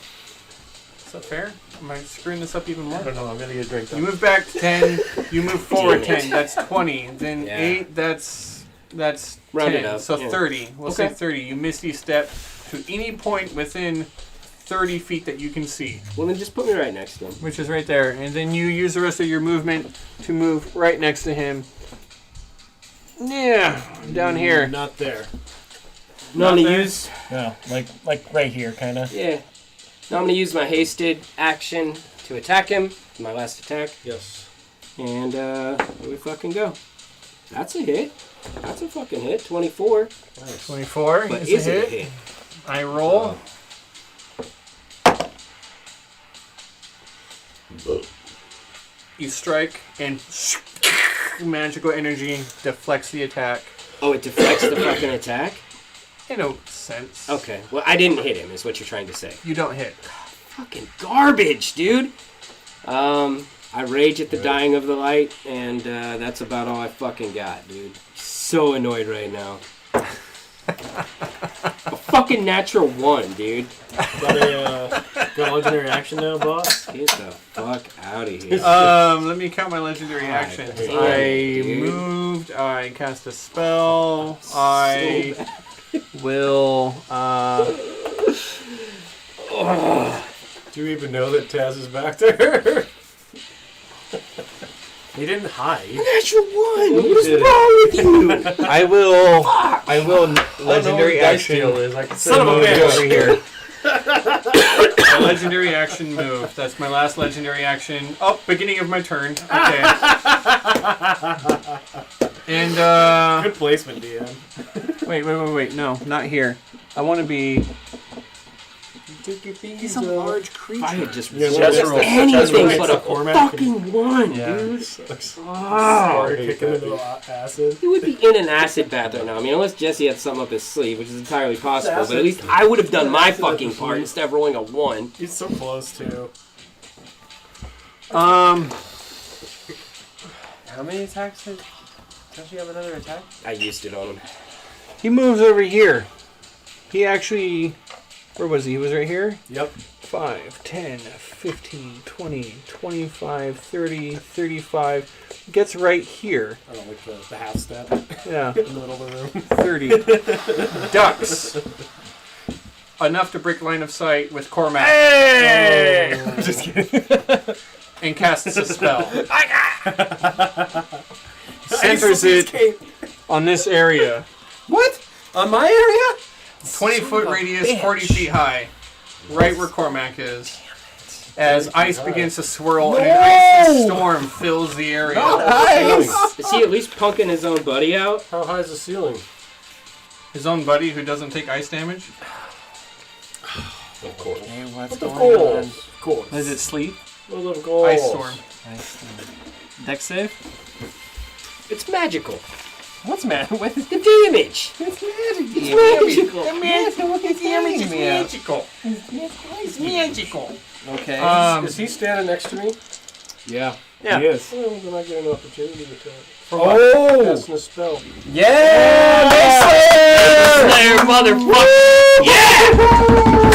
Speaker 1: Is that fair? Am I screwing this up even more?
Speaker 3: I don't know. I'm gonna get a drink.
Speaker 1: You move back 10. You move forward
Speaker 4: Damn it.
Speaker 1: 10. That's 20. Then
Speaker 4: Yeah.
Speaker 1: 8. That's
Speaker 4: Round
Speaker 1: 10.
Speaker 4: it up,
Speaker 1: So
Speaker 4: yeah.
Speaker 1: 30. We'll say
Speaker 2: Okay.
Speaker 1: 30. You misty step to any point within 30 feet that you can see,
Speaker 4: Well, then just put me right next to him.
Speaker 1: which is right there, and then you use the rest of your movement to move right next to him. Yeah, down here.
Speaker 5: Not there.
Speaker 4: No, I'm going to
Speaker 1: there?
Speaker 4: use...
Speaker 5: No, like right here, kind of.
Speaker 4: Yeah. Now I'm going to use my hasted action to attack him. My last attack.
Speaker 3: Yes.
Speaker 4: And here we fucking go. That's a hit. That's a fucking hit. 24.
Speaker 3: Nice.
Speaker 1: 24
Speaker 4: But
Speaker 1: is
Speaker 4: is
Speaker 1: a
Speaker 4: it a
Speaker 1: hit.
Speaker 4: hit?
Speaker 1: I roll. You strike and magical energy deflects the attack.
Speaker 4: Oh, it deflects the fucking attack?
Speaker 1: In a sense.
Speaker 4: Okay. Well, I didn't hit him, is what you're trying to say.
Speaker 1: You don't hit.
Speaker 4: Fucking garbage, dude. I rage at the dying of the light, and that's about all I fucking got, dude. So annoyed right now. A fucking natural 1, dude.
Speaker 5: Got a legendary action now, boss.
Speaker 4: Get the fuck out of here.
Speaker 1: Let me count my legendary actions.
Speaker 4: damn,
Speaker 1: I
Speaker 4: dude.
Speaker 1: moved. I cast a spell. I will.
Speaker 3: Do you even know that Taz is back there?
Speaker 5: He didn't hide.
Speaker 4: Natural 1! What
Speaker 3: He
Speaker 4: is
Speaker 3: did it.
Speaker 4: wrong with you?
Speaker 1: I will. Legendary action.
Speaker 3: Is. I can
Speaker 5: Son of a
Speaker 1: Move
Speaker 5: bitch.
Speaker 1: over here. A legendary action move. That's my last legendary action. Oh, beginning of my turn. Okay. And
Speaker 5: Good placement, DM.
Speaker 1: wait. No, not here. I want to be. He's a large
Speaker 4: If I
Speaker 1: creature.
Speaker 4: had just
Speaker 3: Yeah,
Speaker 4: just
Speaker 3: Jezreel-
Speaker 4: anything
Speaker 3: Jezreel
Speaker 4: but a
Speaker 5: Cormac
Speaker 4: fucking 1,
Speaker 1: Yeah.
Speaker 4: dude.
Speaker 3: Sucks.
Speaker 4: Oh.
Speaker 3: I hate
Speaker 5: Kick him
Speaker 3: that,
Speaker 5: into
Speaker 3: dude.
Speaker 5: the acid.
Speaker 4: He would be in an acid bath right now. I mean, unless Jesse had something up his sleeve, which is entirely possible. But at least I would have done my fucking part instead of rolling a 1.
Speaker 5: He's so close, too.
Speaker 2: How many attacks did... Don't you have another attack?
Speaker 4: I used it on him.
Speaker 1: He moves over here. He actually. Where was he? He was right here?
Speaker 5: Yep.
Speaker 1: 5, 10, 15, 20, 25, 30, 35. Gets right here.
Speaker 5: I don't like the half step
Speaker 1: Yeah,
Speaker 5: in the middle of the room.
Speaker 1: 30. Ducks. Enough to break line of sight with Cormac.
Speaker 5: Hey! Just kidding.
Speaker 1: And casts a spell. Centers it on this area.
Speaker 3: What? On my area?
Speaker 1: 20-foot radius, 40 feet high. Right where Cormac is. As ice begins to swirl and an icy storm fills the area.
Speaker 3: Nice.
Speaker 4: Is he at least punking his own buddy out?
Speaker 3: How high is the ceiling?
Speaker 1: His own buddy who doesn't take ice damage.
Speaker 3: Of course.
Speaker 2: Hey, what's
Speaker 3: What the
Speaker 2: going
Speaker 3: goal?
Speaker 2: on?
Speaker 5: Of course.
Speaker 2: Is it sleep?
Speaker 3: What of goals?
Speaker 1: Ice storm.
Speaker 2: Dex save?
Speaker 4: It's magical.
Speaker 2: What's mad with
Speaker 4: The damage.
Speaker 2: It's magic.
Speaker 1: It's magical. It's magical.
Speaker 2: Okay.
Speaker 3: Is he standing next to me?
Speaker 5: Yeah.
Speaker 1: Yeah.
Speaker 5: He is.
Speaker 3: Well, then I get an opportunity to tell.
Speaker 2: Oh!
Speaker 3: Casting a spell.
Speaker 2: Yeah!
Speaker 4: Slayer, motherfucker. Yeah!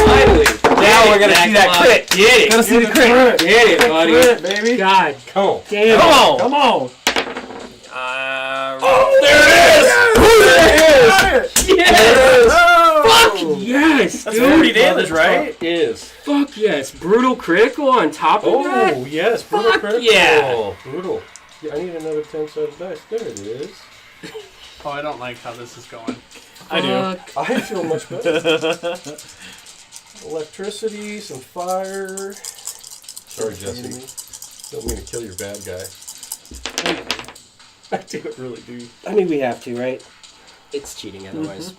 Speaker 4: Finally.
Speaker 2: Now we're gonna see that crit.
Speaker 4: Get it.
Speaker 2: Gonna see the crit.
Speaker 4: Get it, buddy.
Speaker 3: Crit, baby.
Speaker 4: God
Speaker 3: Come on.
Speaker 4: damn it.
Speaker 2: Come on!
Speaker 5: Come on.
Speaker 4: Yes!
Speaker 5: Oh!
Speaker 4: Fuck yes,
Speaker 5: That's
Speaker 4: dude.
Speaker 5: 40 damage, right?
Speaker 3: Is.
Speaker 4: Fuck yes. Brutal critical on top of that?
Speaker 3: Oh, yes. Brutal
Speaker 4: Fuck
Speaker 3: critical.
Speaker 4: yeah.
Speaker 3: Brutal. Yeah, I need another 10-sided dice. There it is.
Speaker 1: Oh, I don't like how this is going.
Speaker 5: I do.
Speaker 4: Fuck.
Speaker 3: I feel much better. Electricity, some fire. Sorry, Jesse. Don't mean to kill your bad guy. I do really do.
Speaker 4: I mean, we have to, right? It's cheating otherwise.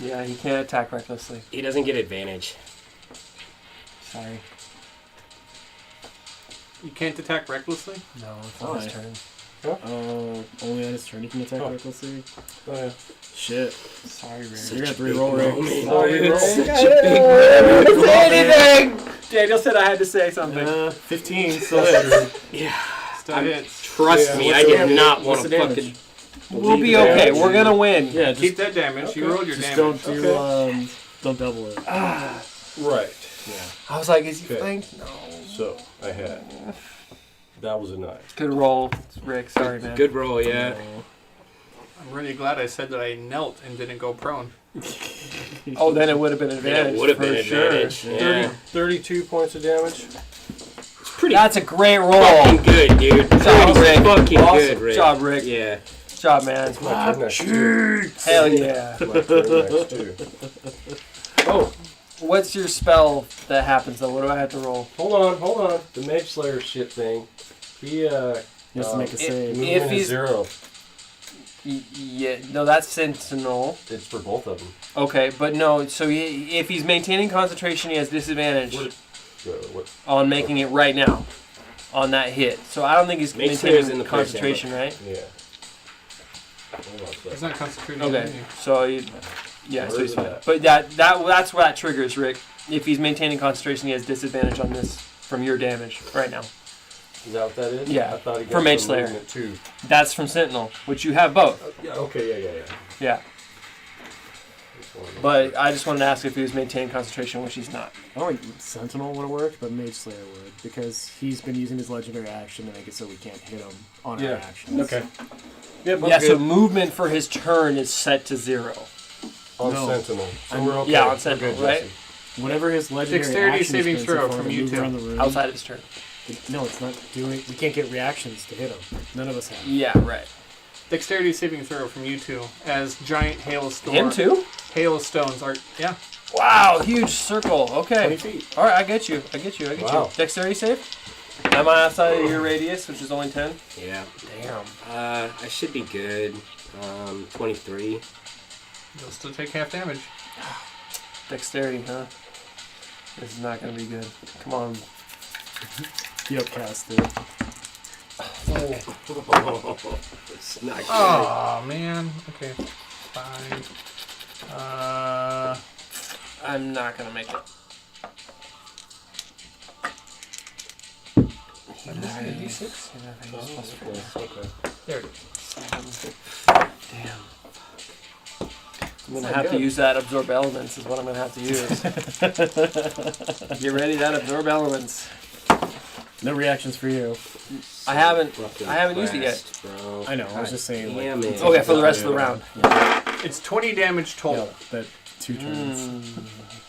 Speaker 2: Yeah, he can't attack recklessly.
Speaker 4: He doesn't get advantage.
Speaker 2: Sorry.
Speaker 1: You can't attack recklessly?
Speaker 2: No, it's on his turn.
Speaker 5: Only on his turn he can attack recklessly.
Speaker 3: Oh, yeah.
Speaker 5: Shit.
Speaker 2: Sorry, Ray.
Speaker 5: You're gonna have to reroll, Ray.
Speaker 3: Sorry,
Speaker 4: Such
Speaker 3: Ray.
Speaker 4: a big roll.
Speaker 2: anything! Daniel said I had to say something.
Speaker 5: 15, so hit.
Speaker 4: Yeah.
Speaker 1: Still hits.
Speaker 4: Trust
Speaker 3: Yeah,
Speaker 4: me,
Speaker 3: what's
Speaker 4: I
Speaker 3: the
Speaker 4: did
Speaker 3: damage?
Speaker 4: not want
Speaker 5: What's
Speaker 4: to
Speaker 5: the damage?
Speaker 4: fucking.
Speaker 2: We'll be
Speaker 3: Damage.
Speaker 2: okay. We're gonna win.
Speaker 5: Yeah,
Speaker 1: Keep
Speaker 5: just,
Speaker 1: that damage. You rolled your
Speaker 5: just
Speaker 1: damage.
Speaker 5: don't do, don't double it.
Speaker 3: Right.
Speaker 2: I was like, is he
Speaker 3: Okay.
Speaker 2: flanked? No.
Speaker 3: So, I had. That was a 9.
Speaker 2: Good roll, Rick. Sorry, man.
Speaker 4: Good roll, yeah.
Speaker 1: I'm really glad I said that I knelt and didn't go prone.
Speaker 2: Oh, then it would have been
Speaker 4: Yeah,
Speaker 2: advantage.
Speaker 4: it would have
Speaker 2: for
Speaker 4: been
Speaker 2: sure.
Speaker 4: advantage. Yeah.
Speaker 3: 32 points of damage.
Speaker 4: It's pretty
Speaker 2: That's a great roll.
Speaker 4: fucking good, dude.
Speaker 2: Job,
Speaker 4: Pretty
Speaker 2: Rick.
Speaker 4: fucking
Speaker 2: Awesome
Speaker 4: good, Rick.
Speaker 2: job, Rick.
Speaker 4: Yeah.
Speaker 2: Good job, man.
Speaker 3: It's my turn next too.
Speaker 2: Hell yeah.
Speaker 3: My turn next too.
Speaker 2: Oh, what's your spell that happens though? What do I have to roll?
Speaker 3: Hold on. The Mage Slayer shit thing. He
Speaker 5: He has to make a save.
Speaker 3: movement
Speaker 2: If
Speaker 3: is
Speaker 2: he's-
Speaker 3: 0.
Speaker 2: Yeah, no, that's Sentinel.
Speaker 3: It's for both of them.
Speaker 2: Okay, but no. So if he's maintaining concentration, he has disadvantage
Speaker 3: What?
Speaker 2: on making it right now. on that hit. So I don't think he's
Speaker 4: Mage Slayer's in
Speaker 2: maintaining
Speaker 4: the place,
Speaker 2: concentration, right?
Speaker 3: Yeah. Hold on a
Speaker 1: He's
Speaker 3: second.
Speaker 1: not concentrating.
Speaker 2: Okay, so yeah, so
Speaker 3: Where
Speaker 2: he's
Speaker 3: is
Speaker 2: fine.
Speaker 3: that?
Speaker 2: But that's where that triggers, Rick. If he's maintaining concentration, he has disadvantage on this from your damage right now.
Speaker 3: Is that what that is?
Speaker 2: Yeah,
Speaker 3: I thought he got
Speaker 2: for Mage
Speaker 3: some
Speaker 2: Slayer.
Speaker 3: movement, too.
Speaker 2: That's from Sentinel, which you have both.
Speaker 3: Yeah, okay, yeah.
Speaker 2: Yeah, but I just wanted to ask if he was maintaining concentration, which he's not.
Speaker 5: I don't think Sentinel would have worked, but Mage Slayer would, because he's been using his legendary action to make it so we can't hit him on our
Speaker 3: Yeah.
Speaker 5: actions.
Speaker 3: Okay. Yep, I'm
Speaker 2: Yeah, so
Speaker 3: good.
Speaker 2: movement for his turn is set to 0.
Speaker 3: On
Speaker 5: No.
Speaker 3: Sentinel. So we're okay.
Speaker 2: Yeah, on
Speaker 3: We're
Speaker 2: Sentinel,
Speaker 3: good,
Speaker 2: right?
Speaker 3: Jesse.
Speaker 5: Whatever his legendary
Speaker 1: Dexterity
Speaker 5: action
Speaker 1: saving
Speaker 5: has been
Speaker 1: throw
Speaker 5: so far
Speaker 1: from
Speaker 5: to
Speaker 1: you
Speaker 5: move
Speaker 1: two.
Speaker 5: around the room,
Speaker 2: Outside of his turn.
Speaker 5: No, it's not doing. We can't get reactions to hit him. None of us have.
Speaker 2: Yeah, right.
Speaker 1: Dexterity saving throw from you two as giant hailstorm.
Speaker 2: Him too?
Speaker 1: Hailstones are
Speaker 2: Wow, huge circle.
Speaker 3: 20
Speaker 2: Okay.
Speaker 3: feet.
Speaker 2: All right, I get you.
Speaker 3: Wow.
Speaker 2: Dexterity save? Am I outside of your radius, which is only 10?
Speaker 4: Yeah.
Speaker 2: Damn.
Speaker 4: I should be good. 23.
Speaker 1: You'll still take half damage.
Speaker 2: Dexterity, huh? This is not going to be good. Come on.
Speaker 5: The upcast, dude.
Speaker 4: It's not good.
Speaker 1: Oh man. Okay. Fine.
Speaker 2: I'm not going to make it.
Speaker 1: D6.
Speaker 3: Okay.
Speaker 1: There it is.
Speaker 2: Damn. I'm going to have to use that absorb elements is what I'm going to have to use. Get ready, that absorb elements.
Speaker 5: No reactions for you.
Speaker 2: I haven't
Speaker 4: Fucking
Speaker 2: used it yet.
Speaker 4: quest, bro.
Speaker 5: I know. I was just saying.
Speaker 4: Damn
Speaker 5: like,
Speaker 4: it.
Speaker 2: Oh yeah, for the rest of the round.
Speaker 1: It's 20 damage total.
Speaker 5: Yeah, that 2 turns.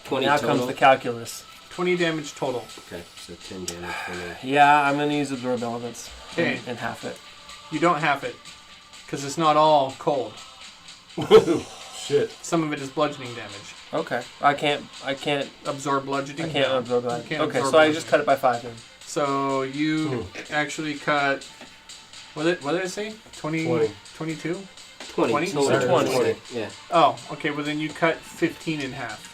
Speaker 4: 20
Speaker 2: Now
Speaker 4: total.
Speaker 2: comes the calculus.
Speaker 1: 20 damage total.
Speaker 4: Okay, so 10 damage for me.
Speaker 2: Yeah, I'm going to use absorb elements.
Speaker 1: Okay.
Speaker 2: And half it.
Speaker 1: You don't have it because it's not all cold.
Speaker 3: Shit.
Speaker 1: Some of it is bludgeoning damage.
Speaker 2: Okay. I can't
Speaker 1: Absorb bludgeoning.
Speaker 2: absorb that.
Speaker 1: You can't
Speaker 2: Okay,
Speaker 1: absorb
Speaker 2: so I
Speaker 1: bludgeoning.
Speaker 2: just cut it by 5 then.
Speaker 1: So you actually cut. What did I say?
Speaker 3: 20.
Speaker 1: 22?
Speaker 4: 20.
Speaker 1: 20?
Speaker 4: total.
Speaker 2: 20.
Speaker 4: Yeah.
Speaker 1: Oh, okay. Well, then you cut 15 in half.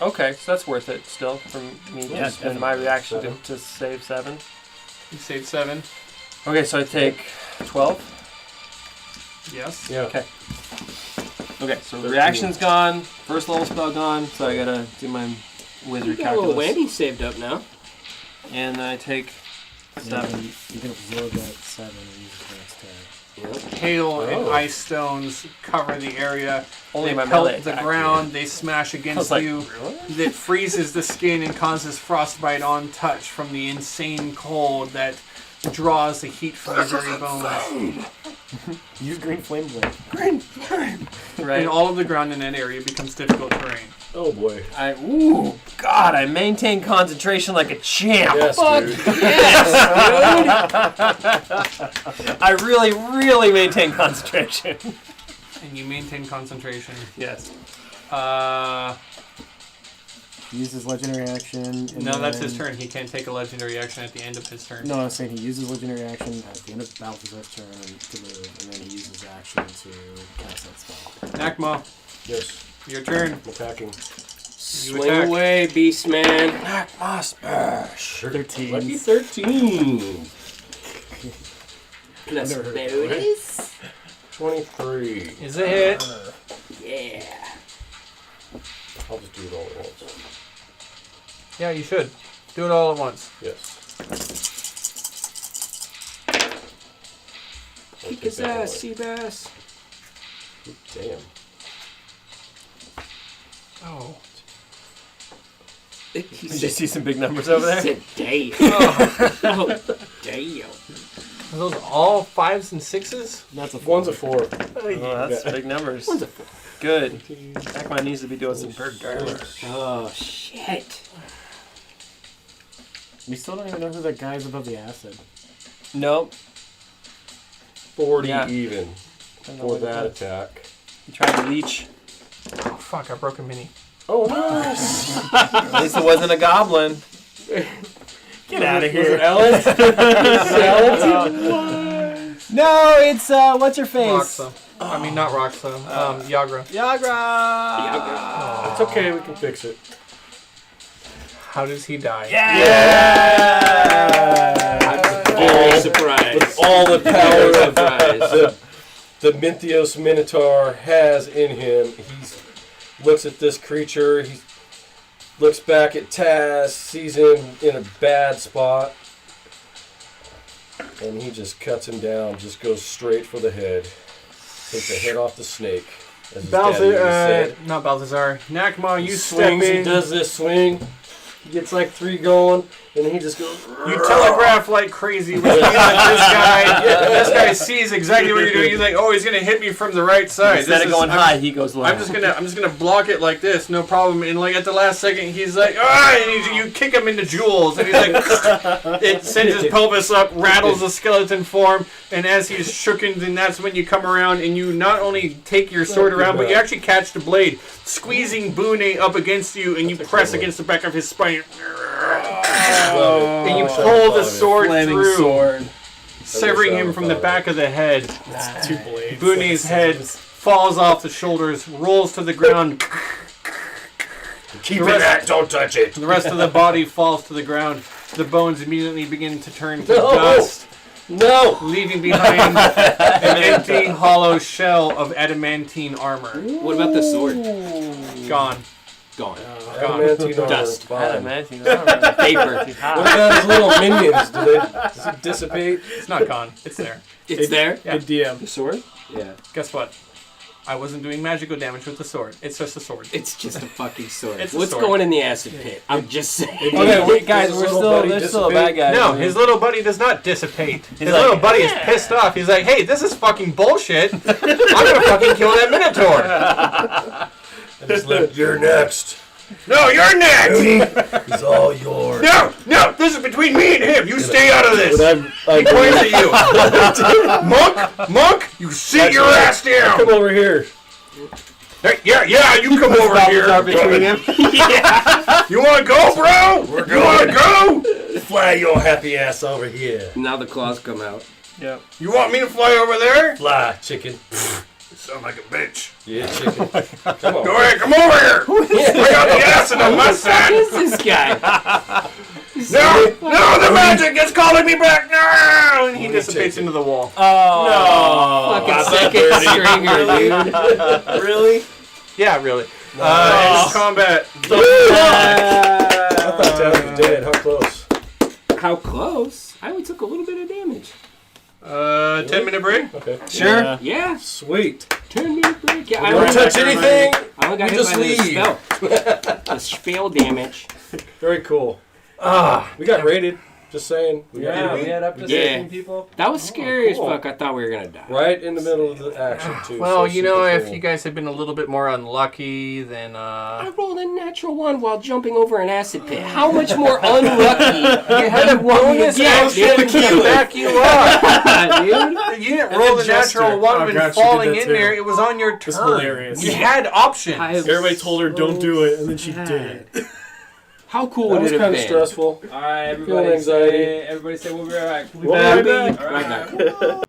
Speaker 2: Okay, so that's worth it still for me
Speaker 5: Yeah,
Speaker 2: to spend my reaction
Speaker 3: Seven.
Speaker 2: to save 7.
Speaker 1: You saved 7.
Speaker 2: Okay, so I take 12.
Speaker 1: Yes.
Speaker 3: Yeah.
Speaker 2: Okay. Okay, so the
Speaker 3: 13.
Speaker 2: reaction's gone, first level spell gone, so I gotta do my
Speaker 4: You
Speaker 2: wizard
Speaker 4: got a little
Speaker 2: calculus.
Speaker 4: Wendy saved up now.
Speaker 2: And I take
Speaker 5: Yeah,
Speaker 2: 7.
Speaker 5: you can absorb that 7 and use it next turn.
Speaker 4: Yep.
Speaker 1: Hail and
Speaker 3: Oh.
Speaker 1: ice stones cover the area.
Speaker 2: Only
Speaker 1: They
Speaker 2: my
Speaker 1: pelt
Speaker 2: melee
Speaker 1: the
Speaker 2: attack.
Speaker 1: ground. They smash
Speaker 2: I was
Speaker 1: against
Speaker 2: like,
Speaker 1: you.
Speaker 2: really?
Speaker 1: That freezes the skin and causes frostbite on touch from the insane cold that draws the heat from your very bones.
Speaker 5: Use green flame blade.
Speaker 2: Right.
Speaker 1: And all of the ground in that area becomes difficult terrain.
Speaker 3: Oh boy.
Speaker 2: God, I maintain concentration like a champ.
Speaker 3: Yes, dude.
Speaker 2: I really, really maintain concentration.
Speaker 1: And you maintain concentration.
Speaker 2: Yes.
Speaker 5: Use his legendary action. And
Speaker 1: No, that's his
Speaker 5: then-
Speaker 1: turn. He can't take a legendary action at the end of his turn.
Speaker 5: No, I was saying he uses legendary action at the end of Balthazar's turn to move, and then he uses action to cast that spell.
Speaker 1: Nakma,
Speaker 3: Yes.
Speaker 1: your turn.
Speaker 3: I'm attacking.
Speaker 4: Swing
Speaker 1: attack.
Speaker 4: away, beast man.
Speaker 2: My smash.
Speaker 5: 13.
Speaker 4: Lucky 13. Plus
Speaker 5: Never heard of that,
Speaker 4: bonus.
Speaker 3: 23.
Speaker 1: Is a hit.
Speaker 4: Yeah.
Speaker 3: I'll just do it all at once.
Speaker 1: Yeah, you should. Do it all at once.
Speaker 3: Yes. I'll
Speaker 4: Kick
Speaker 3: take
Speaker 4: his
Speaker 3: that
Speaker 4: ass,
Speaker 3: away.
Speaker 4: Seabass.
Speaker 3: Damn.
Speaker 1: Oh.
Speaker 4: He
Speaker 2: Did you
Speaker 4: said,
Speaker 2: see some big numbers over there?
Speaker 4: he said, damn. Oh, damn.
Speaker 1: Are those all 5s and 6s?
Speaker 5: That's a
Speaker 3: One's a 4.
Speaker 2: Oh, that's big numbers.
Speaker 4: One's a
Speaker 2: Good. Akma needs to be doing some bird damage.
Speaker 4: Oh, shit.
Speaker 5: We still don't even know who that guy is above the acid.
Speaker 2: Nope.
Speaker 3: 40
Speaker 2: Yeah.
Speaker 3: even
Speaker 2: Don't know
Speaker 3: for
Speaker 2: what
Speaker 3: that
Speaker 2: it is.
Speaker 3: attack.
Speaker 2: He tried to leech.
Speaker 1: Oh, fuck, I broke a mini.
Speaker 3: Oh no!
Speaker 2: At least it wasn't a goblin. Get out of here,
Speaker 3: Ellen.
Speaker 2: No, it's what's her face?
Speaker 1: Roxa. I mean, not Roxa. Yagra.
Speaker 2: Yagra.
Speaker 3: It's okay, we can fix it.
Speaker 1: How does he die?
Speaker 2: Yeah.
Speaker 4: Surprise.
Speaker 3: with all the power of
Speaker 4: Surprise.
Speaker 3: the Mythios Minotaur has in him. He looks at this creature. He looks back at Taz, sees him in a bad spot, and he just cuts him down. Just goes straight for the head. Take the head off the snake. As his daddy would have said.
Speaker 1: Not Balthazar. Nakma, you step
Speaker 3: Swings. He
Speaker 1: in.
Speaker 3: does this swing. He gets like 3 going, and he just goes.
Speaker 1: You telegraph like crazy, which means that this guy sees exactly what you're doing. He's like, oh, he's gonna hit me from the right side.
Speaker 2: Instead of going high, he goes low.
Speaker 1: I'm just gonna block it like this, no problem. And like at the last second, he's like, ah, and you kick him into jewels, and he's like, it sends his pelvis up, rattles the skeleton form, and as he's shooken, then that's when you come around and you not only take your sword around, but you actually catch the blade, squeezing Bune up against you, and you press against the back of his spine. And you pull the sword through, severing him from the back of the head.
Speaker 5: It's 2 blades.
Speaker 1: Bune's head falls off the shoulders, rolls to the ground.
Speaker 3: Keep it at, don't touch it.
Speaker 1: The rest of the body falls to the ground. The bones immediately begin to turn to dust,
Speaker 3: No!
Speaker 1: leaving behind an empty, hollow shell of adamantine armor.
Speaker 4: What about the sword?
Speaker 1: Gone.
Speaker 4: Gone.
Speaker 3: Adamantine armor.
Speaker 4: Dust.
Speaker 3: Fine.
Speaker 4: Paper.
Speaker 3: What about his little minions? Does it dissipate?
Speaker 1: It's not gone. It's there.
Speaker 4: It's there?
Speaker 1: Yeah.
Speaker 5: Good DM.
Speaker 4: The sword? Yeah.
Speaker 1: Guess what? I wasn't doing magical damage with the sword. It's just a sword.
Speaker 4: It's just a fucking sword.
Speaker 1: It's a
Speaker 4: What's
Speaker 1: sword.
Speaker 4: going in the acid pit? I'm just saying.
Speaker 2: Okay, wait, guys,
Speaker 3: His
Speaker 2: we're
Speaker 3: little
Speaker 2: still
Speaker 3: buddy
Speaker 2: there's still a bad guy.
Speaker 1: No, his little buddy does not dissipate. His
Speaker 2: like,
Speaker 1: little buddy is pissed off. He's like, hey, this is fucking bullshit. I'm gonna fucking kill that Minotaur.
Speaker 3: And just like, you're next.
Speaker 1: No, you're next!
Speaker 3: He's all yours.
Speaker 1: No, this is between me and him. You stay out of this.
Speaker 3: But
Speaker 1: He points at you. Monk, you sit your ass down.
Speaker 3: Come over here.
Speaker 1: Hey, yeah, you come over here.
Speaker 2: between him.
Speaker 1: You wanna go, bro? You wanna go?
Speaker 3: Fly your happy ass over here.
Speaker 4: Now the claws come out.
Speaker 2: Yep.
Speaker 1: You want me to fly over there?
Speaker 3: Fly, chicken.
Speaker 1: You sound like a bitch.
Speaker 3: Yeah, chicken. Come on.
Speaker 1: Go ahead, come over here. I got the acid on my
Speaker 4: What
Speaker 1: side.
Speaker 4: is this guy?
Speaker 1: No, the magic is calling me back. No! And he dissipates into the wall.
Speaker 2: Oh.
Speaker 4: Fucking second stringer, dude.
Speaker 2: Really?
Speaker 1: Yeah, really. End of combat.
Speaker 3: I thought Taz was dead. How close?
Speaker 4: How close? I only took a little bit of damage.
Speaker 1: 10-minute break.
Speaker 3: Okay.
Speaker 2: Sure.
Speaker 4: Yeah,
Speaker 3: Sweet.
Speaker 4: 10-minute break. Yeah, I
Speaker 3: Don't
Speaker 4: only
Speaker 3: touch anything.
Speaker 4: I only got
Speaker 3: You
Speaker 4: hit
Speaker 3: just
Speaker 4: by the
Speaker 3: leave.
Speaker 4: spell. The spell damage.
Speaker 3: Very cool. We got raided. Just saying. We got raided.
Speaker 2: had up to
Speaker 4: Yeah.
Speaker 2: 16 people.
Speaker 4: That was scary
Speaker 3: cool.
Speaker 4: as fuck. I thought we were gonna die.
Speaker 3: Right in the middle of the action, too.
Speaker 1: Well,
Speaker 3: so
Speaker 1: you know,
Speaker 3: super
Speaker 1: if
Speaker 3: cool.
Speaker 1: you guys had been a little bit more unlucky, then
Speaker 4: I rolled a natural 1 while jumping over an acid pit. How much more unlucky?
Speaker 1: you had a bonus action to back you up.
Speaker 4: dude.
Speaker 1: You didn't roll the
Speaker 5: jester.
Speaker 1: natural one
Speaker 5: Oh,
Speaker 1: when
Speaker 5: gotcha, you
Speaker 1: falling
Speaker 5: did
Speaker 1: in
Speaker 5: that
Speaker 1: there.
Speaker 5: too.
Speaker 1: It was on your
Speaker 5: It's
Speaker 1: turn.
Speaker 5: hilarious.
Speaker 1: You had options.
Speaker 4: I have
Speaker 5: Everybody told her don't do it, and then she did it.
Speaker 4: How cool
Speaker 3: That
Speaker 4: would
Speaker 3: was
Speaker 4: it have
Speaker 3: kind of
Speaker 4: been?
Speaker 3: stressful.
Speaker 2: All right,
Speaker 3: Feeling anxiety.
Speaker 2: Everybody say we'll be right back.
Speaker 3: We'll be right back.
Speaker 2: All right.
Speaker 4: Right back.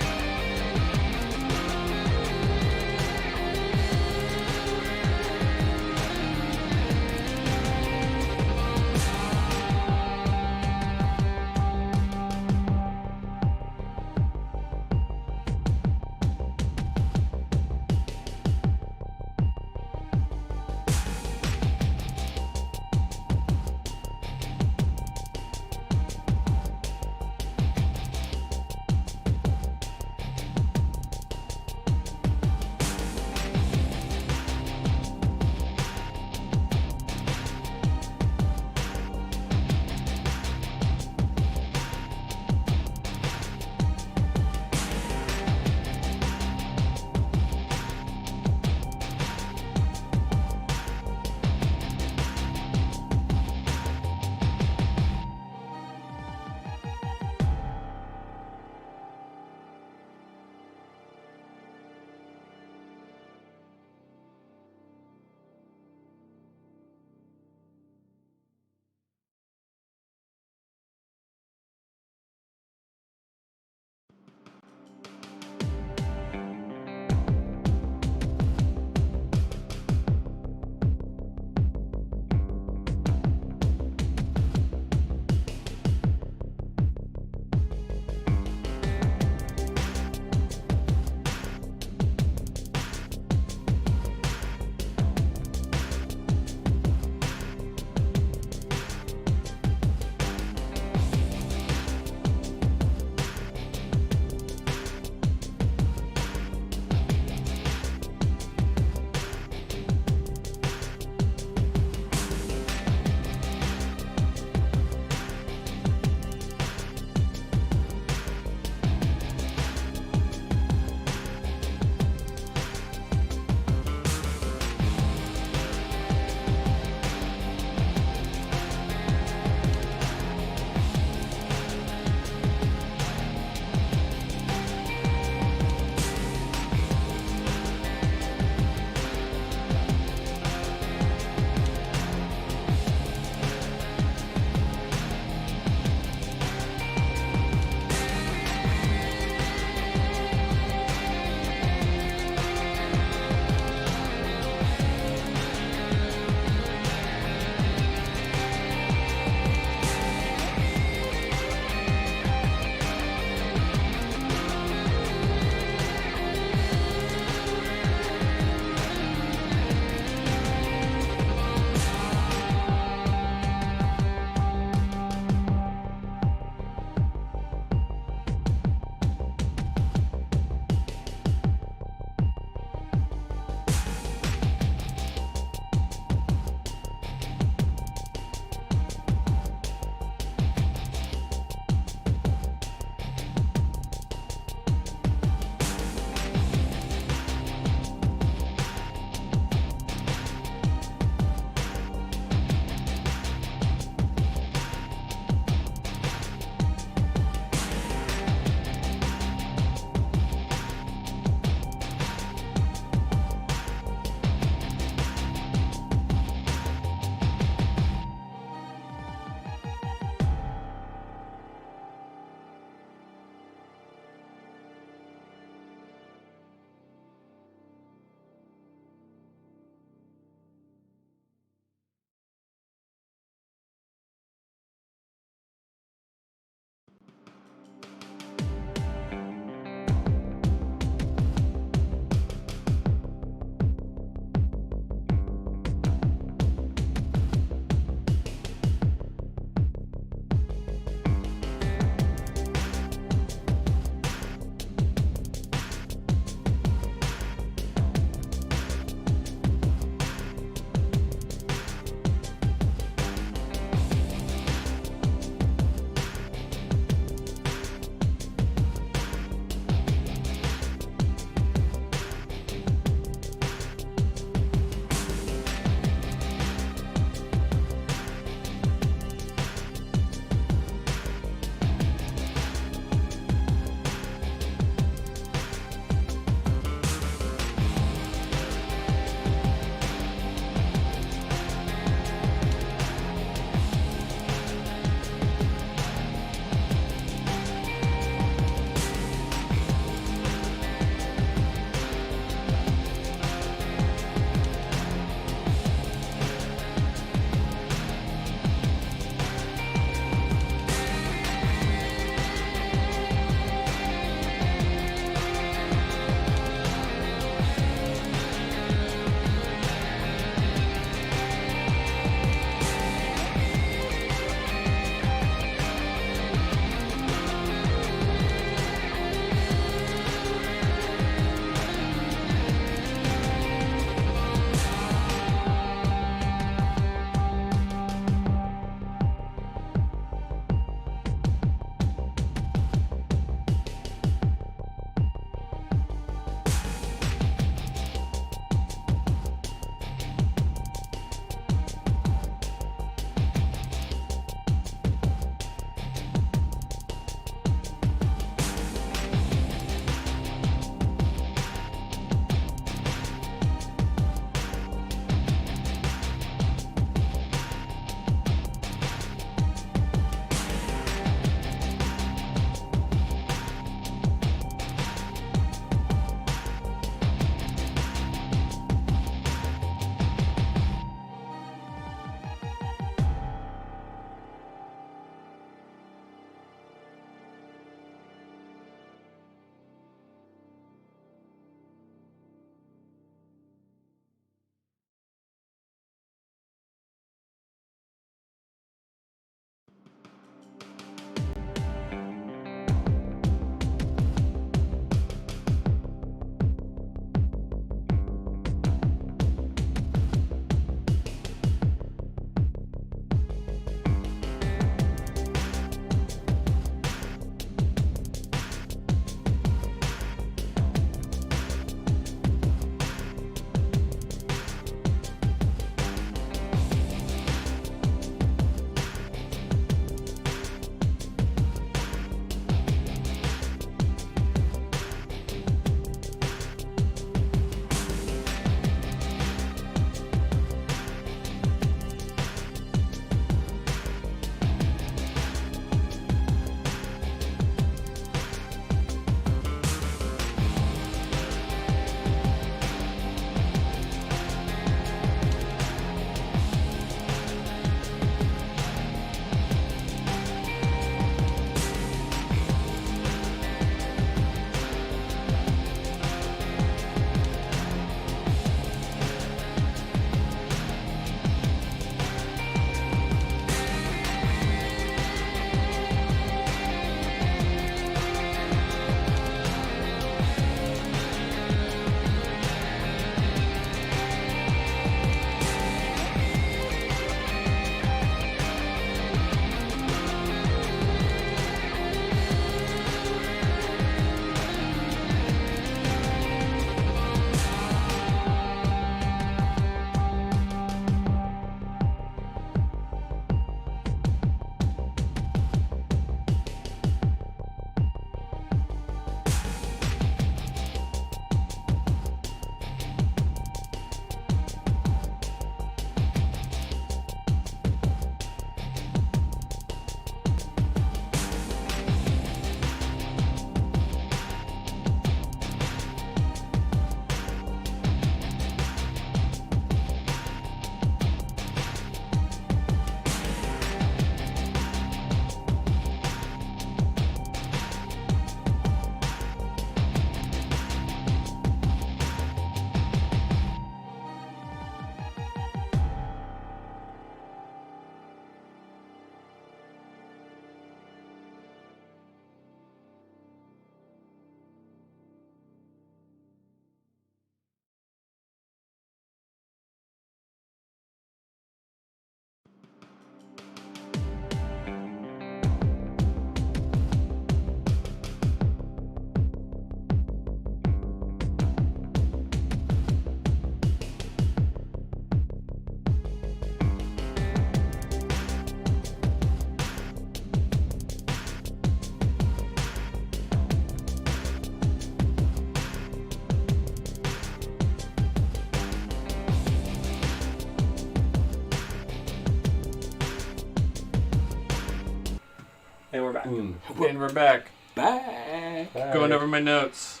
Speaker 2: And we're back.
Speaker 1: And we're back.
Speaker 6: Bye.
Speaker 1: Going over my notes.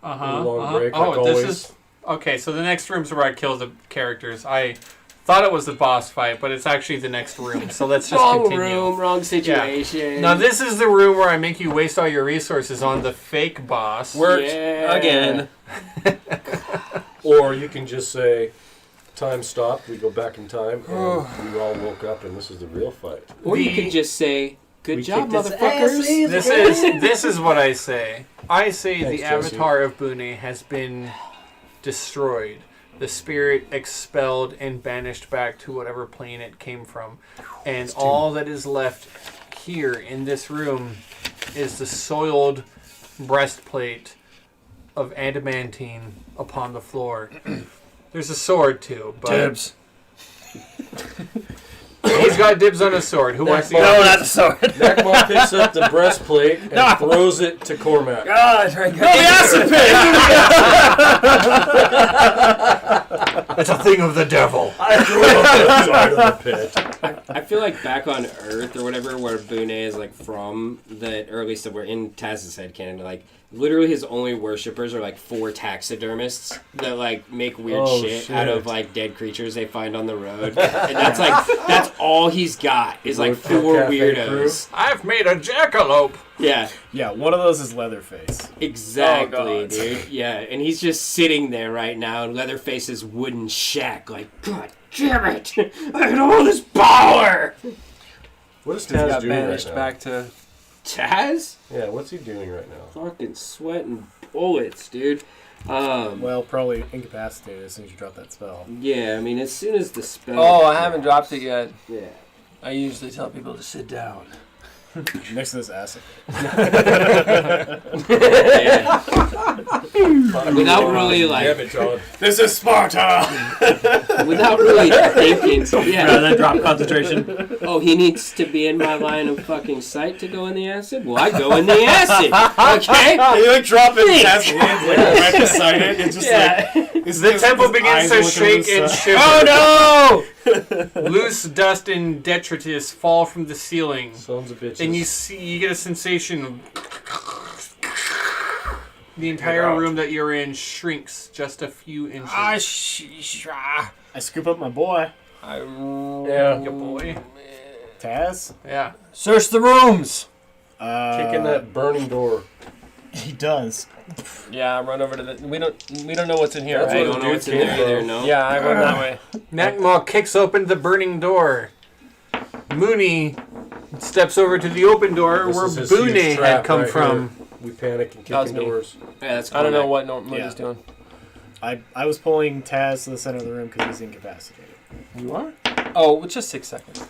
Speaker 3: Long break,
Speaker 1: Oh,
Speaker 3: like
Speaker 1: this
Speaker 3: always.
Speaker 1: is okay. So the next room's where I kill the characters. I thought it was the boss fight, but it's actually the next room. So let's just
Speaker 6: Wrong
Speaker 1: continue.
Speaker 6: room, wrong situation.
Speaker 1: Now this is the room where I make you waste all your resources on the fake boss.
Speaker 2: Worked
Speaker 6: Yeah.
Speaker 2: again.
Speaker 3: Or you can just say, time stopped, we go back in time, and we all woke up, and this is the real fight.
Speaker 6: Or you
Speaker 1: The-
Speaker 6: could just say, "Good
Speaker 3: We
Speaker 6: job,
Speaker 3: kicked his
Speaker 6: motherfuckers."
Speaker 1: This is what I say. I say
Speaker 3: Thanks,
Speaker 1: the
Speaker 3: Jesse.
Speaker 1: avatar of Bune has been destroyed. The spirit expelled and banished back to whatever plane it came from. And all that is left here in this room is the soiled breastplate of adamantine upon the floor. There's a sword too, but
Speaker 2: Dibs.
Speaker 1: he's got dibs on a sword. Who wants to
Speaker 2: No, not the sword.
Speaker 3: Nakma picks up the breastplate and throws it to Cormac.
Speaker 2: God, right.
Speaker 1: It's a thing of the devil.
Speaker 3: I threw it up the side of the pit.
Speaker 6: I feel like back on Earth or whatever, where Bune is like from, that, or at least that we're in Taz's headcanon, like literally his only worshippers are like 4 taxidermists that like make weird shit out of like dead creatures they find on the road, and that's all he's got is like
Speaker 3: Roadkill
Speaker 6: 4
Speaker 3: Cafe
Speaker 6: weirdos.
Speaker 1: I've made a jackalope.
Speaker 6: Yeah,
Speaker 5: Yeah, one of those is Leatherface.
Speaker 6: exactly,
Speaker 2: Oh, God.
Speaker 6: dude. Yeah, and he's just sitting there right now in Leatherface's wooden shack, like, God damn it! I had all this power.
Speaker 3: What is
Speaker 2: He
Speaker 3: Taz
Speaker 2: got
Speaker 3: doing right
Speaker 2: banished
Speaker 3: now?
Speaker 2: back to...
Speaker 6: Taz?
Speaker 3: Yeah, what's he doing right now?
Speaker 6: Fucking sweating bullets, dude.
Speaker 5: Well, probably incapacitated as soon as you drop that spell.
Speaker 6: Yeah, I mean, as soon as the spell.
Speaker 2: Oh, I haven't dropped it yet.
Speaker 6: Yeah.
Speaker 2: I usually tell people to sit down.
Speaker 5: Next to this acid.
Speaker 6: Yeah. Without really like,
Speaker 3: Damn it, John.
Speaker 5: This is Sparta!
Speaker 6: without really thinking. Yeah.
Speaker 2: Rather drop concentration.
Speaker 6: Oh, he needs to be in my line of fucking sight to go in the acid. Well, I go in the acid. Okay.
Speaker 5: You like drop it and
Speaker 6: Thanks.
Speaker 5: Taz lands like right beside it. It's just like
Speaker 1: The temple begins to shake and shiver.
Speaker 2: Oh
Speaker 1: Loose dust and detritus fall from the ceiling,
Speaker 3: Sons of bitches.
Speaker 1: and you get a sensation of the entire room that you're in shrinks just a few inches.
Speaker 5: I scoop up my boy,
Speaker 3: Yeah.
Speaker 1: Your boy.
Speaker 5: Taz.
Speaker 1: Yeah.
Speaker 2: Search the rooms.
Speaker 3: Kicking that burning door.
Speaker 5: He does.
Speaker 2: Yeah, run over to the... We don't know what's in here,
Speaker 3: That's
Speaker 6: I
Speaker 2: right?
Speaker 3: what
Speaker 6: don't know what's in there either, no?
Speaker 2: Yeah, I run that way.
Speaker 1: Nakma kicks open the burning door. Mooney steps over to the open door
Speaker 3: This
Speaker 1: where
Speaker 3: is his
Speaker 1: Bune
Speaker 3: huge
Speaker 1: had
Speaker 3: trap
Speaker 1: come
Speaker 3: right
Speaker 1: from.
Speaker 3: here. We panic and
Speaker 2: That was
Speaker 3: kick in
Speaker 2: me.
Speaker 3: doors.
Speaker 6: Yeah, that's
Speaker 2: I don't know
Speaker 6: Cormac.
Speaker 2: what Moody's doing.
Speaker 5: I was pulling Taz to the center of the room because he's incapacitated.
Speaker 2: You are? Oh, it's just 6 seconds.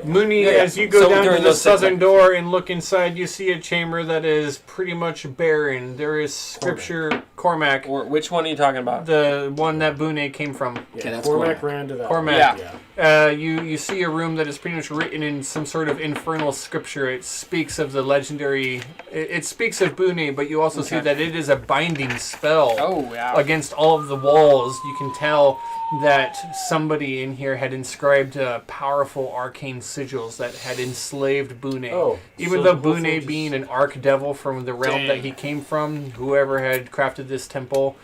Speaker 1: Mooney,
Speaker 2: Yeah, yeah.
Speaker 1: as you go
Speaker 2: So
Speaker 1: down to
Speaker 2: during
Speaker 1: the
Speaker 2: those 6
Speaker 1: southern
Speaker 2: seconds.
Speaker 1: door and look inside, you see a chamber that is pretty much barren. There is scripture, Cormac,
Speaker 2: Or which one are you talking about?
Speaker 1: the one that Bune came from.
Speaker 5: Yeah,
Speaker 6: Okay, that's
Speaker 5: Cormac
Speaker 6: Cormac.
Speaker 5: ran to that.
Speaker 1: Cormac.
Speaker 5: Yeah.
Speaker 1: You see a room that is pretty much written in some sort of infernal scripture. It speaks of the legendary... It speaks of Bune, but you also see that it is a binding spell
Speaker 2: Oh, yeah.
Speaker 1: against all of the walls. You can tell that somebody in here had inscribed powerful arcane sigils that had enslaved Bune.
Speaker 3: Oh,
Speaker 1: Even
Speaker 3: so
Speaker 1: though
Speaker 3: the whole
Speaker 1: Bune,
Speaker 3: thing just-
Speaker 1: being an archdevil from the realm that he came from, whoever had crafted this temple,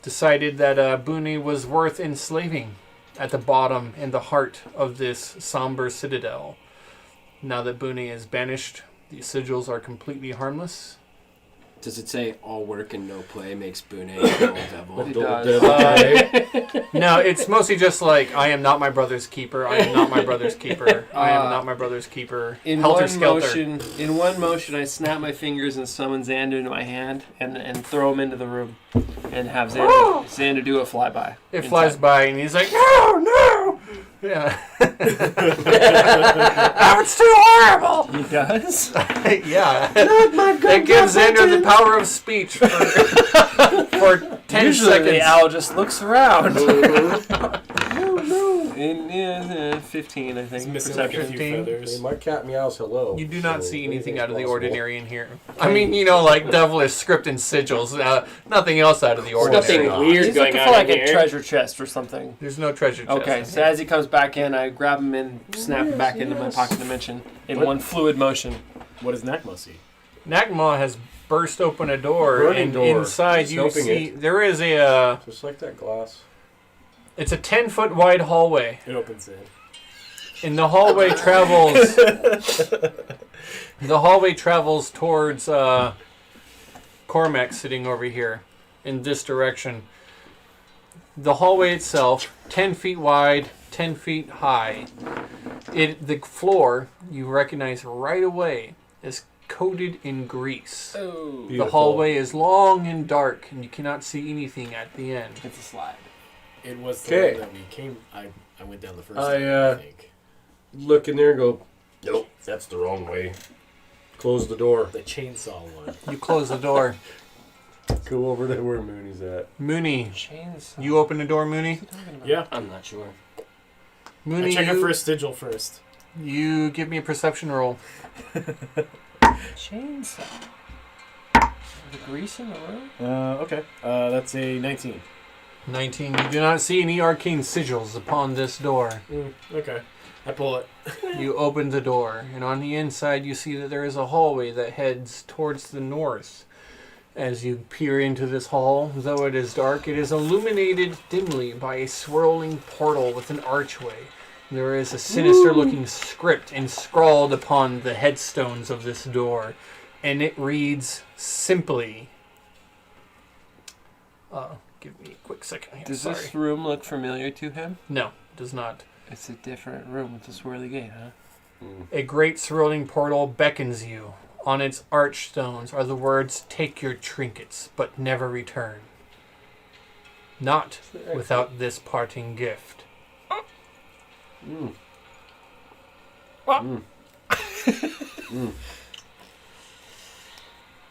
Speaker 1: decided that Bune was worth enslaving at the bottom and the heart of this somber citadel. Now that Bune is banished, the sigils are completely harmless.
Speaker 6: Does it say all work and no play makes Bune a little devil?
Speaker 2: It
Speaker 3: Double
Speaker 2: does.
Speaker 3: devil, right?
Speaker 1: No, it's mostly just like, I am not my brother's keeper. I am not my brother's keeper. I am not my brother's keeper.
Speaker 2: In
Speaker 1: Helter
Speaker 2: one
Speaker 1: Skelter.
Speaker 2: motion, I snap my fingers and summon Xander into my hand and throw him into the room and have Xander do a flyby.
Speaker 1: It
Speaker 2: inside.
Speaker 1: flies by and he's like, no, no! Yeah. Oh, it's too horrible!
Speaker 2: He does?
Speaker 1: Yeah. It gives Xander the power of speech for 10
Speaker 2: Usually
Speaker 1: seconds.
Speaker 2: the owl just looks around. In 15, I think.
Speaker 5: He's missing like a few
Speaker 1: 15.
Speaker 5: feathers.
Speaker 3: Hey, my cat meows hello.
Speaker 1: You do not
Speaker 3: So
Speaker 1: see anything
Speaker 3: anything's
Speaker 1: out of the
Speaker 3: possible.
Speaker 1: ordinary in here. I mean, like devilish script and sigils. Nothing else out of the ordinary.
Speaker 6: Nothing weird
Speaker 2: He's
Speaker 6: going
Speaker 2: looking
Speaker 6: on
Speaker 2: for like
Speaker 6: in
Speaker 2: a
Speaker 6: here.
Speaker 2: treasure chest or something.
Speaker 1: There's no treasure chest.
Speaker 2: Okay, so as he comes back in, I grab him and snap him back into my pocket dimension in one fluid motion.
Speaker 5: What does Nakma see?
Speaker 1: Nakma has burst open a door,
Speaker 3: Burning
Speaker 1: and
Speaker 3: door.
Speaker 1: inside
Speaker 3: He's
Speaker 1: you
Speaker 3: helping
Speaker 1: see
Speaker 3: it.
Speaker 1: there is a.
Speaker 3: Just like that glass.
Speaker 1: It's a 10-foot wide hallway.
Speaker 5: It opens in.
Speaker 1: And the hallway travels. The hallway travels towards Cormac sitting over here in this direction. The hallway itself, 10 feet wide, 10 feet high. The floor, you recognize right away, is coated in grease.
Speaker 2: Oh.
Speaker 1: The hallway is long and dark, and you cannot see anything at the end.
Speaker 2: It's a slide.
Speaker 5: It was the
Speaker 3: Okay.
Speaker 5: one that we came. I went down the first
Speaker 3: I,
Speaker 5: time, I think.
Speaker 3: Look in there and go, nope, that's the wrong way. Close the door.
Speaker 5: The chainsaw one.
Speaker 1: You close the door.
Speaker 3: Go over to where Mooney's at.
Speaker 1: Mooney,
Speaker 2: Chainsaw.
Speaker 1: you open the door, Mooney.
Speaker 5: Yeah.
Speaker 6: I'm not sure.
Speaker 1: Mooney,
Speaker 5: I check it
Speaker 1: you,
Speaker 5: for a sigil first.
Speaker 1: you give me a perception roll.
Speaker 2: Chainsaw. The grease in the room?
Speaker 5: Okay. That's a 19.
Speaker 1: 19. You do not see any arcane sigils upon this door.
Speaker 5: Okay. I pull it.
Speaker 1: You open the door, and on the inside you see that there is a hallway that heads towards the north. As you peer into this hall, though it is dark, it is illuminated dimly by a swirling portal with an archway. There is a sinister-looking script inscrawled upon the headstones of this door, and it reads simply... give me a quick second here.
Speaker 2: Does
Speaker 1: Sorry.
Speaker 2: this room look familiar to him?
Speaker 1: No, it does not.
Speaker 2: It's a different room with a swirly gate, huh?
Speaker 1: A great swirling portal beckons you. On its archstones are the words, "Take your trinkets, but never return." Not without this parting gift.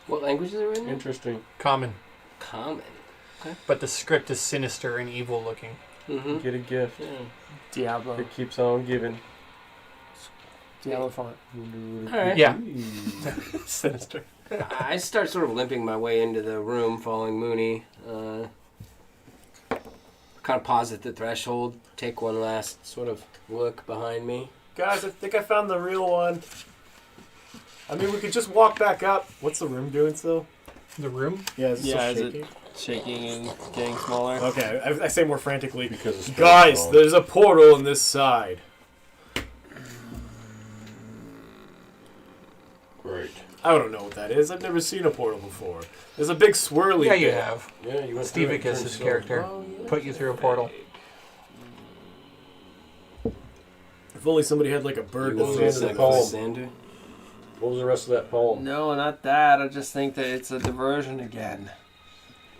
Speaker 6: What language is it written in?
Speaker 3: Interesting.
Speaker 1: Common.
Speaker 6: Common.
Speaker 1: But the script is sinister and evil looking.
Speaker 6: Mm-hmm.
Speaker 3: Get a gift.
Speaker 2: Diablo.
Speaker 3: It keeps on giving.
Speaker 2: Diablo font.
Speaker 6: Alright.
Speaker 1: Yeah.
Speaker 2: Sinister.
Speaker 6: I start sort of limping my way into the room, following Mooney. Kind of pause at the threshold, take one last sort of look behind me.
Speaker 5: Guys, I think I found the real one. I mean, we could just walk back up. What's the room doing still?
Speaker 1: The room?
Speaker 5: Yeah, is it
Speaker 2: Yeah,
Speaker 5: still
Speaker 2: is
Speaker 5: shaking?
Speaker 2: Shaking and getting smaller.
Speaker 5: Okay, I say more frantically.
Speaker 3: Because it's
Speaker 5: Guys,
Speaker 3: gone.
Speaker 5: there's a portal on this side.
Speaker 3: Great.
Speaker 5: I don't know what that is. I've never seen a portal before. There's a big swirly
Speaker 1: Yeah, you
Speaker 5: bit.
Speaker 1: have.
Speaker 3: Yeah, you went through it and
Speaker 1: Stevicus'
Speaker 3: turned silver.
Speaker 1: character put you through a portal.
Speaker 5: If only somebody had like a bird
Speaker 3: You
Speaker 5: to
Speaker 3: want
Speaker 5: fly
Speaker 3: to
Speaker 5: to
Speaker 3: the
Speaker 5: the
Speaker 3: poem?
Speaker 6: Xander?
Speaker 3: What was the rest of that poem?
Speaker 2: No, not that. I just think that it's a diversion again.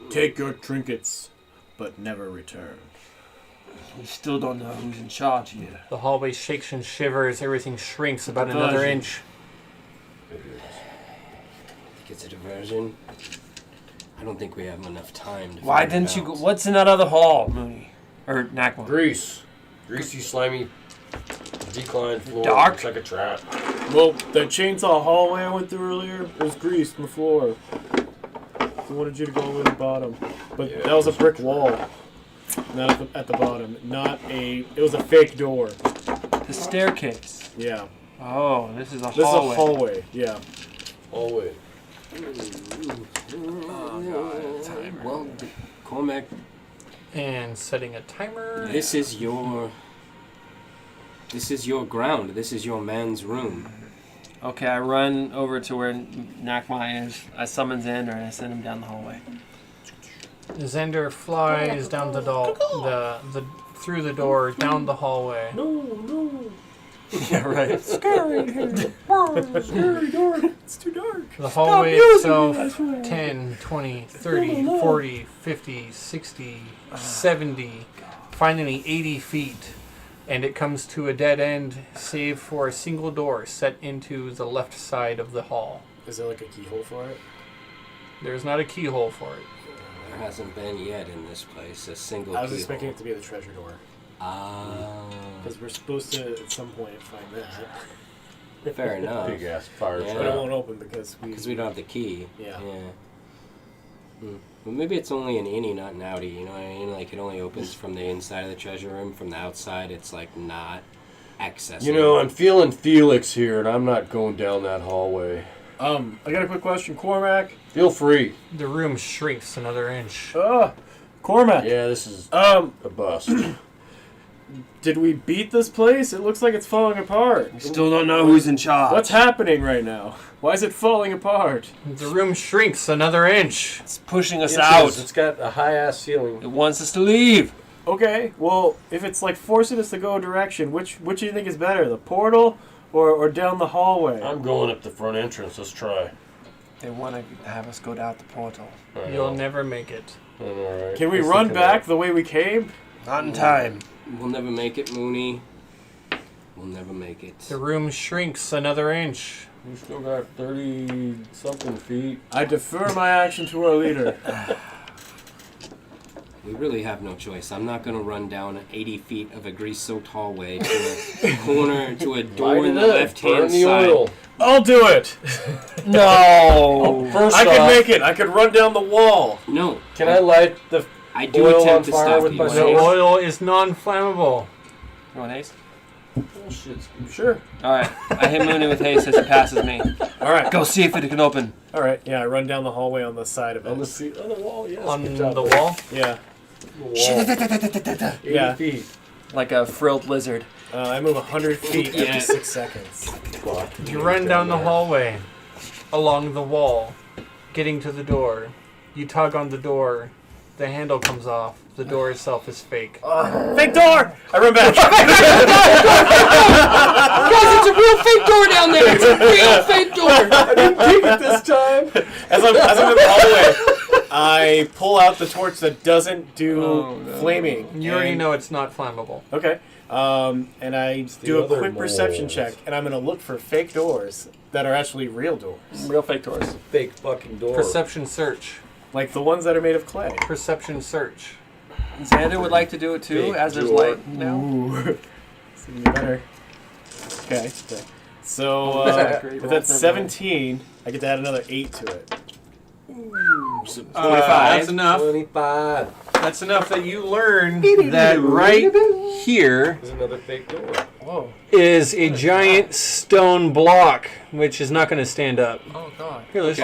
Speaker 5: Take your trinkets, but never return.
Speaker 2: We still don't know who's in charge here.
Speaker 1: The hallway shakes and shivers. Everything shrinks about another
Speaker 2: Diversion.
Speaker 1: inch.
Speaker 6: I think it's a diversion. I don't think we have enough time to
Speaker 2: Why
Speaker 6: figure it
Speaker 2: didn't you go?
Speaker 6: out.
Speaker 2: What's in that other hall, Mooney? Or Nakma?
Speaker 3: Grease. Greasy, slimy, declined floor.
Speaker 2: Dark.
Speaker 3: Looks like a trap.
Speaker 5: Well, that chainsaw hallway I went through earlier was greased on the floor. So I wanted you to go over the bottom. But
Speaker 3: Yeah,
Speaker 5: that was a
Speaker 3: that's
Speaker 5: brick
Speaker 3: true.
Speaker 5: wall. Not at the bottom. It was a fake door.
Speaker 2: The staircase.
Speaker 5: Yeah.
Speaker 2: Oh, this is a
Speaker 5: This
Speaker 2: hallway.
Speaker 5: is a hallway. Yeah.
Speaker 3: Hallway.
Speaker 6: Well, Cormac,
Speaker 1: And setting a timer.
Speaker 6: this is your ground. This is your man's room.
Speaker 2: Okay, I run over to where Nakma is. I summon Xander and I send him down the hallway.
Speaker 1: Xander flies down the through the door, down the hallway.
Speaker 5: No.
Speaker 2: Yeah, right.
Speaker 5: Scary door. It's too dark.
Speaker 1: The hallway itself, 10, 20, 30, 40, 50, 60, 70, finally 80 feet. And it comes to a dead end, save for a single door set into the left side of the hall.
Speaker 5: Is there like a keyhole for it?
Speaker 1: There's not a keyhole for it.
Speaker 6: There hasn't been yet in this place a single
Speaker 5: I was
Speaker 6: keyhole.
Speaker 5: expecting it to be the treasure door. Because we're supposed to, at some point, find that.
Speaker 6: Fair enough.
Speaker 3: Big ass fire
Speaker 6: Yeah.
Speaker 5: But it
Speaker 3: trap.
Speaker 5: won't open because
Speaker 6: Because we don't have the key.
Speaker 5: Yeah.
Speaker 6: Well, maybe it's only an innie, not an outie. You know what I mean? Like, it only opens from the inside of the treasure room. From the outside, it's, like, not. access.
Speaker 3: You know, I'm feeling Felix here, and I'm not going down that hallway.
Speaker 5: I got a quick question, Cormac.
Speaker 3: Feel free.
Speaker 1: The room shrinks another inch.
Speaker 5: Cormac.
Speaker 3: Yeah, this is a bust.
Speaker 5: Did we beat this place? It looks like it's falling apart.
Speaker 4: Still don't know who's in charge.
Speaker 5: What's happening right now? Why is it falling apart?
Speaker 1: The room shrinks another inch.
Speaker 2: It's pushing us
Speaker 3: Inches.
Speaker 2: out.
Speaker 3: It's got a high-ass ceiling.
Speaker 2: It wants us to leave.
Speaker 5: Okay, well, if it's like forcing us to go a direction, which do you think is better, the portal or down the hallway?
Speaker 3: I'm going up the front entrance. Let's try.
Speaker 2: They want to have us go down the portal.
Speaker 1: You'll never make it.
Speaker 3: All right.
Speaker 5: Can we run back the way we came?
Speaker 2: Not in time.
Speaker 6: We'll never make it, Mooney. We'll never make it.
Speaker 1: The room shrinks another inch.
Speaker 3: We still got 30-something feet.
Speaker 5: I defer my action to our leader.
Speaker 6: We really have no choice. I'm not going to run down 80 feet of a grease-soaked hallway to a corner, to a door
Speaker 3: Light
Speaker 6: in
Speaker 3: it
Speaker 6: the
Speaker 3: up.
Speaker 6: left-hand
Speaker 3: Burn the
Speaker 6: side.
Speaker 3: oil.
Speaker 5: I'll do it.
Speaker 2: No.
Speaker 3: First
Speaker 5: I
Speaker 3: off,
Speaker 5: can make it. I could run down the wall.
Speaker 6: No.
Speaker 3: Can I light the
Speaker 6: I do
Speaker 3: oil on
Speaker 6: attempt to
Speaker 3: fire
Speaker 6: stop
Speaker 3: with
Speaker 6: you.
Speaker 3: my
Speaker 1: The
Speaker 3: sword?
Speaker 1: oil is non-flammable.
Speaker 2: You want haste?
Speaker 3: Bullshit.
Speaker 5: Sure.
Speaker 2: All right. I hit Mooney with haste as he passes me.
Speaker 5: All right.
Speaker 2: Go see if it can open.
Speaker 5: All right. Yeah, I run down the hallway on the side of it.
Speaker 3: On the wall, yes.
Speaker 1: On
Speaker 3: good job,
Speaker 1: the
Speaker 3: buddy.
Speaker 1: wall.
Speaker 5: Yeah.
Speaker 3: The wall. 80
Speaker 5: Yeah.
Speaker 3: feet.
Speaker 2: Like a frilled lizard.
Speaker 5: I move 100 feet
Speaker 6: Yeah.
Speaker 5: every 6 seconds.
Speaker 3: Fuck.
Speaker 1: You run down the hallway, along the wall, getting to the door. You tug on the door. The handle comes off. The door itself is fake.
Speaker 5: Fake door! I run back.
Speaker 6: Guys, it's a real fake door down there! It's a real fake door!
Speaker 3: Keep it this time.
Speaker 5: As I'm in the hallway, I pull out the torch that doesn't do flaming.
Speaker 1: You already
Speaker 5: and-
Speaker 1: know it's not flammable.
Speaker 5: Okay. And I
Speaker 3: the
Speaker 5: do a
Speaker 3: other
Speaker 5: quick perception
Speaker 3: moles.
Speaker 5: check, and I'm going to look for fake doors that are actually real doors.
Speaker 2: Real fake doors.
Speaker 3: Fake fucking door.
Speaker 1: Perception search.
Speaker 5: Like the ones that are made of clay.
Speaker 1: Perception search.
Speaker 2: Xander would like to do it too,
Speaker 3: Fake
Speaker 2: as there's
Speaker 3: door.
Speaker 2: light now.
Speaker 5: Ooh. It's even better. Okay. So,
Speaker 2: Great
Speaker 5: if
Speaker 2: roll
Speaker 5: that's
Speaker 2: for
Speaker 5: 17, I get to add another 8 to it.
Speaker 6: 25.
Speaker 1: That's enough.
Speaker 3: 25.
Speaker 1: That's enough that you learn that right here
Speaker 3: There's another fake door.
Speaker 5: Whoa.
Speaker 1: is a giant stone block, which is not going to stand up.
Speaker 2: Oh god.
Speaker 1: Here, let's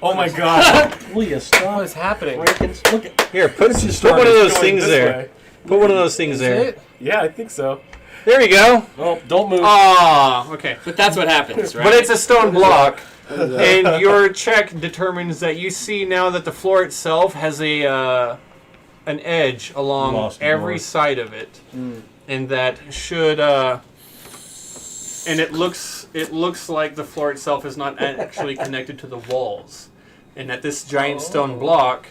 Speaker 5: Oh my god.
Speaker 3: Will you stop?
Speaker 2: What is happening?
Speaker 3: Look at
Speaker 1: Here, put one of
Speaker 5: It's
Speaker 1: those
Speaker 5: going
Speaker 1: things
Speaker 5: this
Speaker 1: there.
Speaker 5: way.
Speaker 1: Put one of those things
Speaker 2: Is
Speaker 1: there.
Speaker 2: it?
Speaker 5: Yeah, I think so.
Speaker 1: There you go.
Speaker 3: Oh, don't move.
Speaker 1: Ah, okay.
Speaker 6: But that's what happens, right?
Speaker 1: But it's a stone block, and your check determines that you see now that the floor itself has a an edge along
Speaker 3: Lost
Speaker 1: every
Speaker 3: north.
Speaker 1: side of it, and that should and it looks like the floor itself is not actually connected to the walls, and that this giant stone block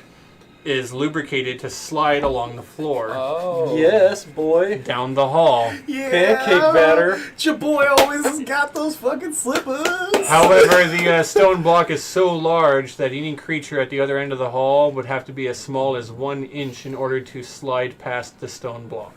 Speaker 1: is lubricated to slide along the floor
Speaker 2: Oh.
Speaker 3: Yes, boy.
Speaker 1: down the hall.
Speaker 5: Yeah.
Speaker 3: Pancake batter.
Speaker 5: Your boy always has got those fucking slippers.
Speaker 1: However, the stone block is so large that any creature at the other end of the hall would have to be as small as 1 inch in order to slide past the stone block.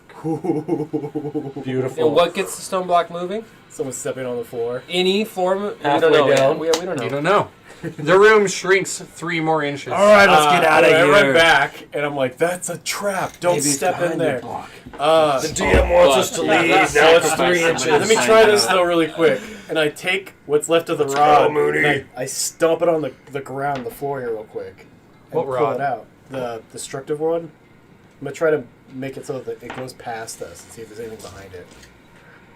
Speaker 3: Beautiful.
Speaker 2: And what gets the stone block moving?
Speaker 5: Someone's stepping on the floor.
Speaker 2: Any form of...
Speaker 3: Halfway
Speaker 2: we don't know
Speaker 3: down.
Speaker 2: yet. We don't know.
Speaker 1: You don't know. The room shrinks 3 more inches.
Speaker 2: All right, let's get out of
Speaker 5: I
Speaker 2: here.
Speaker 5: run back, and I'm like, that's a trap. Don't
Speaker 2: Maybe it's
Speaker 5: step in
Speaker 2: behind
Speaker 5: there.
Speaker 2: the block.
Speaker 3: The DM wants us to leave. Now it's 3 inches.
Speaker 5: Let me try this, though, really quick. And I take what's left of the rod,
Speaker 3: Mooney.
Speaker 5: and I stomp it on the ground, the floor here, real quick. And
Speaker 1: What
Speaker 5: pull
Speaker 1: rod?
Speaker 5: it out. The destructive one. I'm going to try to make it so that it goes past us and see if there's anything behind it.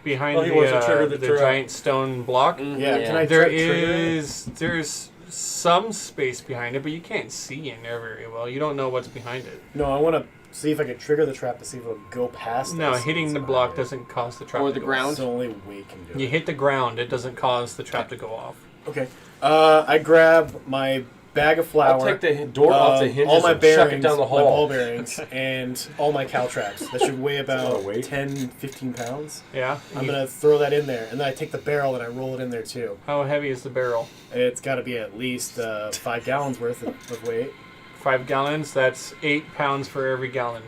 Speaker 1: Behind
Speaker 3: Oh, he wants to trigger
Speaker 1: the
Speaker 3: the trap.
Speaker 1: giant stone block.
Speaker 5: Yeah, can I
Speaker 1: There
Speaker 5: try to trigger it?
Speaker 1: there's some space behind it, but you can't see in there very well. You don't know what's behind it.
Speaker 5: No, I want to see if I can trigger the trap to see if it'll go past
Speaker 1: No,
Speaker 5: us.
Speaker 1: hitting the block doesn't cause the trap
Speaker 2: Or
Speaker 1: to
Speaker 2: the
Speaker 1: go
Speaker 2: ground.
Speaker 1: off.
Speaker 5: So only we can do
Speaker 1: You
Speaker 5: it.
Speaker 1: hit the ground, it doesn't cause the trap to go off.
Speaker 5: Okay. I grab my bag of flour.
Speaker 3: I'll take the door off the hinges
Speaker 5: all my
Speaker 3: and chuck
Speaker 5: bearings,
Speaker 3: it down the
Speaker 5: my ball
Speaker 3: hall.
Speaker 5: bearings, and all my cow traps. That should weigh
Speaker 3: lot
Speaker 5: about
Speaker 3: of weight.
Speaker 5: 10, 15 pounds.
Speaker 1: Yeah?
Speaker 5: I'm going to throw that in there, and then I take the barrel and I roll it in there too.
Speaker 1: How heavy is the barrel?
Speaker 5: It's got to be at least 5 gallons worth of weight.
Speaker 1: 5 gallons, that's 8 pounds for every gallon.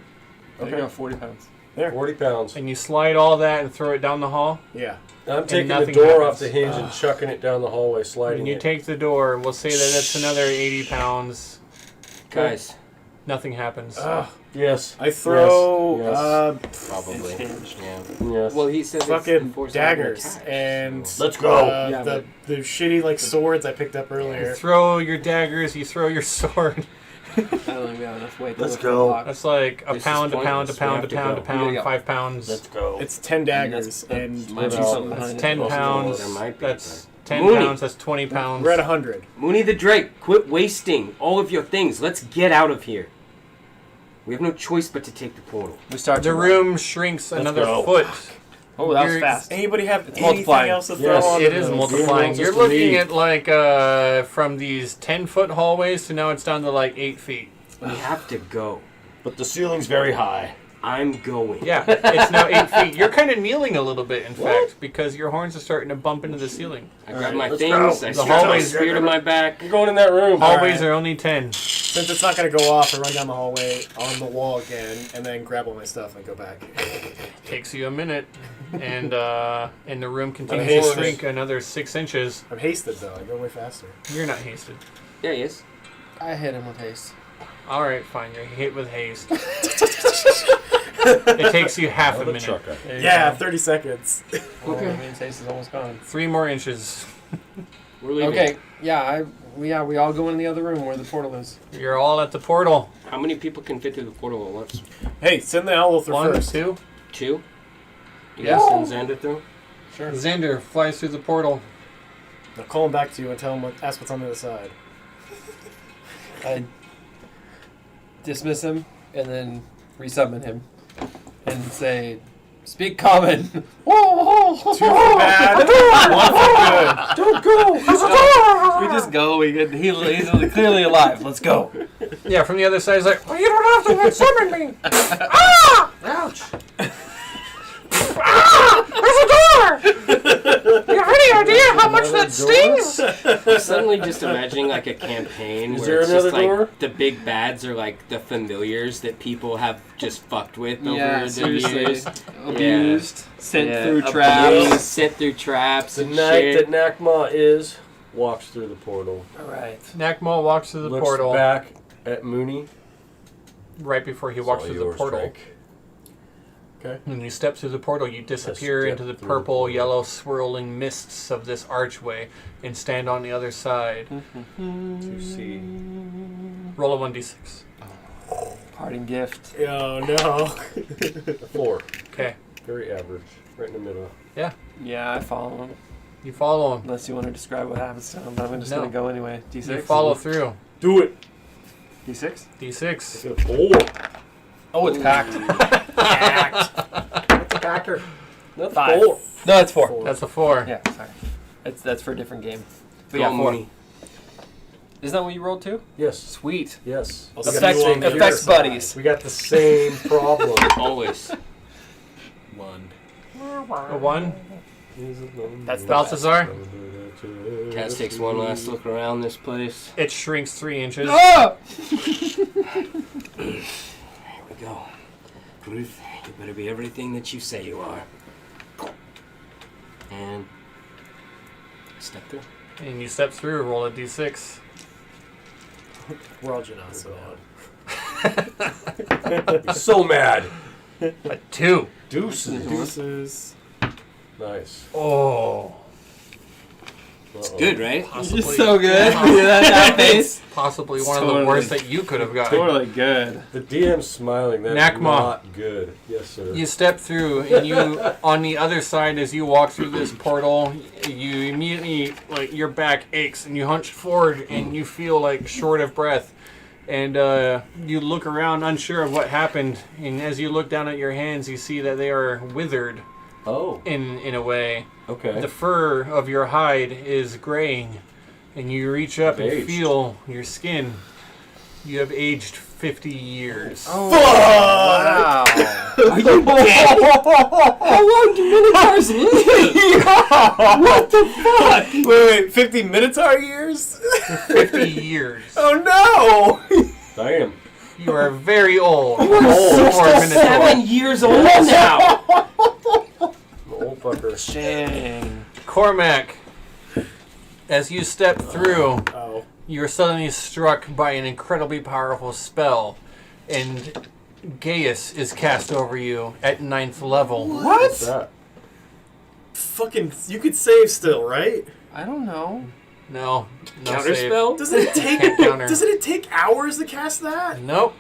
Speaker 2: There you go, 40 pounds.
Speaker 3: 40 pounds.
Speaker 1: And you slide all that and throw it down the hall.
Speaker 5: Yeah.
Speaker 3: I'm taking the
Speaker 1: nothing
Speaker 3: door
Speaker 1: happens.
Speaker 3: off the hinge and chucking it down the hallway,
Speaker 1: When
Speaker 3: sliding
Speaker 1: you
Speaker 3: it.
Speaker 1: take the door, we'll say that that's another 80 pounds.
Speaker 6: Guys,
Speaker 1: Nothing happens.
Speaker 3: Yes.
Speaker 5: I throw
Speaker 3: Yes.
Speaker 6: Probably.
Speaker 2: Hinged.
Speaker 6: Yeah.
Speaker 3: Yes.
Speaker 6: Well, he said
Speaker 5: fucking daggers and
Speaker 3: Let's go.
Speaker 2: Yeah,
Speaker 5: the shitty like swords I picked up
Speaker 1: You
Speaker 5: earlier.
Speaker 1: throw your daggers, you throw your sword.
Speaker 2: I don't think we have enough weight. to
Speaker 3: Let's
Speaker 2: lift
Speaker 3: go.
Speaker 2: the box.
Speaker 1: That's like a
Speaker 6: This is
Speaker 1: pound, a pound, a
Speaker 6: pointless.
Speaker 1: pound,
Speaker 3: We
Speaker 1: a
Speaker 3: have to
Speaker 1: pound, a
Speaker 3: go.
Speaker 1: pound,
Speaker 2: We gotta go.
Speaker 1: 5 pounds.
Speaker 3: Let's go.
Speaker 5: It's 10 daggers
Speaker 2: That's
Speaker 5: and
Speaker 2: might be
Speaker 3: Well,
Speaker 2: something
Speaker 1: That's
Speaker 2: behind
Speaker 1: 10
Speaker 2: it.
Speaker 1: pounds.
Speaker 6: There might be,
Speaker 1: That's 10
Speaker 6: Mooney.
Speaker 1: pounds. That's 20 pounds.
Speaker 5: we're at 100.
Speaker 6: Mooney the Drake, quit wasting all of your things. Let's get out of here. We have no choice but to take the portal.
Speaker 2: We start
Speaker 1: The
Speaker 2: to
Speaker 1: room shrinks another
Speaker 3: go.
Speaker 1: foot.
Speaker 2: Oh, that was
Speaker 1: You're-
Speaker 2: fast.
Speaker 5: Anybody have anything
Speaker 2: multiplying.
Speaker 5: else to
Speaker 3: Yes,
Speaker 5: throw on?
Speaker 1: It is multiplying.
Speaker 3: wants
Speaker 1: You're
Speaker 3: us to
Speaker 1: looking
Speaker 3: leave.
Speaker 1: at like from these 10-foot hallways to now it's down to like 8 feet.
Speaker 6: We have to go.
Speaker 3: But the ceiling's very high.
Speaker 6: I'm going.
Speaker 1: Yeah, it's now 8 feet. You're kind of kneeling a little bit, in fact, because your horns are starting to bump into the ceiling.
Speaker 6: I grab
Speaker 3: Alright,
Speaker 6: my
Speaker 3: let's
Speaker 6: things.
Speaker 3: go.
Speaker 6: I
Speaker 3: The
Speaker 6: strap my
Speaker 1: hallways-
Speaker 6: spear to my back.
Speaker 3: I'm going in that room.
Speaker 1: Hallways
Speaker 5: Alright.
Speaker 1: are only 10.
Speaker 5: Since it's not going to go off, I run down the hallway on the wall again and then grab all my stuff and go back.
Speaker 1: Takes you a minute, and the room continues
Speaker 3: I'm
Speaker 1: to
Speaker 3: hasted.
Speaker 1: shrink another 6 inches.
Speaker 5: I'm hasted though. I go way faster.
Speaker 1: You're not hasted.
Speaker 6: Yeah, yes.
Speaker 2: I hit him with haste.
Speaker 1: All right, fine. You're hit with haste. It takes you half a
Speaker 3: Another
Speaker 1: minute.
Speaker 3: trucker.
Speaker 2: There you
Speaker 5: Yeah,
Speaker 2: go.
Speaker 5: 30 seconds.
Speaker 2: Well, that means haste is almost gone.
Speaker 1: 3 more inches.
Speaker 6: We're leaving.
Speaker 2: Okay, yeah, we all go in the other room where the portal is.
Speaker 1: You're all at the portal.
Speaker 6: How many people can fit through the portal at once?
Speaker 5: Hey, send the owl through
Speaker 1: 1,
Speaker 5: first.
Speaker 1: 2.
Speaker 6: 2? You
Speaker 1: Yeah.
Speaker 6: gonna send Xander through?
Speaker 2: Sure.
Speaker 1: Xander flies through the portal.
Speaker 5: I'll call him back to you and tell him ask what's on the other side.
Speaker 2: I dismiss him and then resummon him and say, "Speak common."
Speaker 5: Two for bad, one for good.
Speaker 2: Don't go. We just go. He's clearly alive. Let's go.
Speaker 1: Yeah, from the other side, he's like, well, you don't have to summon me. Ah! Ouch. Ah! There's a door! You have any idea how much that stings?
Speaker 6: I'm suddenly just imagining like a campaign
Speaker 3: Is
Speaker 6: where
Speaker 3: there
Speaker 6: it's just
Speaker 3: another
Speaker 6: like
Speaker 3: door?
Speaker 6: the big bads are like the familiars that people have just fucked with
Speaker 2: Yeah,
Speaker 6: over the
Speaker 2: seriously.
Speaker 6: years.
Speaker 2: Abused, sent
Speaker 6: Yeah,
Speaker 2: through
Speaker 6: abused,
Speaker 2: traps.
Speaker 6: sent through traps
Speaker 3: The
Speaker 6: and
Speaker 3: night
Speaker 6: shit.
Speaker 3: that Nakma walks through the portal.
Speaker 2: All right.
Speaker 1: Nakmal walks through the
Speaker 3: Looks
Speaker 1: portal
Speaker 3: back at Mooney.
Speaker 1: right before he
Speaker 3: It's
Speaker 1: walks
Speaker 3: all
Speaker 1: through the
Speaker 3: yours,
Speaker 1: portal.
Speaker 3: Drake.
Speaker 5: Okay.
Speaker 1: When you step through the portal, you disappear
Speaker 3: step
Speaker 1: into the
Speaker 3: through the
Speaker 1: purple,
Speaker 3: portal.
Speaker 1: yellow, swirling mists of this archway and stand on the other side.
Speaker 3: To see.
Speaker 1: Roll a 1d6.
Speaker 2: Parting gift.
Speaker 5: Oh no.
Speaker 3: 4.
Speaker 1: Okay.
Speaker 3: Very average. Right in the middle.
Speaker 2: Yeah, I follow him.
Speaker 1: You follow him.
Speaker 2: Unless you want to describe what happens to him, but I'm just
Speaker 1: No.
Speaker 2: gonna go anyway. D6.
Speaker 1: You follow through.
Speaker 3: Do it.
Speaker 2: D6.
Speaker 1: D6.
Speaker 3: Get a 4.
Speaker 2: Oh, it's packed.
Speaker 3: What's a packer? That's
Speaker 2: 5.
Speaker 3: 4.
Speaker 2: No, it's 4.
Speaker 1: That's a 4.
Speaker 2: Yeah, sorry. That's for a different game. But
Speaker 6: Go
Speaker 2: yeah,
Speaker 6: on,
Speaker 2: 4.
Speaker 6: Mooney.
Speaker 2: Isn't that what you rolled too?
Speaker 3: Yes.
Speaker 2: Sweet.
Speaker 3: Yes.
Speaker 5: I'll
Speaker 3: We got
Speaker 5: send
Speaker 3: the
Speaker 5: you on
Speaker 3: same
Speaker 5: the
Speaker 3: gear.
Speaker 2: Effects
Speaker 5: side.
Speaker 2: buddies.
Speaker 3: We got the same problem.
Speaker 6: Always.
Speaker 5: 1.
Speaker 1: A 1.
Speaker 2: That's the
Speaker 1: Balthazar.
Speaker 6: Cass takes one last look around this place.
Speaker 1: It shrinks 3 inches.
Speaker 2: Ah!
Speaker 6: Here we go. Ruth, you better be everything that you say you are. And step through.
Speaker 1: And you step through, roll a d6.
Speaker 5: We're all Janasa now.
Speaker 3: So mad.
Speaker 1: A 2.
Speaker 3: Deuces.
Speaker 5: Deuces.
Speaker 3: Nice.
Speaker 1: Oh.
Speaker 6: It's good, right?
Speaker 1: Possibly,
Speaker 2: So good. that face.
Speaker 1: possibly one of the
Speaker 2: Totally.
Speaker 1: worst that you could have gotten.
Speaker 2: Totally good.
Speaker 3: The DM's smiling. That's
Speaker 1: Nakma.
Speaker 3: not good. Yes, sir.
Speaker 1: You step through, and you, on the other side, as you walk through this portal, you immediately, like, your back aches, and you hunch forward, and you feel, like, short of breath. And you look around, unsure of what happened, and as you look down at your hands, you see that they are withered
Speaker 3: Oh,
Speaker 1: in a way.
Speaker 3: okay.
Speaker 1: The fur of your hide is graying, and you reach up and
Speaker 3: Aged.
Speaker 1: feel your skin. You have aged 50 years.
Speaker 2: Wow.
Speaker 6: Are you dead? How long do minotaurs live?
Speaker 5: What the fuck? Wait, 50 Minotaur years?
Speaker 1: 50 years.
Speaker 5: Oh no!
Speaker 3: Damn.
Speaker 1: You are very old.
Speaker 6: We're
Speaker 1: For a Minotaur.
Speaker 6: 7 years old now.
Speaker 3: Old fucker.
Speaker 2: Dang.
Speaker 1: Cormac, as you step through,
Speaker 5: Oh.
Speaker 1: you are suddenly struck by an incredibly powerful spell. and Gaius is cast over you at 9th level.
Speaker 3: What's
Speaker 5: What?
Speaker 3: that?
Speaker 5: Fucking, you could save still, right?
Speaker 2: I don't know.
Speaker 1: No save.
Speaker 6: Counterspell?
Speaker 5: Doesn't it take
Speaker 1: Can't counter.
Speaker 5: Doesn't it take hours to cast that?
Speaker 1: Nope.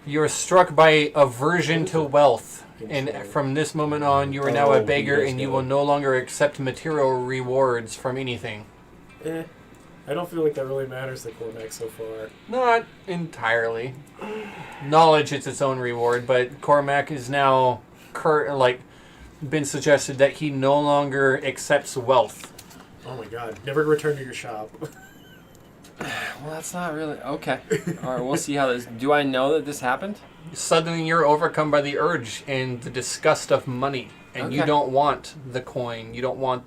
Speaker 1: You are struck by aversion to wealth, and from this moment on, you are now a beggar, and you will no longer accept material rewards from anything.
Speaker 5: I don't feel like that really matters to Cormac so far.
Speaker 1: Not entirely. Knowledge is its own reward, but Cormac is now been suggested that he no longer accepts wealth.
Speaker 5: Oh my god, never return to your shop.
Speaker 2: Well, that's not really okay. All right, we'll see how this. Do I know that this happened?
Speaker 1: Suddenly, you're overcome by the urge and the disgust of money, and you
Speaker 2: Okay.
Speaker 1: don't want the coin. You don't want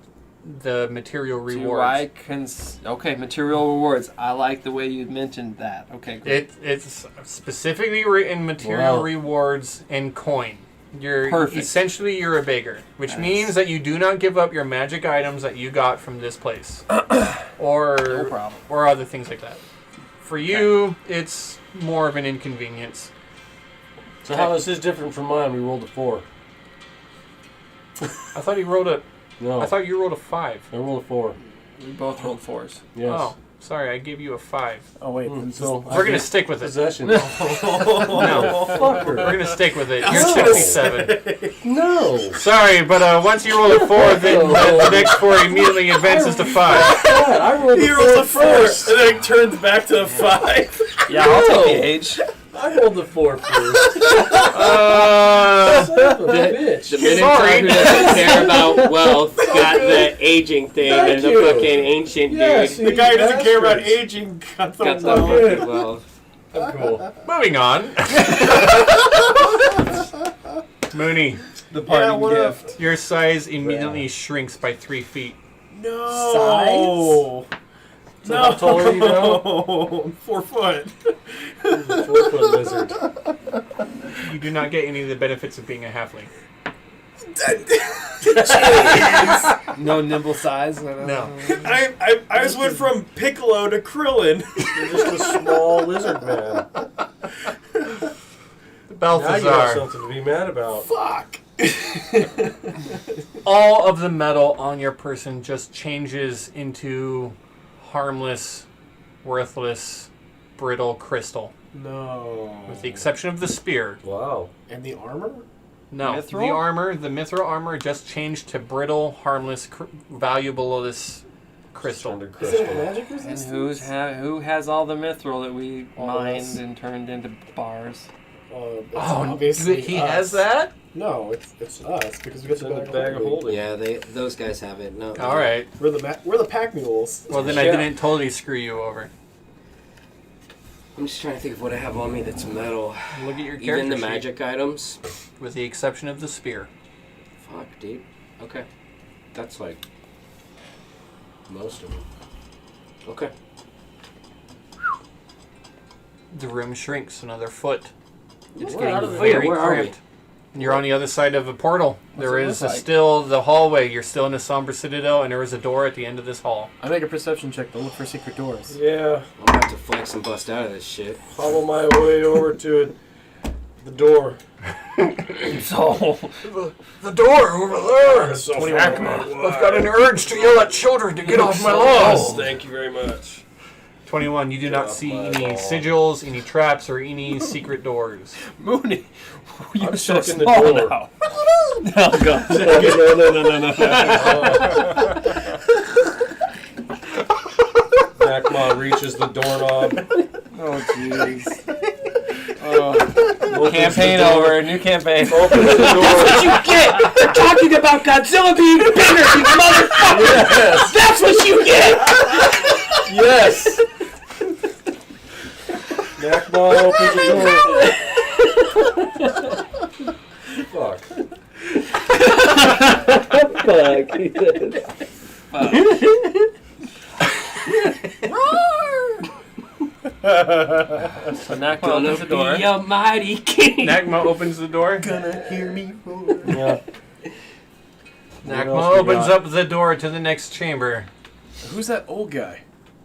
Speaker 1: the material rewards.
Speaker 2: Okay, material rewards. I like the way you mentioned that. Okay, good.
Speaker 1: It's specifically written material
Speaker 3: Wow.
Speaker 1: rewards and coin. You're
Speaker 2: Perfect.
Speaker 1: essentially you're a beggar, which
Speaker 2: Nice.
Speaker 1: means that you do not give up your magic items that you got from this place, or
Speaker 2: No problem.
Speaker 1: or other things like that. For you, it's more of an inconvenience.
Speaker 3: So how is this different from mine? We rolled a 4.
Speaker 1: I thought you rolled a.
Speaker 3: No,
Speaker 1: I thought you rolled a 5.
Speaker 3: I rolled a 4.
Speaker 2: We both rolled 4s.
Speaker 3: Yes.
Speaker 1: Oh, sorry, I gave you a 5.
Speaker 5: Oh wait,
Speaker 3: So
Speaker 1: We're gonna stick with it.
Speaker 3: possession.
Speaker 1: No,
Speaker 3: Fucker.
Speaker 1: we're gonna stick with it. You're
Speaker 5: No.
Speaker 1: 67.
Speaker 3: No.
Speaker 1: Sorry, but once you roll a 4, then the next 4 immediately advances to 5.
Speaker 3: God, I rolled
Speaker 5: he
Speaker 3: a
Speaker 5: rolls
Speaker 3: 4
Speaker 5: a 4, and then it turns back to a 5.
Speaker 2: Yeah, I'll take the age.
Speaker 3: I rolled the 4 first. Son of a bitch.
Speaker 6: The Minotaur who doesn't care about wealth got the aging thing,
Speaker 3: Thank
Speaker 6: and the
Speaker 3: you.
Speaker 6: fucking ancient
Speaker 3: Yes,
Speaker 6: dude
Speaker 5: The guy who doesn't care about
Speaker 3: bastards.
Speaker 5: aging got the
Speaker 6: got the
Speaker 5: wealth.
Speaker 6: fucking wealth.
Speaker 3: I'm cool.
Speaker 1: Moving on. Mooney,
Speaker 2: The
Speaker 5: parting
Speaker 2: gift.
Speaker 1: your size immediately shrinks by 3 feet.
Speaker 5: No.
Speaker 3: So how tall are you now?
Speaker 5: No. 4 foot.
Speaker 3: 4-foot lizard.
Speaker 1: You do not get any of the benefits of being a halfling.
Speaker 2: No nimble size.
Speaker 1: No.
Speaker 5: I just went from Piccolo to Krillin.
Speaker 3: You're just a small lizard man. Now you have
Speaker 1: Balthazar,
Speaker 3: something to be mad about.
Speaker 5: Fuck.
Speaker 1: all of the metal on your person just changes into harmless, worthless, brittle crystal.
Speaker 5: No.
Speaker 1: With the exception of the spear.
Speaker 3: Wow.
Speaker 5: And the armor?
Speaker 1: No,
Speaker 2: Mithril?
Speaker 1: the mithril armor just changed to brittle, harmless, valuable-less crystal.
Speaker 3: Standard
Speaker 5: Is it
Speaker 3: crystal.
Speaker 5: magic
Speaker 2: And
Speaker 5: resistance?
Speaker 2: who has all the mithril that we
Speaker 5: All of
Speaker 2: mined
Speaker 5: us.
Speaker 2: and turned into bars?
Speaker 5: It's
Speaker 1: Oh,
Speaker 5: obviously
Speaker 1: he
Speaker 5: us.
Speaker 1: has that?
Speaker 5: No, it's us because we got
Speaker 3: It's in the bag of
Speaker 5: holding.
Speaker 3: holding.
Speaker 6: Yeah, those guys have it. No.
Speaker 1: All right.
Speaker 5: We're the pack mules.
Speaker 1: Well, then I
Speaker 3: Yeah.
Speaker 1: didn't totally screw you over.
Speaker 6: I'm just trying to think of what I have on me that's metal.
Speaker 1: Look at your character
Speaker 6: Even the
Speaker 1: sheet,
Speaker 6: magic items.
Speaker 1: with the exception of the spear.
Speaker 6: Fuck, dude. Okay. That's like most of them. Okay.
Speaker 1: The room shrinks another foot. It's
Speaker 3: Where
Speaker 1: getting
Speaker 3: are they?
Speaker 1: very
Speaker 6: Where are we?
Speaker 1: cramped. You're on the other side of a portal. There
Speaker 2: it
Speaker 1: is
Speaker 2: look like?
Speaker 1: still the hallway. You're still in the somber citadel, and there is a door at the end of this hall.
Speaker 5: I make a perception check to look for secret doors.
Speaker 3: Yeah.
Speaker 6: I'm about to flex and bust out of this shit.
Speaker 3: Hobble my way over to it. The door.
Speaker 2: So
Speaker 1: The door over there.
Speaker 3: So
Speaker 1: I've got an urge to yell at children to get off my lawn.
Speaker 3: Thank you very much.
Speaker 1: 21. You do not
Speaker 3: off
Speaker 1: see
Speaker 3: my
Speaker 1: any
Speaker 3: lawn.
Speaker 1: sigils, any traps, or any secret doors.
Speaker 2: Mooney, you're
Speaker 3: I'm
Speaker 2: so
Speaker 3: checking the
Speaker 2: small
Speaker 3: door.
Speaker 2: now. Oh god.
Speaker 3: No. Macma reaches the doorknob.
Speaker 2: Oh jeez.
Speaker 3: Opens
Speaker 2: Campaign
Speaker 3: the door,
Speaker 2: over. New campaign.
Speaker 3: Opens the door.
Speaker 6: What you get for talking about Godzilla being bigger, you motherfucker!
Speaker 3: Yes.
Speaker 6: That's what you get!
Speaker 3: Yes. Macma opens the door. Fuck.
Speaker 2: So Nakma
Speaker 6: Gonna
Speaker 2: opens the door.
Speaker 6: be a mighty king.
Speaker 1: Nagma opens the door.
Speaker 5: Gonna hear me roar.
Speaker 3: Yeah.
Speaker 1: Nagma
Speaker 3: else we
Speaker 1: opens
Speaker 3: got?
Speaker 1: up the door to the next chamber.
Speaker 5: Who's that old guy?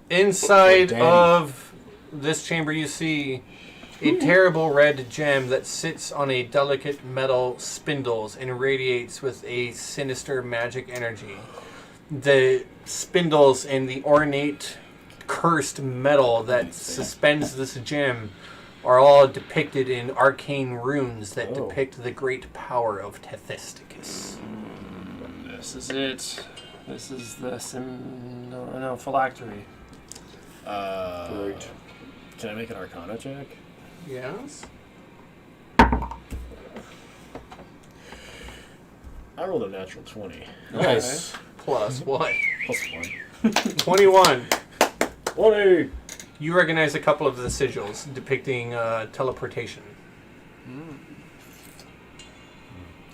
Speaker 1: Inside
Speaker 3: Danny.
Speaker 1: of this chamber, you see a terrible red gem that sits on a delicate metal spindles and radiates with a sinister magic energy. The spindles and the ornate cursed metal that suspends this gem are all depicted in arcane runes that depict the great power of Tethysticus.
Speaker 2: This is it. This is the phylactery.
Speaker 3: Great.
Speaker 5: Can I make an Arcana check?
Speaker 1: Yes?
Speaker 5: I rolled a natural 20.
Speaker 3: Nice.
Speaker 1: Plus what?
Speaker 5: Plus 1.
Speaker 1: 21.
Speaker 3: 20.
Speaker 1: You recognize a couple of the sigils depicting teleportation.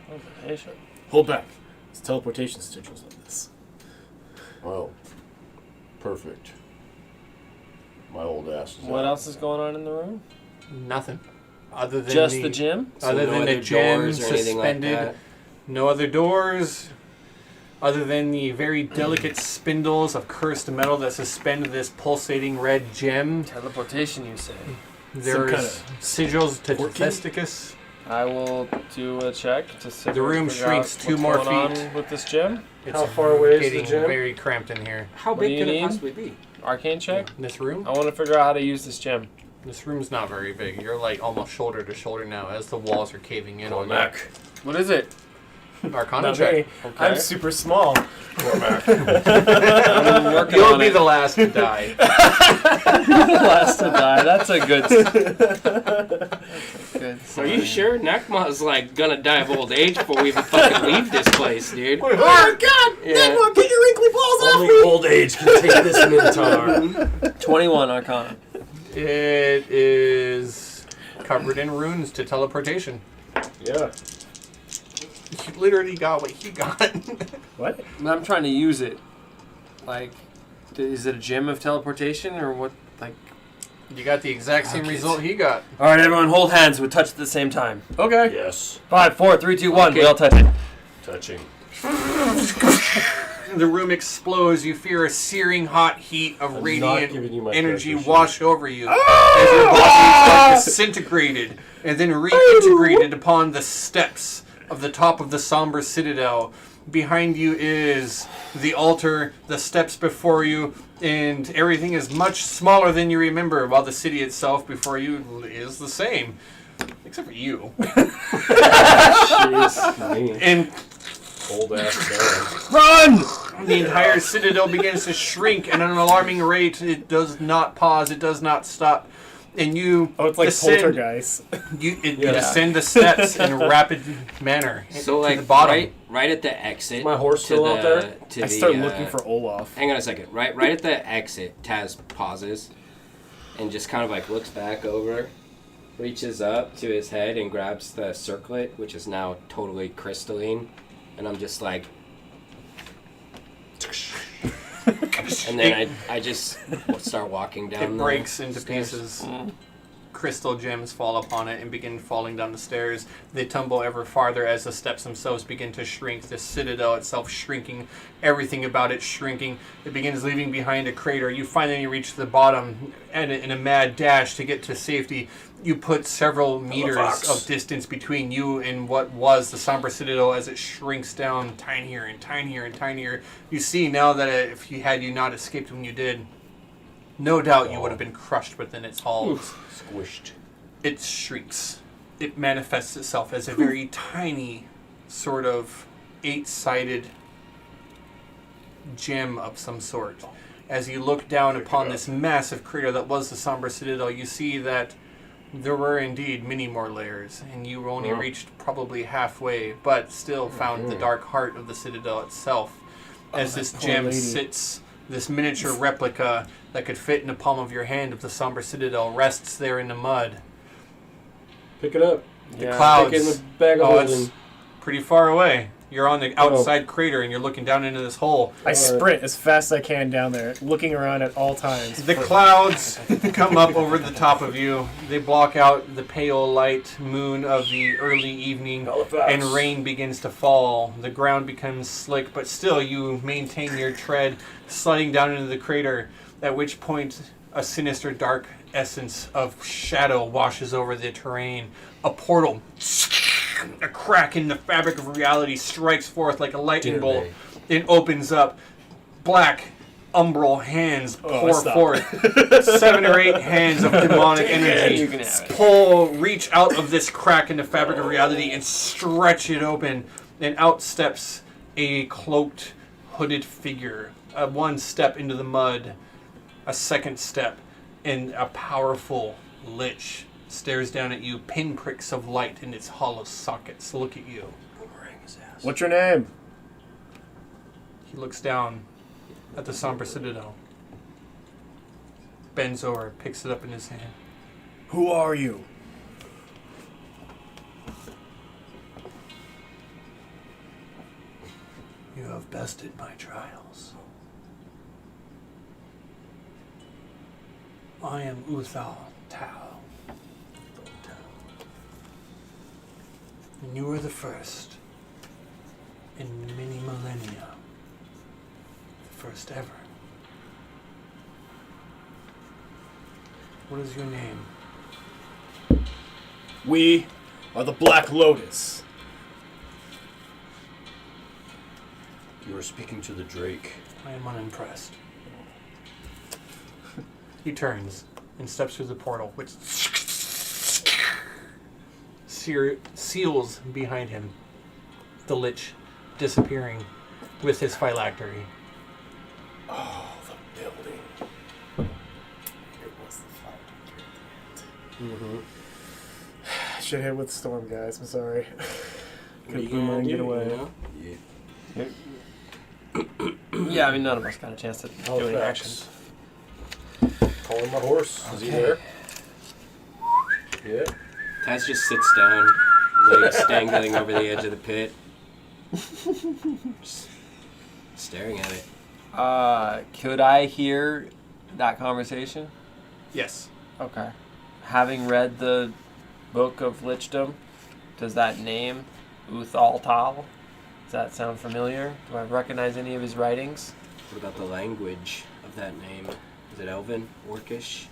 Speaker 2: Teleportation.
Speaker 5: Hold back. It's teleportation sigils on this.
Speaker 3: Well, perfect. My old ass is
Speaker 2: What
Speaker 3: out.
Speaker 2: else is going on in the room?
Speaker 1: Nothing. Other than
Speaker 2: Just the gym?
Speaker 1: Other
Speaker 6: no
Speaker 1: than
Speaker 6: other
Speaker 1: the gem
Speaker 6: doors or anything like
Speaker 1: suspended.
Speaker 6: that?
Speaker 1: No other doors. Other than the very delicate spindles of cursed metal that suspend this pulsating red gem.
Speaker 2: Teleportation, you say?
Speaker 1: There's
Speaker 5: kind of
Speaker 1: sigils to
Speaker 5: porky?
Speaker 1: Tethysticus.
Speaker 2: I will do a check to see.
Speaker 1: The room shrinks 2 more feet.
Speaker 2: With this gym?
Speaker 1: It's
Speaker 3: How far away is the
Speaker 1: getting
Speaker 3: gem?
Speaker 1: very cramped in here.
Speaker 4: How
Speaker 2: What do
Speaker 4: big
Speaker 2: you
Speaker 4: could it
Speaker 2: need?
Speaker 4: possibly be?
Speaker 2: Arcane check?
Speaker 1: This room?
Speaker 2: I want to figure out how to use this gem.
Speaker 1: This room's not very big. You're like almost shoulder to shoulder now as the walls are caving in on you.
Speaker 3: Cormac.
Speaker 2: What is it?
Speaker 1: Arcana
Speaker 5: Not
Speaker 1: check.
Speaker 5: me. I'm super small.
Speaker 3: Cormac.
Speaker 2: I'm working
Speaker 1: You'll
Speaker 2: on
Speaker 1: be
Speaker 2: it.
Speaker 1: the last to die.
Speaker 2: last to die. That's a good. Good.
Speaker 4: Are you sure? Nakma's like gonna die of old age before we even fucking leave this place, dude.
Speaker 5: Oh God!
Speaker 4: Yeah.
Speaker 5: Nakma, get your wrinkly balls off
Speaker 3: Only
Speaker 5: me!
Speaker 3: old age can take this minotaur.
Speaker 2: 21 Arcana.
Speaker 1: It is covered in runes to teleportation.
Speaker 3: Yeah.
Speaker 1: You literally got what he got.
Speaker 5: What?
Speaker 2: I'm trying to use it. Like, is it a gem of teleportation or what? Like,
Speaker 1: You got the exact same
Speaker 2: Okay.
Speaker 1: result he got.
Speaker 2: all right, everyone, hold hands. We touch at the same time.
Speaker 1: Okay.
Speaker 3: Yes.
Speaker 2: 5, 4, 3, 2, 1.
Speaker 1: Okay.
Speaker 2: We all touch it.
Speaker 3: Touching.
Speaker 1: The room explodes. You fear a searing hot heat of
Speaker 3: I'm not
Speaker 1: radiant
Speaker 3: giving you my
Speaker 1: energy
Speaker 3: character sheet.
Speaker 1: wash over you as your body is disintegrated and then reintegrated upon the steps of the top of the somber citadel. Behind you is the altar, the steps before you, and everything is much smaller than you remember, while the city itself before you is the same. Except for you.
Speaker 3: Me.
Speaker 1: And
Speaker 3: Old ass
Speaker 2: Run!
Speaker 1: the entire citadel begins to shrink at an alarming rate. It does not pause. It does not stop. And you
Speaker 5: Oh, it's like
Speaker 1: descend,
Speaker 5: poltergeist.
Speaker 1: you
Speaker 3: Yeah.
Speaker 1: descend the steps in a rapid manner
Speaker 6: So
Speaker 1: to
Speaker 6: like
Speaker 1: the bottom.
Speaker 6: right at the exit.
Speaker 3: My horse
Speaker 6: to
Speaker 3: still
Speaker 6: the,
Speaker 3: out there?
Speaker 6: To
Speaker 5: I
Speaker 6: the,
Speaker 5: start looking for Olaf.
Speaker 6: Hang on a second. Right at the exit, Taz pauses and just kind of like looks back over, reaches up to his head and grabs the circlet, which is now totally crystalline, and I'm just like, and then I just start walking down.
Speaker 1: It
Speaker 6: the
Speaker 1: breaks into
Speaker 6: stairs.
Speaker 1: pieces. Crystal gems fall upon it and begin falling down the stairs. They tumble ever farther as the steps themselves begin to shrink. The citadel itself shrinking, everything about it shrinking. It begins leaving behind a crater. You finally reach the bottom, and in a mad dash to get to safety, you put several meters of distance between you and what was the somber citadel as it shrinks down tinier and tinier and tinier. You see now that if you not escaped when you did, no doubt you would have been crushed within its halls.
Speaker 3: Squished.
Speaker 1: It shrieks. It manifests itself as a very tiny, sort of 8-sided gem of some sort. As you look down upon this massive crater that was the Somber Citadel, you see that there were indeed many more layers, and you only reached probably halfway, but still found the dark heart of the Citadel itself. As this gem sits, this miniature replica that could fit in the palm of your hand of the Somber Citadel rests there in the mud.
Speaker 3: Pick it up.
Speaker 1: The
Speaker 2: Yeah.
Speaker 1: clouds.
Speaker 3: Pick it in the bag of
Speaker 1: It's
Speaker 3: holding.
Speaker 1: pretty far away. You're on the outside crater, and you're looking down into this hole.
Speaker 5: I sprint as fast as I can down there, looking around at all times.
Speaker 1: The clouds come up over the top of you. They block out the pale light moon of the early evening,
Speaker 3: Halifax.
Speaker 1: and rain begins to fall. The ground becomes slick, but still you maintain your tread, sliding down into the crater, at which point A sinister, dark essence of shadow washes over the terrain. A portal, a crack in the fabric of reality strikes forth like a lightning bolt. It opens up. Black, umbral hands pour
Speaker 5: stop.
Speaker 1: forth. 7 or 8 hands of demonic energy
Speaker 2: You can have it.
Speaker 1: reach out of this crack in the fabric of reality and stretch it open. And out steps a cloaked, hooded figure. One step into the mud, a second step, and a powerful lich stares down at you, pinpricks of light in its hollow sockets. Look at you.
Speaker 5: What's your name?
Speaker 1: He looks down at the somber citadel, bends over, picks it up in his hand.
Speaker 5: Who are you?
Speaker 1: You have bested my trials. I am Uthal Tao. And you are the first in many millennia. The first ever. What is your name?
Speaker 5: We are the Black Lotus.
Speaker 3: You are speaking to the Drake.
Speaker 1: I am unimpressed. He turns and steps through the portal, which seals behind him, the lich disappearing with his phylactery.
Speaker 5: Oh, the building. It was the fire.
Speaker 3: Mm-hmm.
Speaker 5: Should hit with storm, guys. I'm sorry.
Speaker 6: What are you
Speaker 5: Couldn't boom
Speaker 6: gonna
Speaker 5: and
Speaker 6: do,
Speaker 5: get away.
Speaker 6: you know?
Speaker 2: Yeah, I mean, none of us got a chance to do any
Speaker 3: Halifax.
Speaker 2: actions.
Speaker 3: Calling my horse. Is he there? Yeah.
Speaker 6: Taz just sits down, legs dangling over the edge of the pit. Just staring at it.
Speaker 2: Could I hear that conversation?
Speaker 1: Yes.
Speaker 2: Okay. Having read the Book of Lichdom, does that name, Uthal Tal, does that sound familiar? Do I recognize any of his writings?
Speaker 6: What about the language of that name? Is it Elven? Orcish?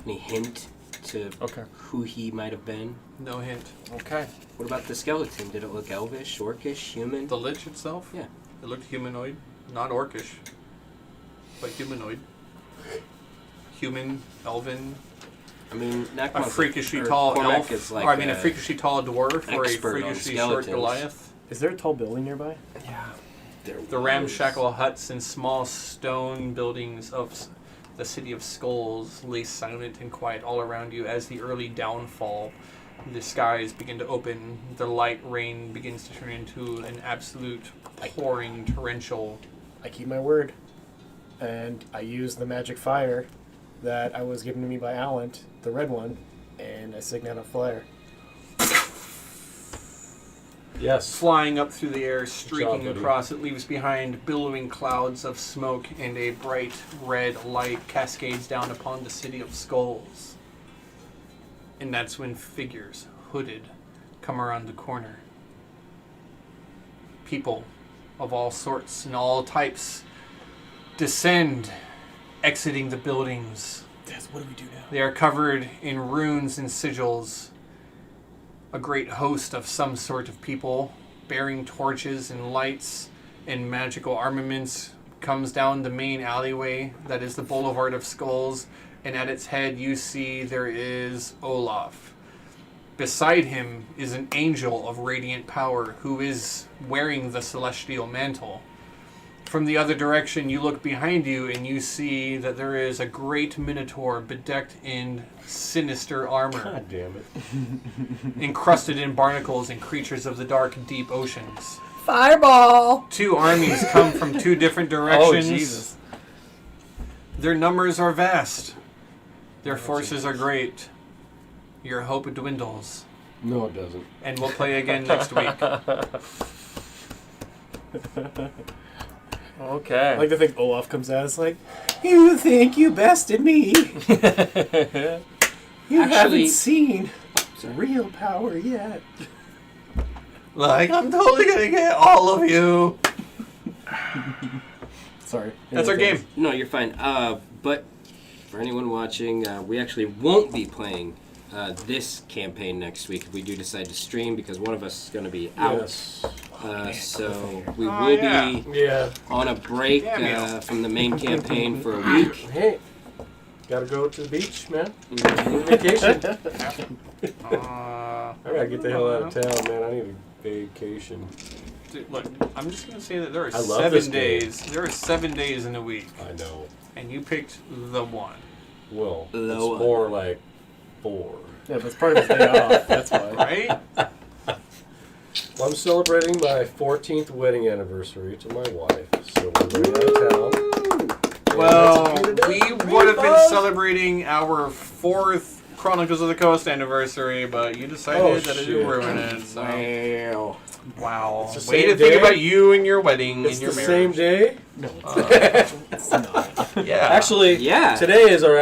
Speaker 6: Any hint to
Speaker 2: Okay.
Speaker 6: who he might have been?
Speaker 1: No hint.
Speaker 2: Okay.
Speaker 6: What about the skeleton? Did it look Elvish, Orcish, human?
Speaker 1: The lich itself?
Speaker 6: Yeah.
Speaker 1: It looked humanoid. Not orcish, but humanoid. Human, elven,
Speaker 6: I mean,
Speaker 1: a
Speaker 6: Nakmon's
Speaker 1: freakishly
Speaker 6: or
Speaker 1: tall
Speaker 6: Cormac
Speaker 1: elf.
Speaker 6: is like
Speaker 1: or, I mean, a freakishly tall dwarf or a
Speaker 6: expert on
Speaker 1: freakishly short
Speaker 6: skeletons.
Speaker 1: Goliath.
Speaker 5: Is there a tall building nearby?
Speaker 2: Yeah.
Speaker 1: The ramshackle huts and small stone buildings of the city of skulls lay silent and quiet all around you as the early downfall. The skies begin to open. The light rain begins to turn into an absolute pouring torrential.
Speaker 5: I keep my word. And I use the magic fire that I was given to me by Allant, the red one, and I signal a flare.
Speaker 3: Yes.
Speaker 1: Flying up through the air, streaking
Speaker 3: buddy.
Speaker 1: across, it leaves behind billowing clouds of smoke, and a bright red light cascades down upon the city of skulls. And that's when figures, hooded, come around the corner. People of all sorts and all types descend, exiting the buildings.
Speaker 5: Yes, what do we do now?
Speaker 1: They are covered in runes and sigils. A great host of some sort of people, bearing torches and lights and magical armaments, comes down the main alleyway that is the Boulevard of Skulls, and at its head you see there is Olaf. Beside him is an angel of radiant power who is wearing the celestial mantle. From the other direction, you look behind you and you see that there is a great minotaur bedecked in sinister armor,
Speaker 3: God damn it.
Speaker 1: encrusted in barnacles and creatures of the dark, deep oceans.
Speaker 2: Fireball!
Speaker 1: 2 armies come from 2 different directions.
Speaker 2: Oh, Jesus.
Speaker 1: Their numbers are vast. Their forces are great. Your hope dwindles.
Speaker 3: No, it doesn't.
Speaker 1: And we'll play again next week.
Speaker 2: Okay.
Speaker 5: I like to think Olaf comes out. It's like, you think you bested me? You haven't seen real power yet.
Speaker 1: Like, I'm totally gonna get all of you.
Speaker 5: Sorry.
Speaker 1: That's our game.
Speaker 6: No, you're fine. But for anyone watching, we actually won't be playing this campaign next week if we do decide to stream because one of us is going to be out.
Speaker 3: Yes.
Speaker 6: So we will be
Speaker 3: Yeah.
Speaker 6: on a break from the main campaign for a week.
Speaker 3: Hey, gotta go to the beach, man. Vacation. I gotta get the hell out of town, man. I need a vacation.
Speaker 1: Dude, look, I'm just gonna say that there are
Speaker 3: I love this
Speaker 1: 7
Speaker 3: game.
Speaker 1: days. There are 7 days in a week,
Speaker 3: I know.
Speaker 1: and you picked the one.
Speaker 3: Well,
Speaker 6: The
Speaker 3: it's
Speaker 6: one.
Speaker 3: more like 4.
Speaker 5: Yeah, but it's part of his day off. That's why.
Speaker 1: Right?
Speaker 3: Well, I'm celebrating my 14th wedding anniversary to my wife, so we're going out of town. And
Speaker 1: Well,
Speaker 3: that's a
Speaker 1: we
Speaker 3: good day.
Speaker 1: would have been
Speaker 3: Fun.
Speaker 1: celebrating our 4th Chronicles of the Coast anniversary, but you decided
Speaker 3: Oh,
Speaker 1: that it
Speaker 3: shit.
Speaker 1: would ruin it. So. Wow.
Speaker 3: It's the
Speaker 1: Way
Speaker 3: same
Speaker 1: to think
Speaker 3: day?
Speaker 1: about you and your wedding
Speaker 3: It's
Speaker 1: and your
Speaker 3: the same
Speaker 1: marriage.
Speaker 3: day.
Speaker 5: No,
Speaker 1: It's
Speaker 5: not.
Speaker 1: Yeah.
Speaker 3: Actually,
Speaker 6: Yeah.
Speaker 3: today is our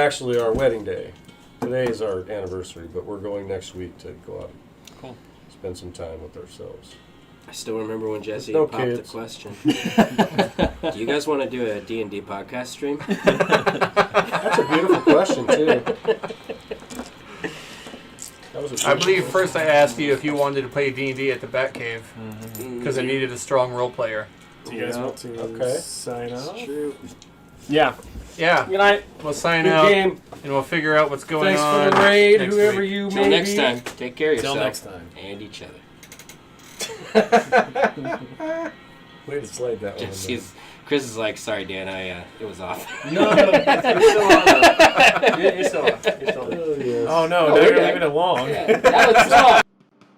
Speaker 3: wedding day. Today is our anniversary, but we're going next week to go out and
Speaker 1: Cool.
Speaker 3: spend some time with ourselves.
Speaker 6: I still remember when Jesse
Speaker 3: No
Speaker 6: popped
Speaker 3: kids.
Speaker 6: the question. Do you guys want to do a D&D podcast stream?
Speaker 3: That's a beautiful question, too. That was a
Speaker 1: I
Speaker 3: good
Speaker 1: believe
Speaker 3: question.
Speaker 1: first I asked you if you wanted to play D&D at the Batcave because I needed a strong role player.
Speaker 5: Do you guys want to
Speaker 3: Okay.
Speaker 5: sign off?
Speaker 6: True.
Speaker 5: Yeah.
Speaker 1: Yeah,
Speaker 3: Good night.
Speaker 1: we'll sign
Speaker 3: Good
Speaker 1: out
Speaker 3: game.
Speaker 1: and we'll figure out what's going
Speaker 3: Thanks
Speaker 1: on.
Speaker 3: for the raid,
Speaker 1: next
Speaker 3: whoever
Speaker 1: week.
Speaker 3: you
Speaker 6: Till
Speaker 3: may
Speaker 6: next
Speaker 3: be.
Speaker 6: time, take care of
Speaker 5: Till
Speaker 6: yourself
Speaker 5: next time.
Speaker 6: and each other.
Speaker 3: Way to slide that one.
Speaker 6: Just, Chris is like, sorry, Dan, it was off.
Speaker 3: No, you're still on. You're still on. You're still on.
Speaker 5: Oh no,
Speaker 3: Oh,
Speaker 5: now
Speaker 3: we're
Speaker 5: you're
Speaker 3: good.
Speaker 5: leaving it alone.
Speaker 6: That was wrong.